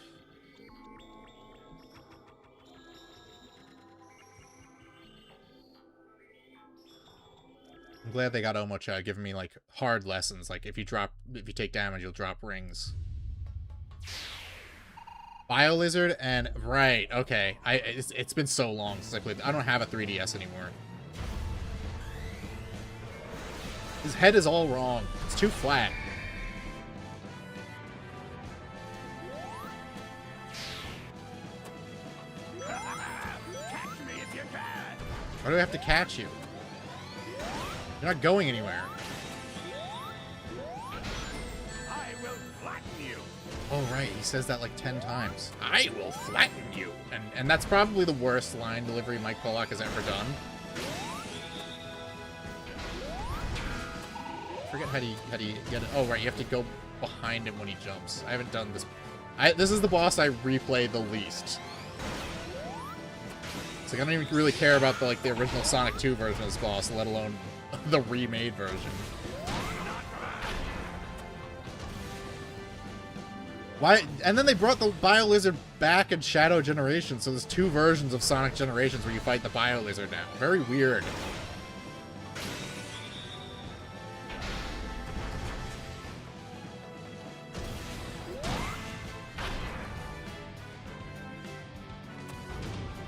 I'm glad they got Omocha giving me, like, hard lessons. Like, if you take damage, you'll drop rings. BioLizard and... Right, okay. It's been so long since I played... I don't have a 3DS anymore. His head is all wrong. It's too flat. Catch me if you can. Why do I have to catch you? You're not going anywhere. I will flatten you. Oh, right. He says that like 10 times. I will flatten you. And that's probably the worst line delivery Mike Pollock has ever done. I forget how do you get it. Oh, right. You have to go behind him when he jumps. I haven't done this. This is the boss I replay the least. It's like I don't even really care about the original Sonic 2 version of this boss, let alone the remade version. Why? And then they brought the BioLizard back in Shadow Generation, so there's two versions of Sonic Generations where you fight the BioLizard now. Very weird.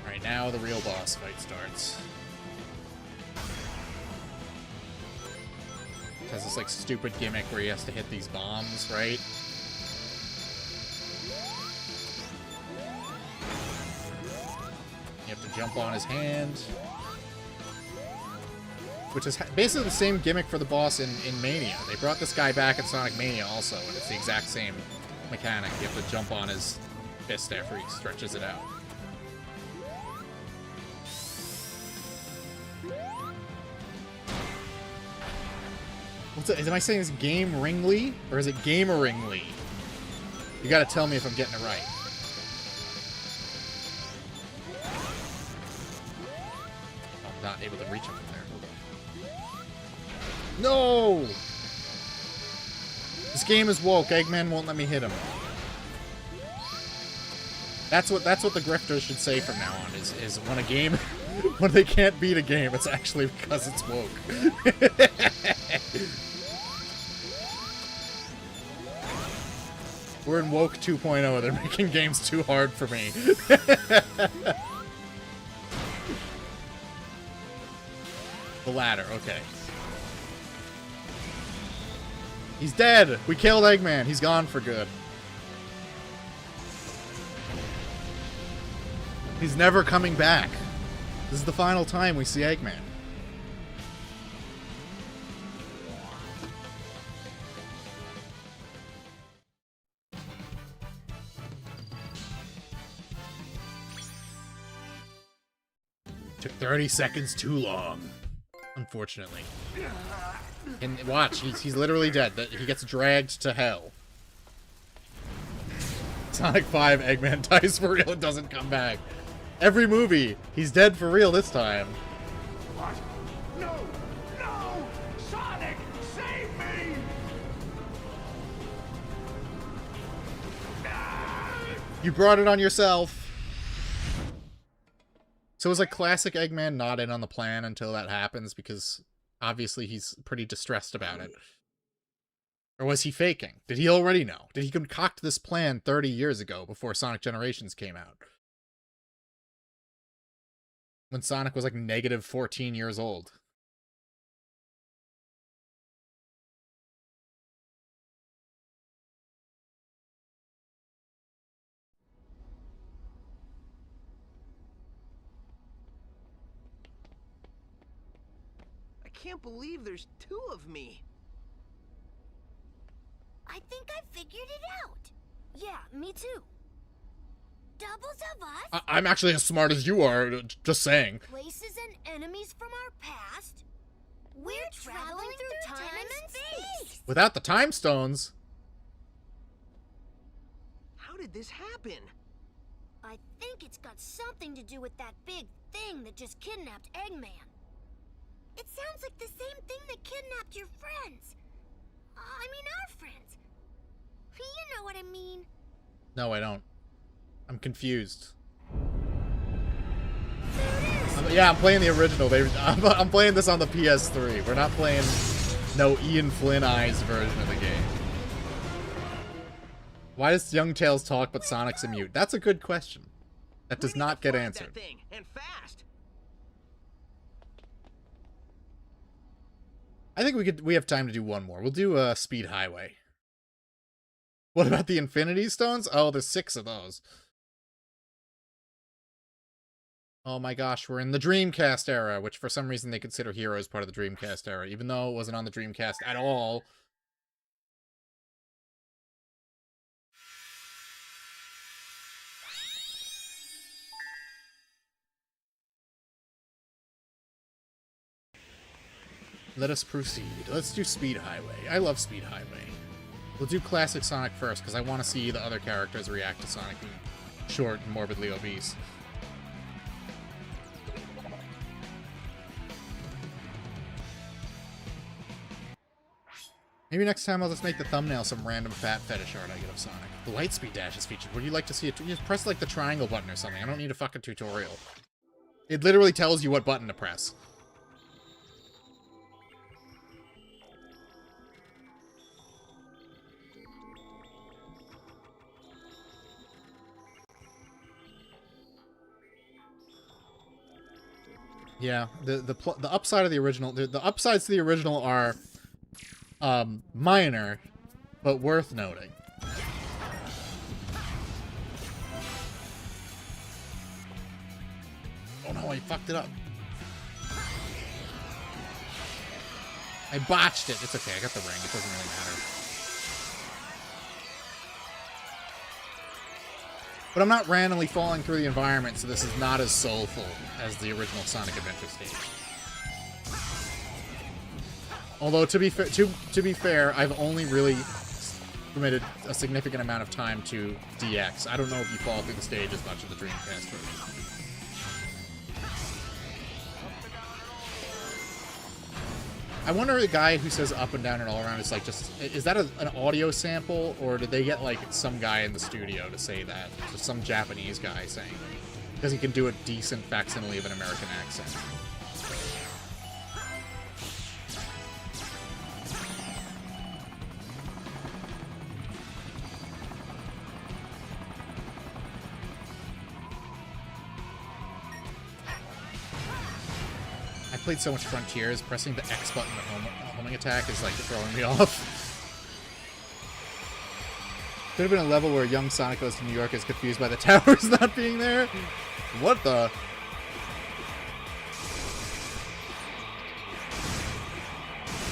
Alright, now the real boss fight starts. It has this, like, stupid gimmick where he has to hit these bombs, right? You have to jump on his hand. Which is basically the same gimmick for the boss in Mania. They brought this guy back in Sonic Mania also, and it's the exact same mechanic. You have to jump on his fist after he stretches it out. Am I saying it's Game Ringly? Or is it Gamer Ringly? You gotta tell me if I'm getting it right. not able to reach him from there. No! This game is woke. Eggman won't let me hit him. That's what the grifters should say from now on, is when a game, when they can't beat a game, it's actually because it's woke. We're in woke 2.0. They're making games too hard for me. The ladder, okay. He's dead! We killed Eggman. He's gone for good. He's never coming back. This is the final time we see Eggman. Took 30 seconds too long. Unfortunately. And watch, he's literally dead. He gets dragged to hell. Sonic 5, Eggman dies for real and doesn't come back. Every movie, he's dead for real this time. What? No! No! Sonic, save me! You brought it on yourself. So is like classic Eggman not in on the plan until that happens, because obviously he's pretty distressed about it. Or was he faking? Did he already know? Did he concoct this plan 30 years ago before Sonic Generations came out? When Sonic was like negative 14 years old. I can't believe there's two of me. I think I figured it out. Yeah, me too. Doubles of us? I'm actually as smart as you are, just saying. Places and enemies from our past. We're traveling through time and space. Without the time stones. How did this happen? I think it's got something to do with that big thing that just kidnapped Eggman. It sounds like the same thing that kidnapped your friends. I mean our friends. You know what I mean. No, I don't. I'm confused. I'm playing the original. I'm playing this on the PS3. We're not playing no Ian Flynn eyes version of the game. Why does Young Tails talk but Sonic's a mute? That's a good question. That does not get answered. That thing, and fast. I think we have time to do one more. We'll do Speed Highway. What about the Infinity Stones? Oh, there's 6 of those. Oh my gosh, we're in the Dreamcast era, which for some reason they consider Heroes part of the Dreamcast era, even though it wasn't on the Dreamcast at all. Let us proceed. Let's do Speed Highway. I love Speed Highway. We'll do Classic Sonic first, because I want to see the other characters react to Sonic being short and morbidly obese. Maybe next time I'll just make the thumbnail some random fat fetish art I get of Sonic. The Lightspeed Dash is featured. Would you like to see it? You just press like the triangle button or something. I don't need a fucking tutorial. It literally tells you what button to press. Yeah, the upside of the original, the upsides to the original are minor, but worth noting. Oh no, I fucked it up. I botched it. It's okay, I got the ring. It doesn't really matter. But I'm not randomly falling through the environment, so this is not as soulful as the original Sonic Adventure stage. Although, to be fair, I've only really committed a significant amount of time to DX. I don't know if you fall through the stage as much as the Dreamcast version. I wonder the guy who says up and down and all around is like is that an audio sample, or did they get like some guy in the studio to say that? Just some Japanese guy saying it. Because he can do a decent facsimile of an American accent. I played so much Frontiers, pressing the X button the homing attack is like throwing me off. Could have been a level where young Sonic goes to New York is confused by the towers not being there. What the?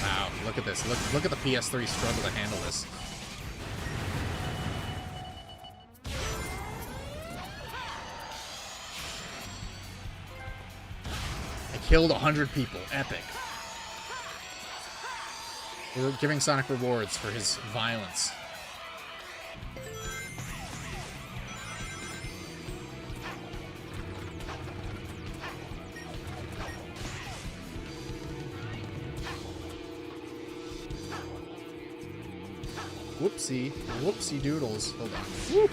Wow, look at this. Look at the PS3 struggle to handle this. Killed 100 people. Epic. We're giving Sonic rewards for his violence. Whoopsie. Whoopsie doodles. Hold on. Woo.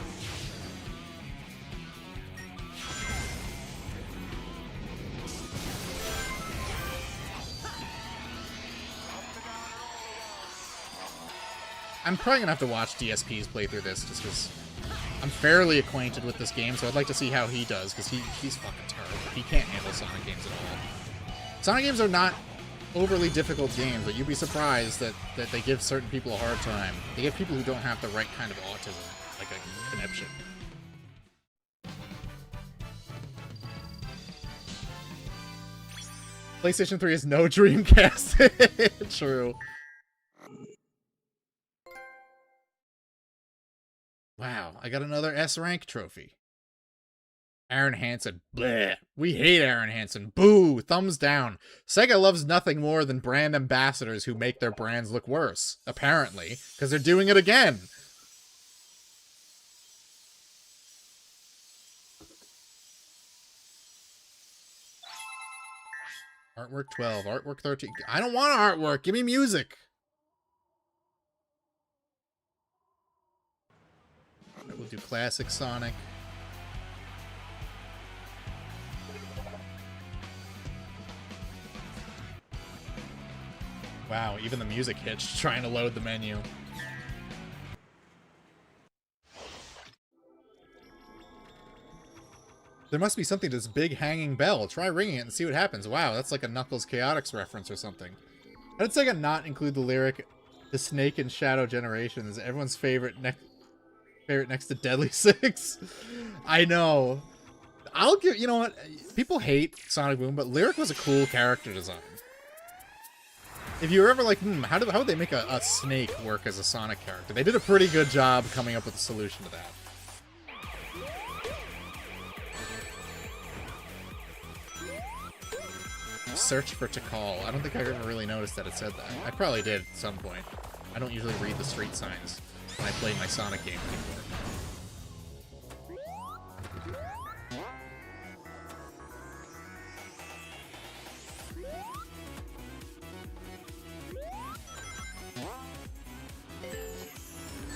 I'm probably gonna have to watch DSP's play through this just because I'm fairly acquainted with this game, so I'd like to see how he does, because he's fucking terrible. He can't handle Sonic games at all. Sonic games are not overly difficult games, but you'd be surprised that they give certain people a hard time. They give people who don't have the right kind of autism, like a conniption. PlayStation 3 is no Dreamcast. True. Wow, I got another S rank trophy. Aaron Hansen. Bleh. We hate Aaron Hansen. Boo. Thumbs down. Sega loves nothing more than brand ambassadors who make their brands look worse. Apparently. Because they're doing it again. Artwork 12. Artwork 13. I don't want artwork. Give me music. We'll do classic Sonic. Wow, even the music hitched trying to load the menu. There must be something to this big hanging bell. Try ringing it and see what happens. Wow, that's like a Knuckles Chaotix reference or something. How did Sega not include the lyric, "The Snake and Shadow Generations," everyone's favorite next to Deadly Six? I know. I'll give, you know what? People hate Sonic Boom, but Lyric was a cool character design. If you were ever like, how would they make a snake work as a Sonic character? They did a pretty good job coming up with a solution to that. Search for Tikal. I don't think I ever really noticed that it said that. I probably did at some point. I don't usually read the street signs when I play my Sonic game anymore.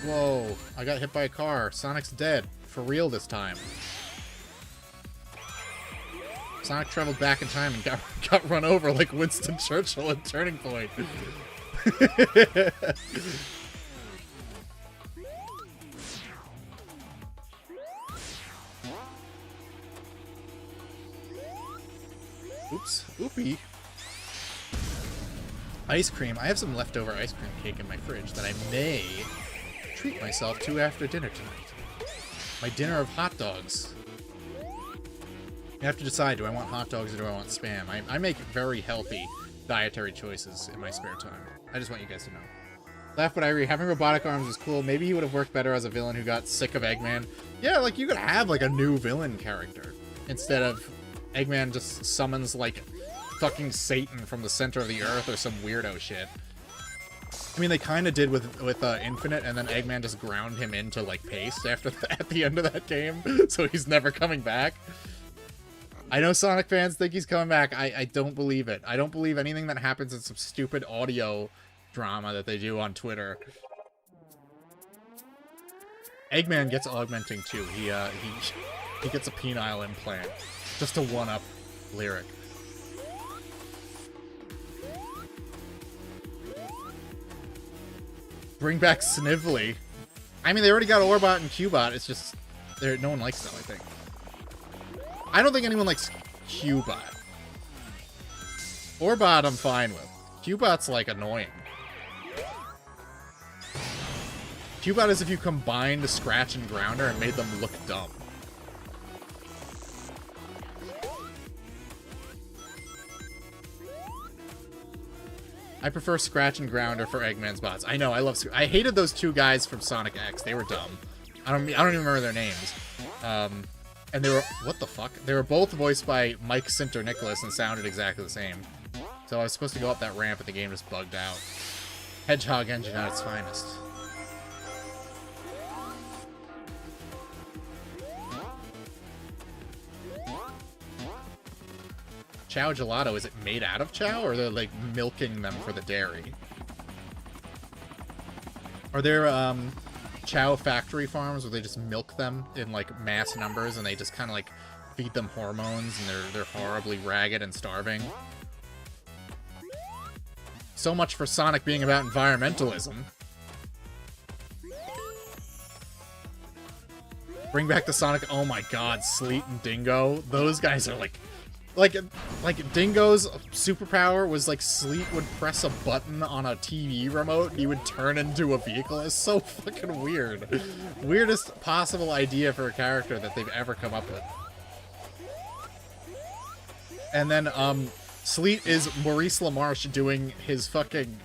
Whoa, I got hit by a car. Sonic's dead. For real this time. Sonic traveled back in time and got run over like Winston Churchill at Turning Point. Oops. Oopie. Ice cream. I have some leftover ice cream cake in my fridge that I may treat myself to after dinner tonight. My dinner of hot dogs. You have to decide, do I want hot dogs or do I want Spam? I make very healthy dietary choices in my spare time. I just want you guys to know. Laugh, but I agree. Having robotic arms is cool. Maybe he would have worked better as a villain who got sick of Eggman. Yeah, like, you could have, like, a new villain character. Instead of Eggman just summons, like, fucking Satan from the center of the earth or some weirdo shit. I mean, they kind of did with Infinite, and then Eggman just ground him into, like, paste at the end of that game, so he's never coming back. I know Sonic fans think he's coming back. I don't believe it. I don't believe anything that happens in some stupid audio drama that they do on Twitter. Eggman gets augmenting too. He gets a penile implant just to one-up Lyric. Bring back Snively. I mean, they already got Orbot and Cubot. It's just no one likes them, I think. I don't think anyone likes Cubot. Orbot I'm fine with. Cubot's like annoying. Cubot is if you combined Scratch and Grounder and made them look dumb. I prefer Scratch and Grounder for Eggman's bots. I know, I hated those two guys from Sonic X. They were dumb. I don't even remember their names. And they were, what the fuck? They were both voiced by Mike Sinter-Nicholas and sounded exactly the same. So I was supposed to go up that ramp, but the game just bugged out. Hedgehog engine at its finest. Chow Gelato, is it made out of Chow, or they're like milking them for the dairy? Are there Chow factory farms where they just milk them in like mass numbers and they just kind of like feed them hormones and they're horribly ragged and starving? So much for Sonic being about environmentalism. Bring back the Sonic, oh my god, Sleet and Dingo. Those guys are like Dingo's superpower was like Sleet would press a button on a TV remote and he would turn into a vehicle. It's so fucking weird. Weirdest possible idea for a character that they've ever come up with. And then Sleet is Maurice LaMarche doing his fucking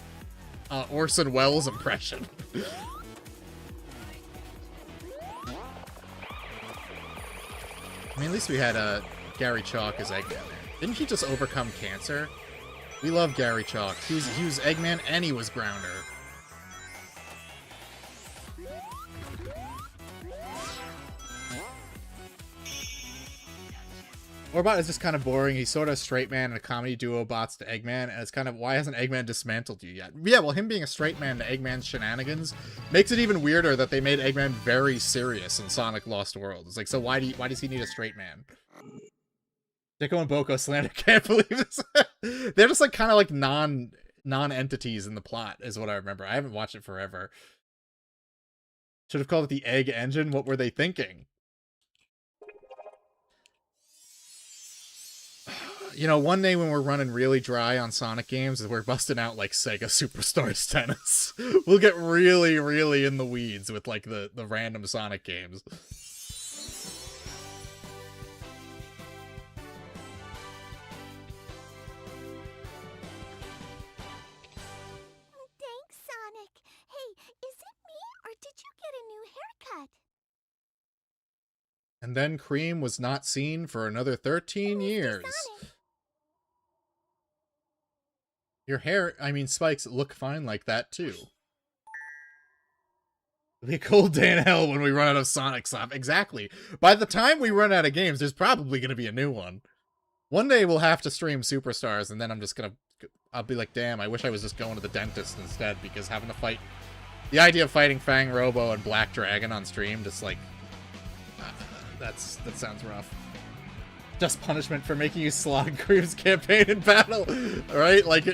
Orson Welles impression. I mean, at least we had Gary Chalk as Eggman there. Didn't he just overcome cancer? We love Gary Chalk. He was Eggman and he was Grounder. Orbot is just kind of boring. He's sort of a straight man and a comedy duo bots to Eggman, and it's kind of, why hasn't Eggman dismantled you yet? Yeah, well, him being a straight man to Eggman's shenanigans makes it even weirder that they made Eggman very serious in Sonic Lost World. It's like, so why does he need a straight man? Dicko and Boko slander, can't believe this. They're just like kind of like non-entities in the plot, is what I remember. I haven't watched it forever. Should have called it the Egg Engine. What were they thinking? You know, one day when we're running really dry on Sonic games, we're busting out like Sega Superstars Tennis. We'll get really, really in the weeds with like the random Sonic games. Thanks, Sonic. Hey, is it me, or did you get a new haircut? And then Cream was not seen for another 13 years. Sonic. Your hair, I mean, spikes look fine like that, too. It'll be a cold day in hell when we run out of Sonic stuff. Exactly. By the time we run out of games, there's probably going to be a new one. One day we'll have to stream Superstars, and then I'm just going to... I'll be like, damn, I wish I was just going to the dentist instead, because having to fight... The idea of fighting Fang Robo and Black Dragon on stream, just like... that sounds rough. Just punishment for making you slog Cream's campaign in battle, right? Like,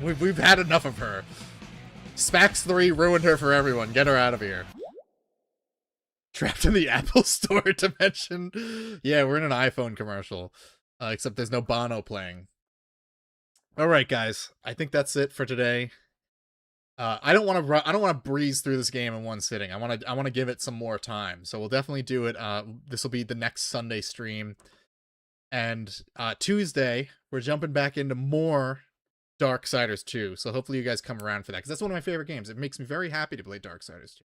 we've had enough of her. Spax 3 ruined her for everyone. Get her out of here. Trapped in the Apple Store dimension. Yeah, we're in an iPhone commercial. Except there's no Bono playing. Alright, guys. I think that's it for today. I don't want to breeze through this game in one sitting. I want to give it some more time. So we'll definitely do it. This will be the next Sunday stream. And Tuesday, we're jumping back into more Darksiders 2. So hopefully you guys come around for that, because that's one of my favorite games. It makes me very happy to play Darksiders 2.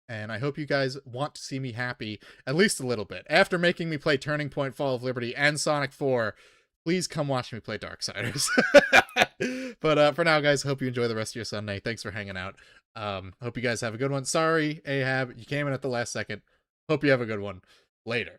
And I hope you guys want to see me happy at least a little bit. After making me play Turning Point, Fall of Liberty, and Sonic 4, please come watch me play Darksiders. But for now, guys, hope you enjoy the rest of your Sunday. Thanks for hanging out. Hope you guys have a good one. Sorry, Ahab, you came in at the last second. Hope you have a good one. Later.